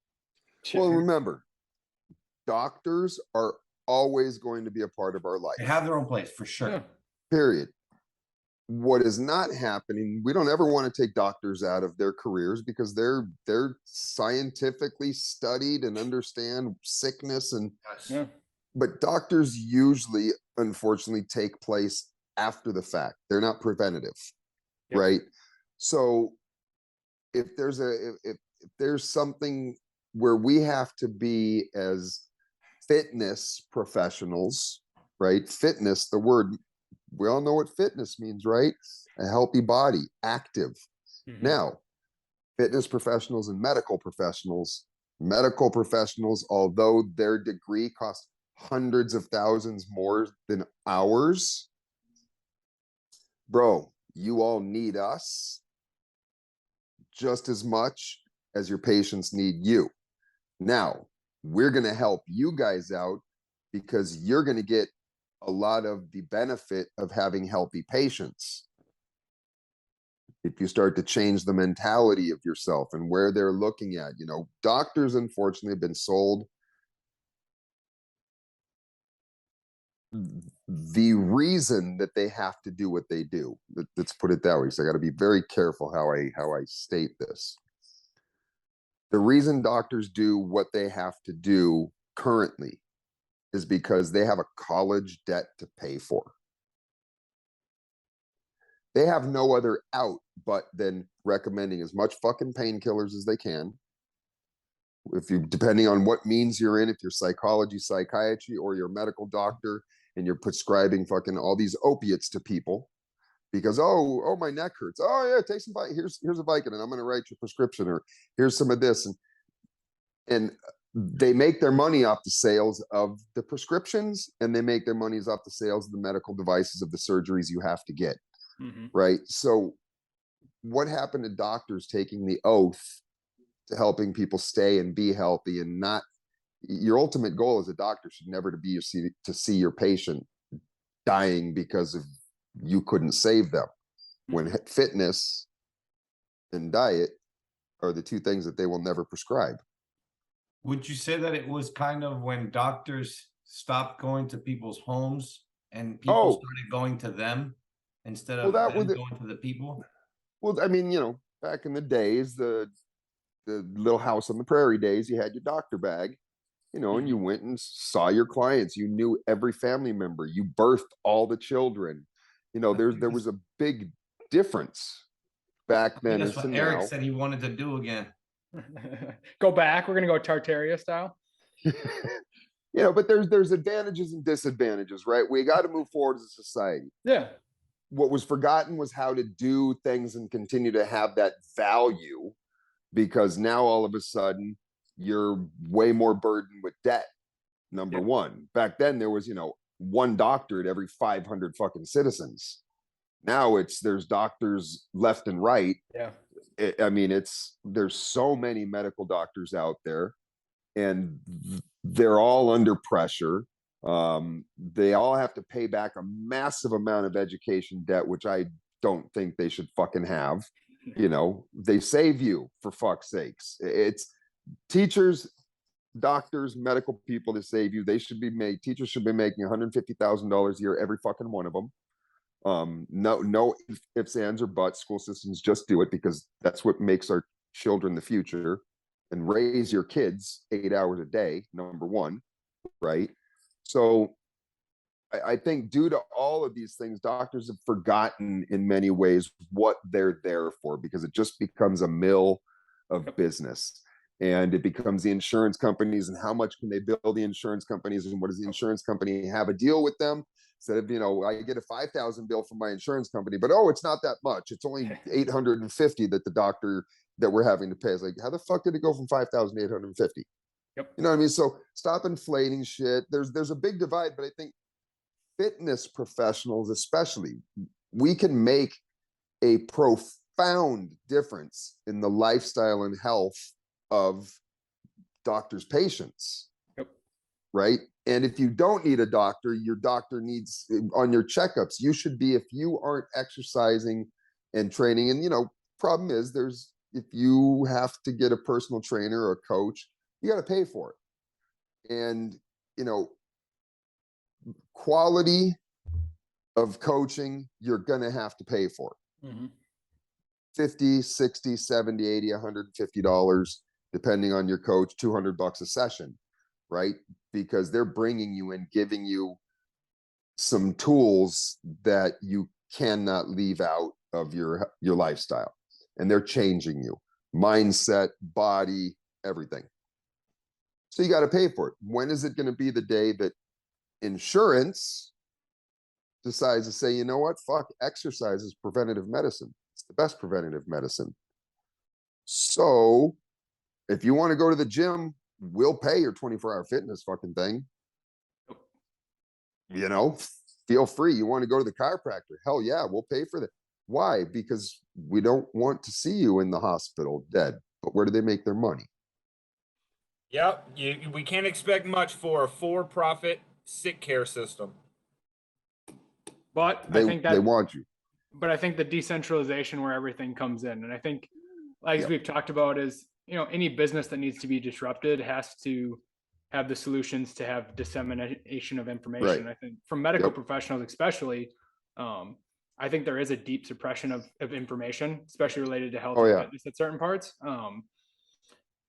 Well, remember, doctors are always going to be a part of our life. They have their own place, for sure. Yeah. Period. What is not happening, we don't ever want to take doctors out of their careers, because they're scientifically studied and understand sickness, and but doctors usually, unfortunately, take place after the fact. They're not preventative, right? So if there's something where we have to be as fitness professionals, right? Fitness, the word, we all know what fitness means, right? A healthy body, active. Now, fitness professionals and medical professionals, although their degree costs hundreds of thousands more than ours, bro, you all need us just as much as your patients need you. Now, we're going to help you guys out, because you're going to get a lot of the benefit of having healthy patients. If you start to change the mentality of yourself and where they're looking at, doctors, unfortunately, have been sold the reason that they have to do what they do. Let's put it that way. So I got to be very careful how I state this. The reason doctors do what they have to do currently is because they have a college debt to pay for. They have no other out but then recommending as much fucking painkillers as they can. Depending on what means you're in, if you're psychology, psychiatry, or you're a medical doctor, and you're prescribing fucking all these opiates to people because, oh, my neck hurts. Oh yeah, take some Vicodin. Here's a Vicodin, and I'm going to write your prescription, or here's some of this. And they make their money off the sales of the prescriptions, and they make their monies off the sales of the medical devices, of the surgeries you have to get. Right. So what happened to doctors taking the oath to helping people stay and be healthy, and not, your ultimate goal as a doctor should never to see your patient dying because of you couldn't save them, when fitness and diet are the two things that they will never prescribe. Would you say that it was kind of when doctors stopped going to people's homes and people started going to them instead of them going to the people? Well, I mean, back in the days, the Little House on the Prairie days, you had your doctor bag, and you went and saw your clients. You knew every family member. You birthed all the children. There was a big difference back then That's into what Eric now. said he wanted to do again. Go back. We're gonna go Tartaria style. You know, but there's advantages and disadvantages, right? We got to move forward as a society. Yeah. What was forgotten was how to do things and continue to have that value, because now all of a sudden you're way more burdened with debt. Number one. Back then there was, you know, one doctor at every 500 fucking citizens. Now there's doctors left and right. Yeah. I mean, there's so many medical doctors out there, and they're all under pressure. They all have to pay back a massive amount of education debt, which I don't think they should fucking have. You know, they save you, for fuck's sakes. It's teachers, doctors, medical people to save you. They should be made. Teachers should be making $150,000 a year, every fucking one of them. No ifs, ands, or buts. School systems just do it because that's what makes our children the future. And raise your kids 8 hours a day, number one, right? So I think due to all of these things, doctors have forgotten in many ways what they're there for, because it just becomes a mill of business. And it becomes the insurance companies, and how much can they bill the insurance companies, and what does the insurance company have a deal with them? Instead of, you know, I get a $5,000 bill from my insurance company, but it's not that much. It's only $850 that the doctor that we're having to pay. Is like, how the fuck did it go from 5,000 to 850? Yep. You know what I mean? So stop inflating shit. There's a big divide, but I think fitness professionals, especially, we can make a profound difference in the lifestyle and health of doctors' patients. Yep. Right? And if you don't need a doctor, your doctor needs on your checkups. You should be, if you aren't exercising and training, and, you know, problem is if you have to get a personal trainer or a coach, you got to pay for it. And, you know, quality of coaching, you're going to have to pay for it. Mm-hmm. 50, 60, 70, 80, $150, depending on your coach, $200 a session, right? Because they're bringing you in, giving you some tools that you cannot leave out of your lifestyle. And they're changing you, mindset, body, everything. So you got to pay for it. When is it going to be the day that insurance decides to say, you know what, fuck, exercise is preventative medicine. It's the best preventative medicine. So if you want to go to the gym, we'll pay your 24-hour fitness fucking thing. You know, feel free. You want to go to the chiropractor? Hell yeah, we'll pay for that. Why? Because we don't want to see you in the hospital dead. But where do they make their money? Yep. We can't expect much for a for-profit sick care system. But I think they want you. But I think the decentralization where everything comes in, and I think, like as we've talked about, is, you know, any business that needs to be disrupted has to have the solutions to have dissemination of information. Right. I think from medical professionals, especially, I think there is a deep suppression of information, especially related to health and fitness at certain parts.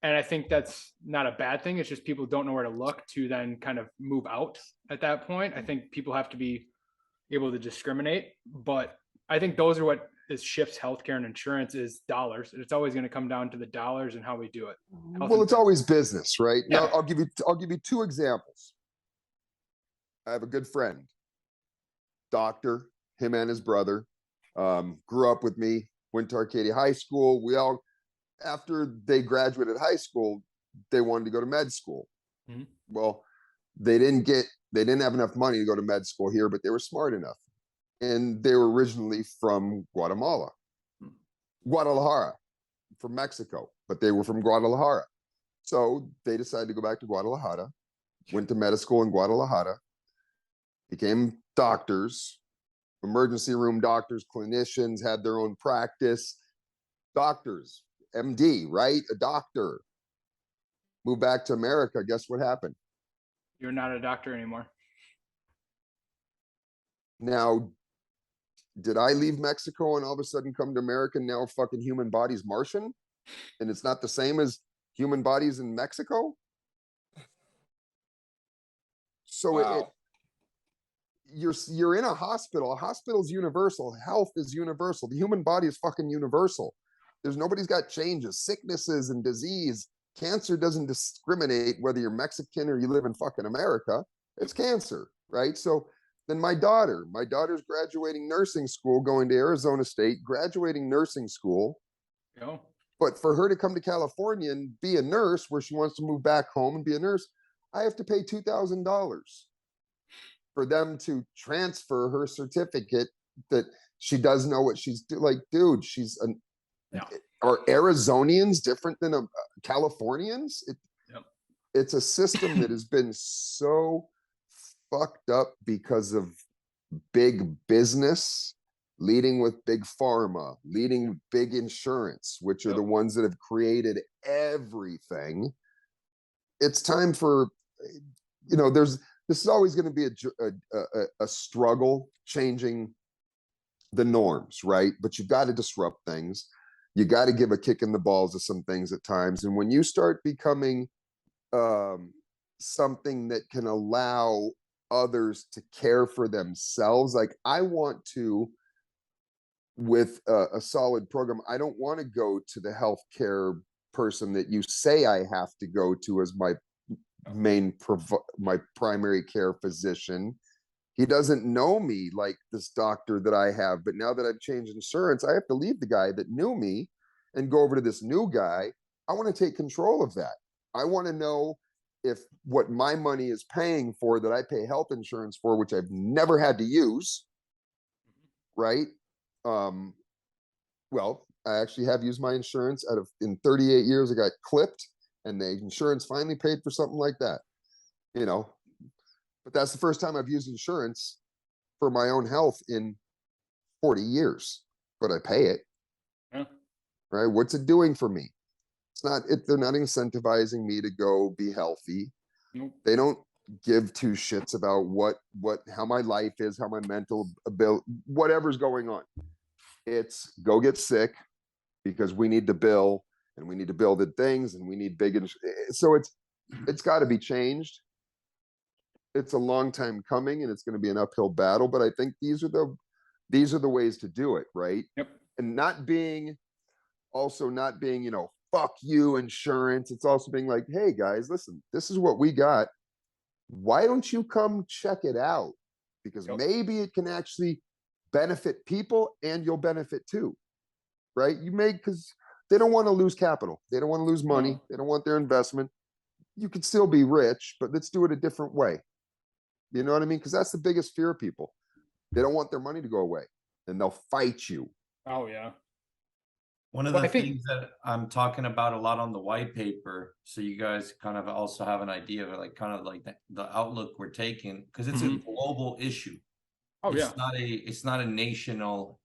And I think that's not a bad thing. It's just people don't know where to look to then kind of move out at that point. I think people have to be able to discriminate, but I think those are what shifts healthcare and insurance is dollars. It's always going to come down to the dollars and how we do it. Well, it's always business, right? Yeah. Now, I'll give you two examples. I have a good friend, doctor, him and his brother, grew up with me, went to Arcadia High School. We all, after they graduated high school, they wanted to go to med school. Mm-hmm. Well, they didn't have enough money to go to med school here, but they were smart enough. And they were originally from Guatemala, Guadalajara, from Mexico, but they were from Guadalajara. So they decided to go back to Guadalajara, went to med school in Guadalajara, became doctors, emergency room doctors, clinicians, had their own practice, doctors, MD, right? A doctor. Moved back to America. Guess what happened? You're not a doctor anymore. Now, did I leave Mexico and all of a sudden come to America and now fucking human body's Martian? And it's not the same as human bodies in Mexico? So you're in a hospital. A hospital's universal. Health is universal. The human body is fucking universal. Nobody's got changes, sicknesses and disease. Cancer doesn't discriminate whether you're Mexican or you live in fucking America. It's cancer, right? So then my daughter's graduating nursing school, going to Arizona State, graduating nursing school. Yeah. But for her to come to California and be a nurse, where she wants to move back home and be a nurse, I have to pay $2,000 for them to transfer her certificate that she does know what she's doing. Like, dude, are Arizonians different than Californians? It's a system that has been so fucked up because of big business leading with big pharma, leading with big insurance, which are the ones that have created everything. It's time for, this is always going to be a struggle changing the norms, right? But you've got to disrupt things. You got to give a kick in the balls to some things at times. And when you start becoming something that can allow others to care for themselves, like I want to, with a solid program, I don't want to go to the healthcare person that you say I have to go to as my primary care physician. He doesn't know me like this doctor that I have, but now that I've changed insurance, I have to leave the guy that knew me and go over to this new guy. I want to take control of that. I want to know if what my money is paying for, that I pay health insurance for, which I've never had to use, right? Well, I actually have used my insurance in 38 years. I got clipped and the insurance finally paid for something like that, but that's the first time I've used insurance for my own health in 40 years, but I pay it. Yeah. Right? What's it doing for me? They're not incentivizing me to go be healthy. Nope. They don't give two shits about how my life is, how my mental ability, whatever's going on. It's go get sick because we need to bill and we need to build things and we need so it's got to be changed. It's a long time coming and it's going to be an uphill battle, but I think these are the ways to do it, right? Yep. And not being, fuck you insurance. It's also being like, hey guys, listen, this is what we got. Why don't you come check it out? Because maybe it can actually benefit people and you'll benefit too, right? Because they don't want to lose capital. They don't want to lose money. They don't want their investment. You could still be rich, but let's do it a different way. You know what I mean? Because that's the biggest fear of people. They don't want their money to go away and they'll fight you. Oh yeah. One of the things that I'm talking about a lot on the white paper, so you guys kind of also have an idea of the outlook we're taking, because it's a global issue. Oh it's not a national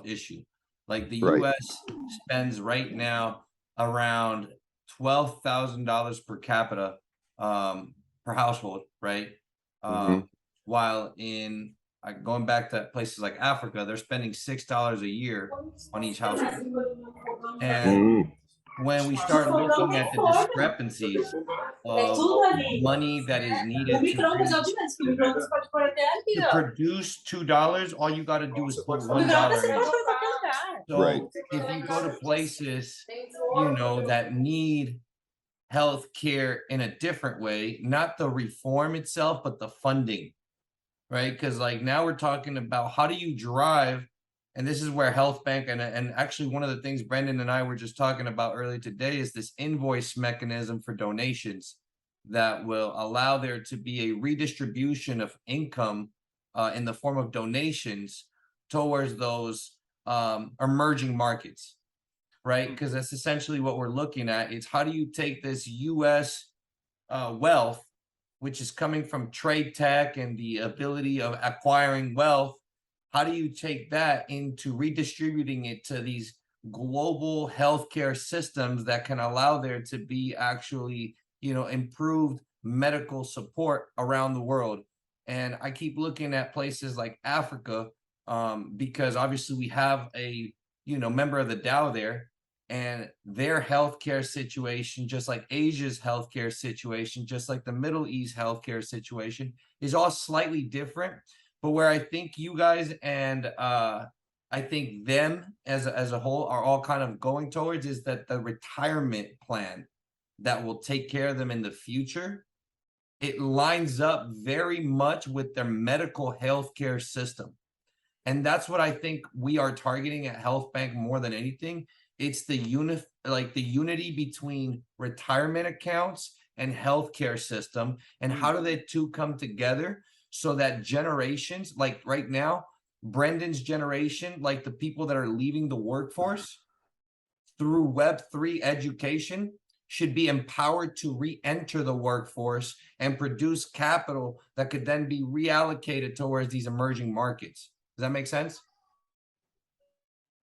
issue. Like the US spends right now around $12,000 per capita per household, right? While in going back to places like Africa, they're spending $6 a year on each household. And when we start looking at the discrepancies of money that is needed to produce $2, all you got to do is put $1 in. So if you go to places, that need health care in a different way, not the reform itself, but the funding, right? Because now we're talking about how do you drive, and this is where Health Bank and actually one of the things Brendan and I were just talking about earlier today is this invoice mechanism for donations that will allow there to be a redistribution of income in the form of donations towards those emerging markets, right? Because that's essentially what we're looking at. It's how do you take this U.S. Wealth, which is coming from trade tech and the ability of acquiring wealth, how do you take that into redistributing it to these global healthcare systems that can allow there to be actually, improved medical support around the world? And I keep looking at places like Africa, because obviously we have a, member of the Dow there. and their healthcare situation, just like Asia's healthcare situation, just like the Middle East healthcare situation, is all slightly different. But where I think you guys and I think them as a whole are all kind of going towards is that the retirement plan that will take care of them in the future, it lines up very much with their medical healthcare system. And that's what I think we are targeting at Health Bank more than anything. It's the unity between retirement accounts and healthcare system, and how do the two come together so that generations, like right now, Brendan's generation, like the people that are leaving the workforce through Web3 education, should be empowered to re-enter the workforce and produce capital that could then be reallocated towards these emerging markets. Does that make sense?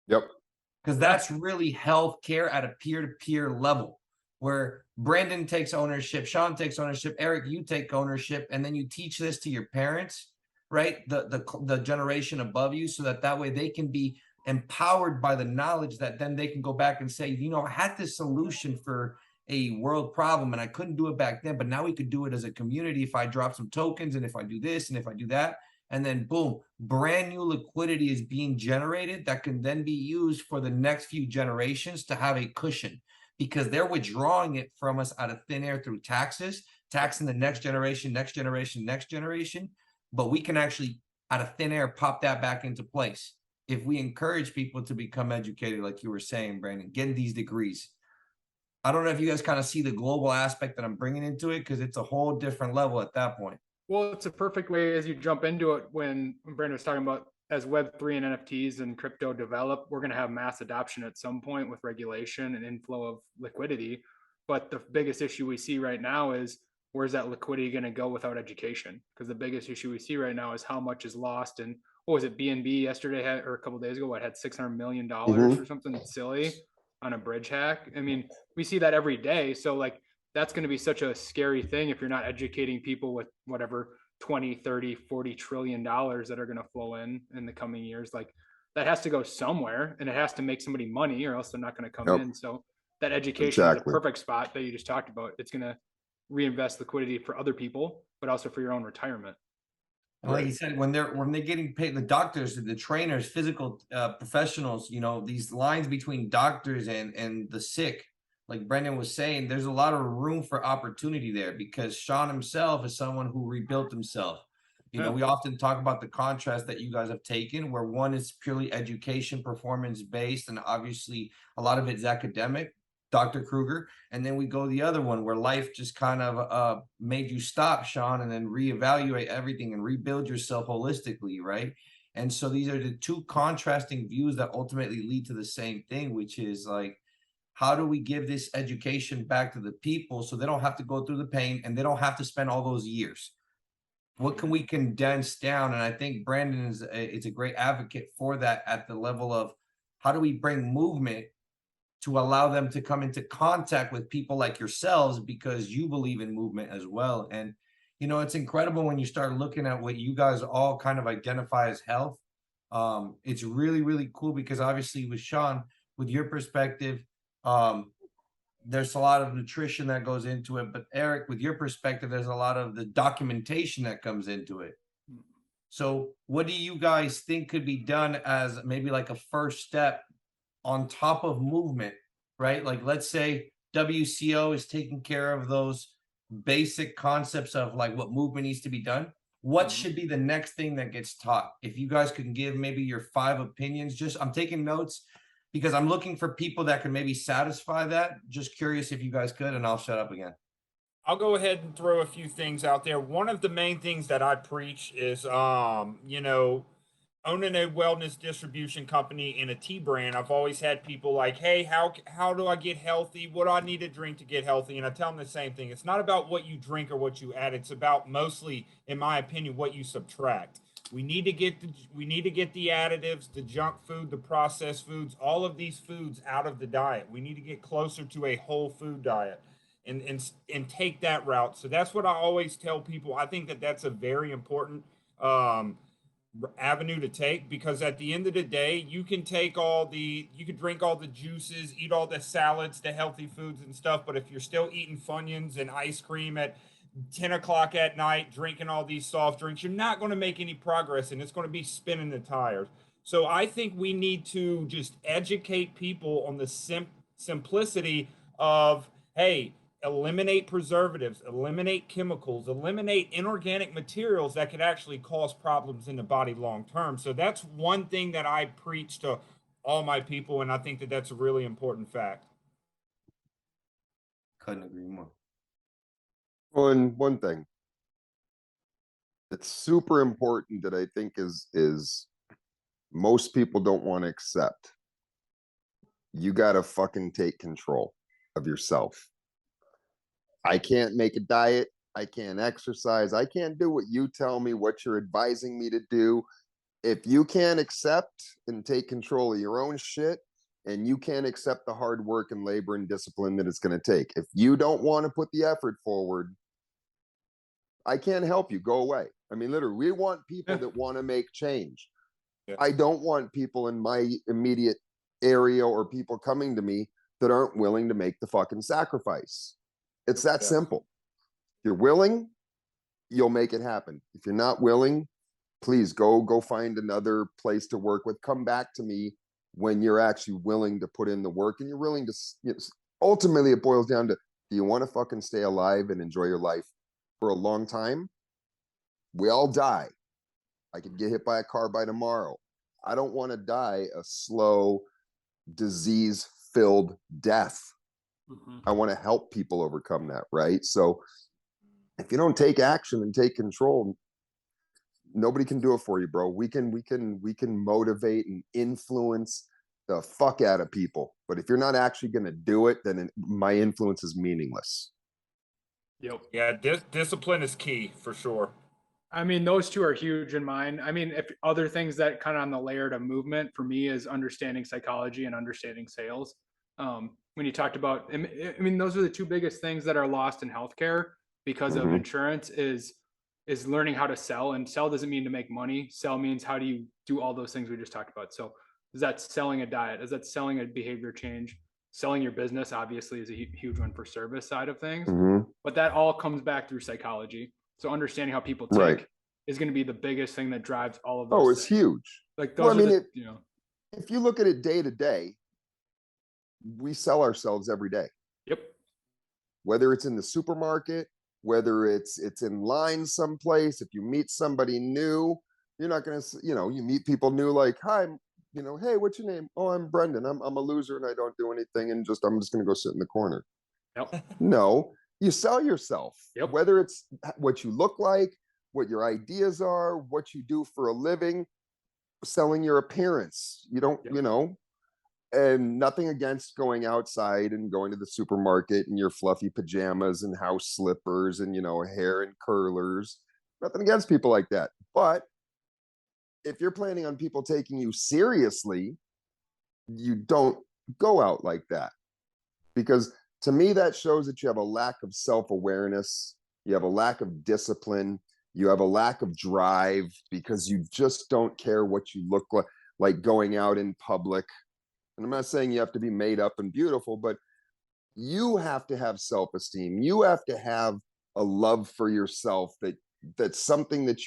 Yep. Because that's really healthcare at a peer-to-peer level, where Brandon takes ownership, Sean takes ownership, Eric, you take ownership, and then you teach this to your parents, right? The generation above you, so that way they can be empowered by the knowledge that then they can go back and say, you know, I had this solution for a world problem and I couldn't do it back then, but now we could do it as a community if I drop some tokens and if I do this and if I do that. And then boom, brand new liquidity is being generated that can then be used for the next few generations to have a cushion, because they're withdrawing it from us out of thin air through taxes, taxing the next generation, next generation, next generation. But we can actually, out of thin air, pop that back into place if we encourage people to become educated, like you were saying, Brandon, getting these degrees. I don't know if you guys kind of see the global aspect that I'm bringing into it, because it's a whole different level at that point. Well, it's a perfect way as you jump into it when Brandon was talking about as Web3 and NFTs and crypto develop, we're going to have mass adoption at some point with regulation and inflow of liquidity. But the biggest issue we see right now is where's that liquidity going to go without education? Because the biggest issue we see right now is how much is lost. And what was it, BNB yesterday had, or a couple of days ago, what had $600 million or something silly on a bridge hack? I mean, we see that every day. So like, that's going to be such a scary thing if you're not educating people with whatever 20, 30, 40 trillion dollars that are going to flow in the coming years. Like that has to go somewhere, and it has to make somebody money, or else they're not going to come in. So that education is a perfect spot that you just talked about. It's going to reinvest liquidity for other people, but also for your own retirement. Like you said, when they're getting paid, the doctors, the trainers, physical professionals, you know, these lines between doctors and the sick, like Brendan was saying, there's a lot of room for opportunity there, because Sean himself is someone who rebuilt himself. You know, we often talk about the contrast that you guys have taken, where one is purely education, performance based, and obviously a lot of it's academic, Dr. Kruger. And then we go the other one where life just kind of made you stop, Sean, and then reevaluate everything and rebuild yourself holistically, right? And so these are the two contrasting views that ultimately lead to the same thing, which is like, how do we give this education back to the people so they don't have to go through the pain and they don't have to spend all those years? What can we condense down? And I think Brandon is a great advocate for that at the level of how do we bring movement to allow them to come into contact with people like yourselves, because you believe in movement as well. And, you know, it's incredible when you start looking at what you guys all kind of identify as health. It's really, really cool, because obviously with Sean, with your perspective, there's a lot of nutrition that goes into it, but Eric, with your perspective, there's a lot of the documentation that comes into it. So what do you guys think could be done as maybe like a first step on top of movement, right? Like, let's say WCO is taking care of those basic concepts of like what movement needs to be done. What should be the next thing that gets taught? If you guys can give maybe your 5 opinions, just I'm taking notes because I'm looking for people that can maybe satisfy that. Just curious if you guys could, and I'll shut up again. I'll go ahead and throw a few things out there. One of the main things that I preach is, you know, owning a wellness distribution company in a tea brand. I've always had people like, hey, how do I get healthy? What do I need to drink to get healthy? And I tell them the same thing. It's not about what you drink or what you add. It's about mostly, in my opinion, what you subtract. We need to get the additives, the junk food, the processed foods, all of these foods out of the diet. We need to get closer to a whole food diet and take that route. So that's what I always tell people. I think that that's a very important avenue to take, because at the end of the day, you can drink all the juices, eat all the salads, the healthy foods and stuff, but if you're still eating Funyuns and ice cream at 10 o'clock at night, drinking all these soft drinks, you're not going to make any progress, and it's going to be spinning the tires. So I think we need to just educate people on the simplicity of, hey, eliminate preservatives, eliminate chemicals, eliminate inorganic materials that could actually cause problems in the body long term. So that's one thing that I preach to all my people, and I think that that's a really important fact. Couldn't agree more. One thing that's super important that I think is most people don't want to accept. You got to fucking take control of yourself. I can't make a diet. I can't exercise. I can't do what you tell me, what you're advising me to do. If you can't accept and take control of your own shit, and you can't accept the hard work and labor and discipline that it's going to take, if you don't want to put the effort forward, I can't help you. Go away. I mean, literally, we want people that want to make change. Yeah. I don't want people in my immediate area or people coming to me that aren't willing to make the fucking sacrifice. It's that simple. If you're willing, you'll make it happen. If you're not willing, please go find another place to work with. Come back to me when you're actually willing to put in the work and you're willing to, ultimately it boils down to, do you want to fucking stay alive and enjoy your life for a long time? We all die. I could get hit by a car by tomorrow. I don't want to die a slow, disease-filled death. I want to help people overcome that, right? So if you don't take action and take control, nobody can do it for you, bro. We can motivate and influence the fuck out of people, but if you're not actually going to do it, then my influence is meaningless. Yep. Yeah, discipline is key for sure. I mean, those two are huge in mine. I mean, if other things that kind of on the layer to movement for me is understanding psychology and understanding sales. When you talked about, I mean, those are the two biggest things that are lost in healthcare because of insurance is learning how to sell. And sell doesn't mean to make money. Sell means how do you do all those things we just talked about. So is that selling a diet? Is that selling a behavior change? Selling your business obviously is a huge one for service side of things, but that all comes back through psychology. So understanding how people think is going to be the biggest thing that drives all of those. Oh, it's huge. Like those if you look at it day to day, we sell ourselves every day. Yep. Whether it's in the supermarket, whether it's in line someplace, if you meet somebody new, you're not going to, you meet people new like, hi, hey, what's your name? Oh, I'm Brendan. I'm a loser and I don't do anything and I'm just going to go sit in the corner. Yep. No, you sell yourself. Yep. Whether it's what you look like, what your ideas are, what you do for a living, selling your appearance. You don't, and nothing against going outside and going to the supermarket in your fluffy pajamas and house slippers and, hair and curlers. Nothing against people like that. But if you're planning on people taking you seriously, you don't go out like that. Because to me, that shows that you have a lack of self-awareness. You have a lack of discipline. You have a lack of drive because you just don't care what you look like going out in public. And I'm not saying you have to be made up and beautiful, but you have to have self-esteem. You have to have a love for yourself that's something that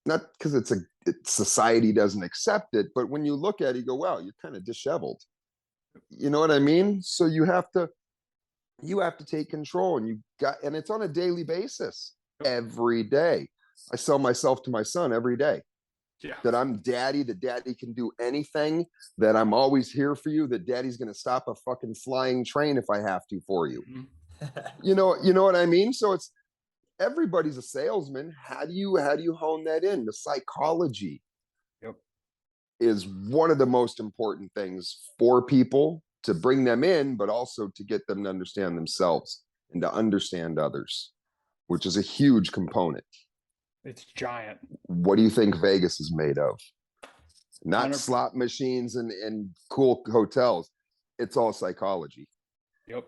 not because society doesn't accept it, but when you look at it, you go, wow, you're kind of disheveled. You know what I mean? So you have to take control, and it's on a daily basis, every day. I sell myself to my son every day. Yeah. That I'm daddy, that daddy can do anything, that I'm always here for you, that daddy's going to stop a fucking flying train if I have to for you. You know what I mean? So it's, everybody's a salesman. How do you hone that in? The psychology is one of the most important things for people to bring them in, but also to get them to understand themselves and to understand others, which is a huge component. It's giant. What do you think Vegas is made of? Not 100%. Slot machines and cool hotels. It's all psychology. Yep.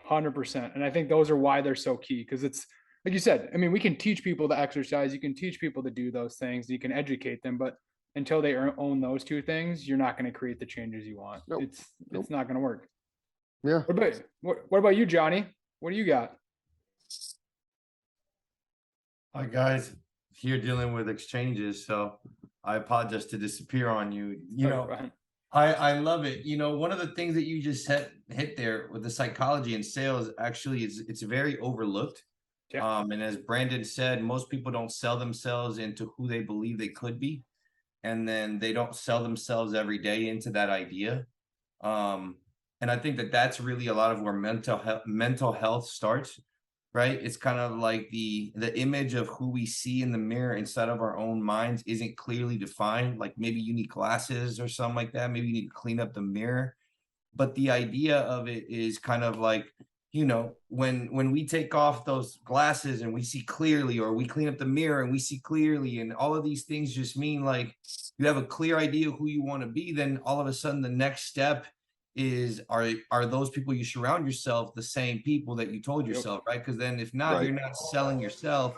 100%. And I think those are why they're so key, because it's like you said, I mean, we can teach people to exercise, you can teach people to do those things, you can educate them, but until they own those two things, you're not going to create the changes you want. Nope. It's not going to work. Yeah. What about you, Johnny? What do you got? Hi guys, here dealing with exchanges, so I apologize to disappear on you. You know, I love it. You know, one of the things that you just hit there with the psychology and sales actually is it's very overlooked. Yeah. And as Brandon said, most people don't sell themselves into who they believe they could be, and then they don't sell themselves every day into that idea. And I think that that's really a lot of where mental health starts, right? It's kind of like the image of who we see in the mirror inside of our own minds isn't clearly defined. Like maybe you need glasses or something like that. Maybe you need to clean up the mirror. But the idea of it is kind of like, you know, when we take off those glasses and we see clearly, or we clean up the mirror and we see clearly, and all of these things just mean like you have a clear idea of who you want to be, then all of a sudden the next step is are those people you surround yourself the same people that you told yourself, right? Because then if not, you're not selling yourself,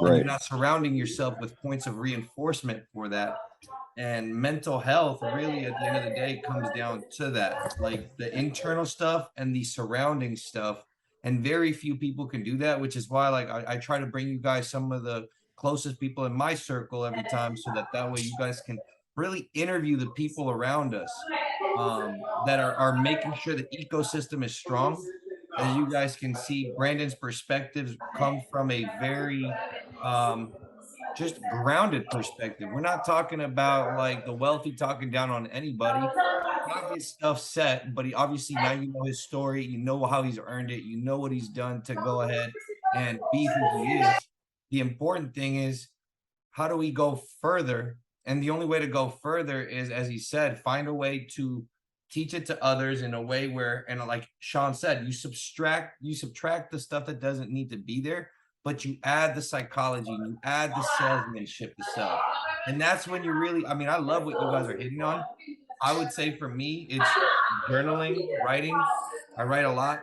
and you're not surrounding yourself with points of reinforcement for that. And mental health really at the end of the day comes down to that, like the internal stuff and the surrounding stuff. And very few people can do that, which is why like I try to bring you guys some of the closest people in my circle every time, so that way you guys can really interview the people around us, that are making sure the ecosystem is strong. As you guys can see, Brandon's perspectives come from a very just grounded perspective. We're not talking about like the wealthy talking down on anybody. Got his stuff set, but he obviously, now you know his story, you know how he's earned it, you know what he's done to go ahead and be who he is. The important thing is, how do we go further? And the only way to go further is, as he said, find a way to teach it to others in a way where, and like Sean said, you subtract the stuff that doesn't need to be there, but you add the psychology and you add the salesmanship to sell. And that's when you really, I mean, I love what you guys are hitting on. I would say for me, it's journaling, writing. I write a lot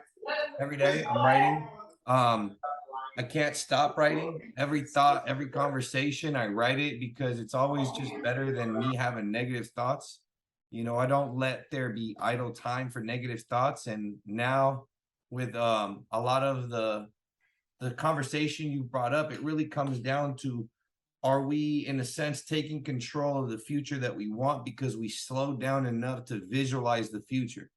every day. I'm writing. I can't stop writing. Every thought, every conversation, I write it because it's always just better than me having negative thoughts. You know, I don't let there be idle time for negative thoughts. And now with a lot of the conversation you brought up, it really comes down to, are we in a sense taking control of the future that we want because we slowed down enough to visualize the future?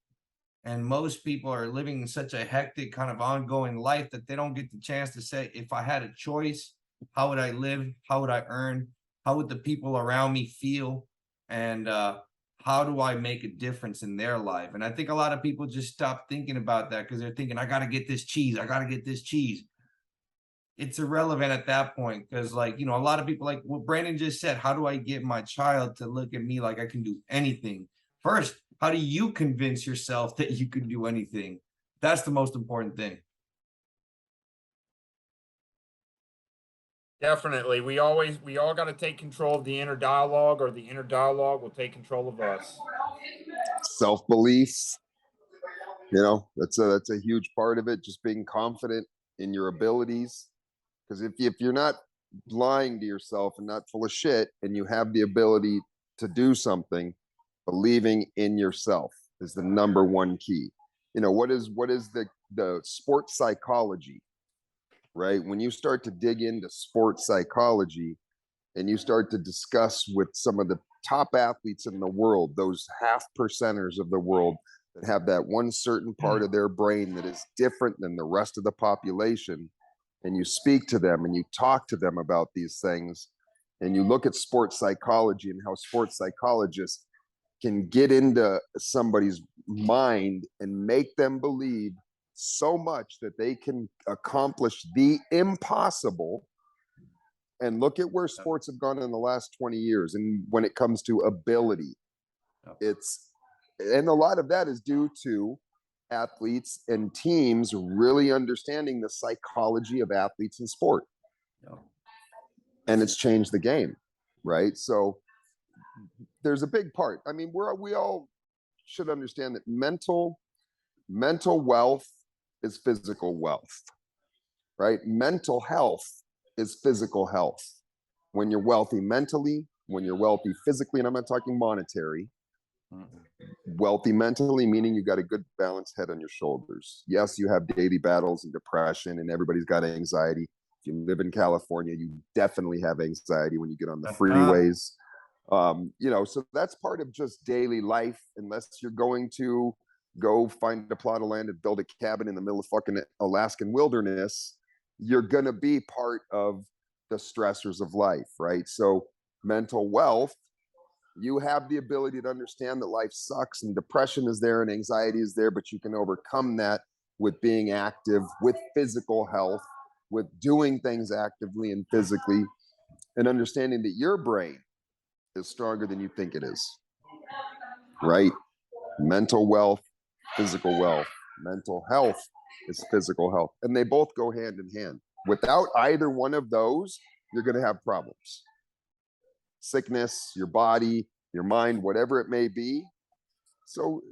And most people are living in such a hectic kind of ongoing life that they don't get the chance to say, if I had a choice, how would I live? How would I earn? How would the people around me feel? And how do I make a difference in their life? And I think a lot of people just stop thinking about that because they're thinking, I got to get this cheese. I got to get this cheese. It's irrelevant at that point, because like, you know, a lot of people, like what Brandon just said, how do I get my child to look at me like I can do anything? First, how do you convince yourself that you can do anything? That's the most important thing. Definitely. We all got to take control of the inner dialogue, or the inner dialogue will take control of us. Self-belief, you know, that's a huge part of it. Just being confident in your abilities. Because if you're not lying to yourself and not full of shit, and you have the ability to do something, believing in yourself is the number one key. You know, what is the sports psychology, right? When you start to dig into sports psychology and you start to discuss with some of the top athletes in the world, those half percenters of the world that have that one certain part of their brain that is different than the rest of the population, and you speak to them and you talk to them about these things, and you look at sports psychology and how sports psychologists can get into somebody's mind and make them believe so much that they can accomplish the impossible. And look at where sports have gone in the last 20 years. And when it comes to ability, and a lot of that is due to athletes and teams really understanding the psychology of athletes in sport. And it's changed the game, right? So there's a big part. I mean, we all should understand that mental wealth is physical wealth, right? Mental health is physical health. When you're wealthy mentally, when you're wealthy physically, and I'm not talking monetary, wealthy mentally, meaning you got a good balanced head on your shoulders. Yes, you have daily battles and depression, and everybody's got anxiety. If you live in California, you definitely have anxiety when you get on the freeways. You know, so that's part of just daily life, unless you're going to go find a plot of land and build a cabin in the middle of fucking Alaskan wilderness. You're going to be part of the stressors of life, right? So mental wealth, you have the ability to understand that life sucks and depression is there and anxiety is there, but you can overcome that with being active, with physical health, with doing things actively and physically, and understanding that your brain is stronger than you think it is, right? Mental wealth, physical wealth. Mental health is physical health, and they both go hand in hand. Without either one of those, you're going to have problems. Sickness, your body, your mind, whatever it may be. So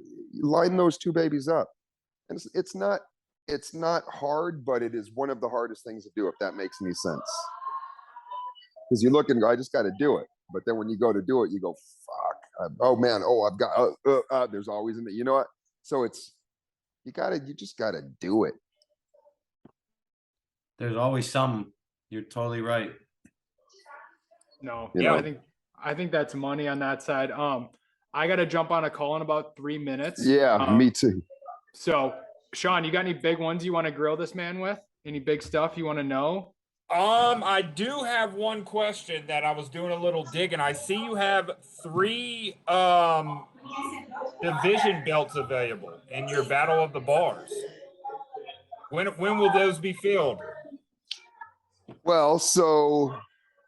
line those two babies up. And it's not hard, but it is one of the hardest things to do, if that makes any sense. Because you look and go, I just got to do it. But then when you go to do it, you go, fuck, oh man, oh, I've got, there's always, you know what? So you just got to do it. There's always some. You're totally right. No, You know? I think that's money on that side. I got to jump on a call in about 3 minutes. Yeah, me too. So, Sean, you got any big ones you want to grill this man with? Any big stuff you want to know? I do have one question that I was doing a little digging. I see you have 3 division belts available in your Battle of the Bars. When will those be filled? Well, so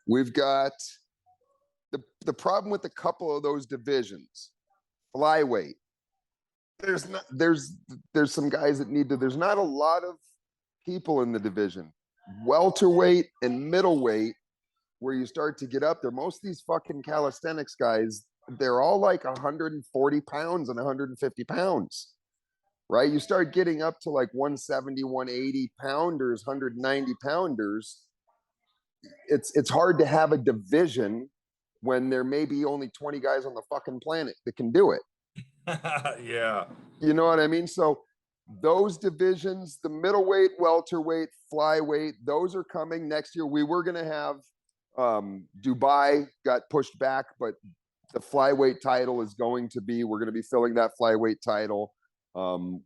we've got the problem with a couple of those divisions. Flyweight. There's some guys that need to, there's not a lot of people in the division. Welterweight and middleweight, where you start to get up there, most of these fucking calisthenics guys, they're all like 140 pounds and 150 pounds, right? You start getting up to like 170, 180 pounders, 190 pounders. It's hard to have a division when there may be only 20 guys on the fucking planet that can do it. Yeah. You know what I mean? So those divisions, the middleweight, welterweight, flyweight, those are coming next year. We were going to have Dubai got pushed back, but the flyweight title is going to be, we're going to be filling that flyweight title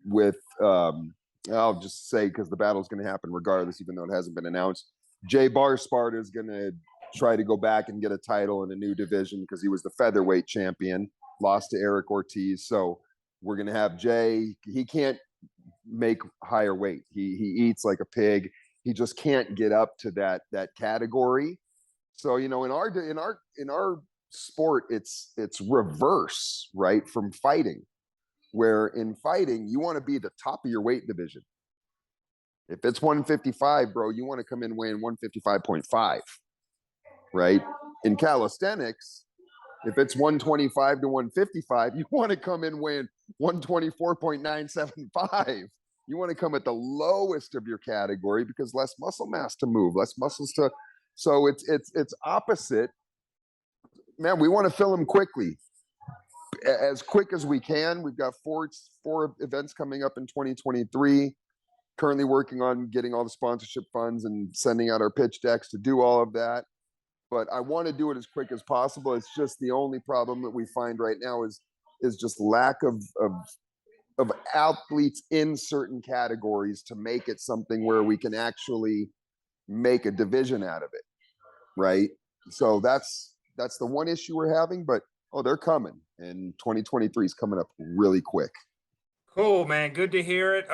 with, I'll just say, because the battle is going to happen regardless, even though it hasn't been announced. Jay Bar Sparta is going to try to go back and get a title in a new division because he was the featherweight champion, lost to Eric Ortiz. So we're going to have Jay. He can't make higher weight. He eats like a pig. He just can't get up to that category. So, you know, in our sport, it's reverse, right, from fighting, where in fighting, you want to be the top of your weight division. If it's 155, bro, you want to come in weighing 155.5, right? In calisthenics, if it's 125 to 155, you want to come in weighing 124.975. You want to come at the lowest of your category because less muscle mass to move, less muscles to. So it's opposite. Man, we want to fill them quickly, as quick as we can. We've got four events coming up in 2023. Currently working on getting all the sponsorship funds and sending out our pitch decks to do all of that. But I want to do it as quick as possible. It's just the only problem that we find right now is just lack of athletes in certain categories to make it something where we can actually make a division out of it, right? So that's the one issue we're having, but they're coming, and 2023 is coming up really quick. Cool, man. Good to hear it.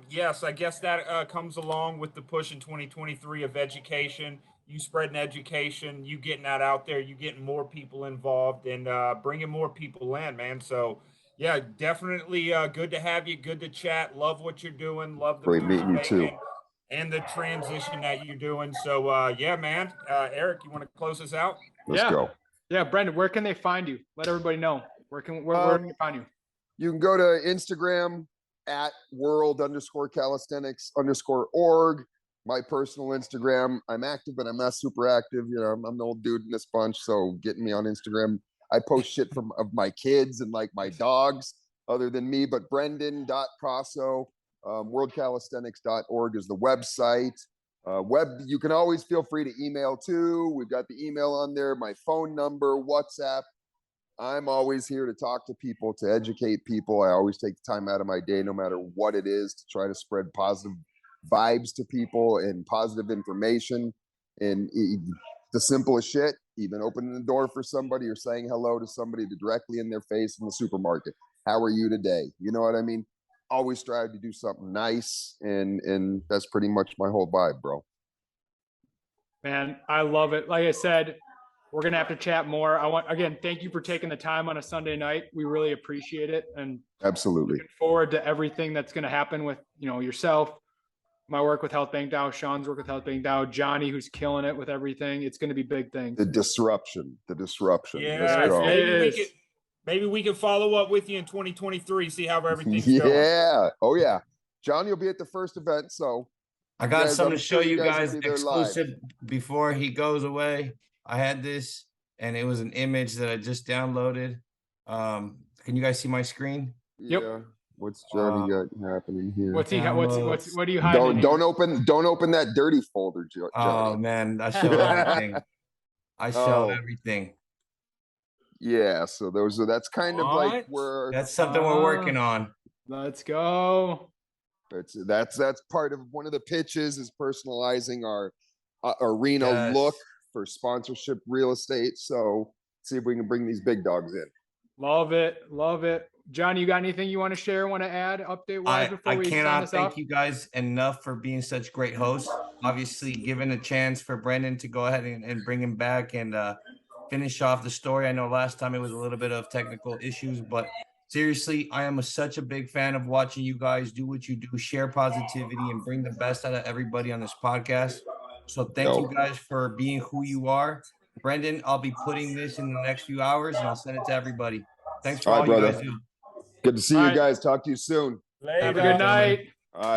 Yes, I guess that comes along with the push in 2023 of education. You spreading education, you getting that out there, you getting more people involved, and bringing more people in, man. So, yeah, definitely good to have you. Good to chat. Love what you're doing. Love the Great meeting you too, and the transition that you're doing. So, yeah, man. Eric, you want to close this out? Let's go. Yeah, Brendan, where can they find you? Let everybody know. Where can they find you? You can go to Instagram at world_calisthenics_org. my personal Instagram. I'm active, but I'm not super active. You know, I'm the old dude in this bunch. So getting me on Instagram, I post shit of my kids and like my dogs other than me, but Brendan.Cosso, worldcalisthenics.org is the website. You can always feel free to email too. We've got the email on there, my phone number, WhatsApp. I'm always here to talk to people, to educate people. I always take the time out of my day, no matter what it is, to try to spread positive vibes to people and positive information. And the simplest shit, even opening the door for somebody or saying hello to somebody directly in their face in the supermarket. How are you today? You know what I mean? Always strive to do something nice. And that's pretty much my whole vibe, bro. Man, I love it. Like I said, we're going to have to chat more. Again, thank you for taking the time on a Sunday night. We really appreciate it. And absolutely looking forward to everything that's going to happen with, yourself, my work with Health Bank DAO, Sean's work with Health Bank DAO, Johnny, who's killing it with everything. It's going to be big things. The disruption. Yeah. Maybe we can follow up with you in 2023, see how everything's going. Yeah. Oh yeah. John, you'll be at the first event. So I got something to show you guys exclusive before he goes away. I had this and it was an image that I just downloaded. Can you guys see my screen? Yep. Yeah. What's Johnny got happening here? What do you hide? Don't open that dirty folder, Johnny. Oh man, I show everything. I show everything. Yeah, so that's kind of like where that's something we're working on. Let's go. That's part of one of the pitches is personalizing our arena look for sponsorship real estate. So see if we can bring these big dogs in. Love it. John, you got anything you want to share, want to add update wise before we sign this off? I cannot thank you guys enough for being such great hosts. Obviously, given a chance for Brendan to go ahead and bring him back and finish off the story. I know last time it was a little bit of technical issues, but seriously, I am such a big fan of watching you guys do what you do, share positivity and bring the best out of everybody on this podcast. So thank you guys for being who you are. Brendan, I'll be putting this in the next few hours and I'll send it to everybody. Thanks for all you guys do. Good to see you guys. Talk to you soon. Later. Have a good night. All right.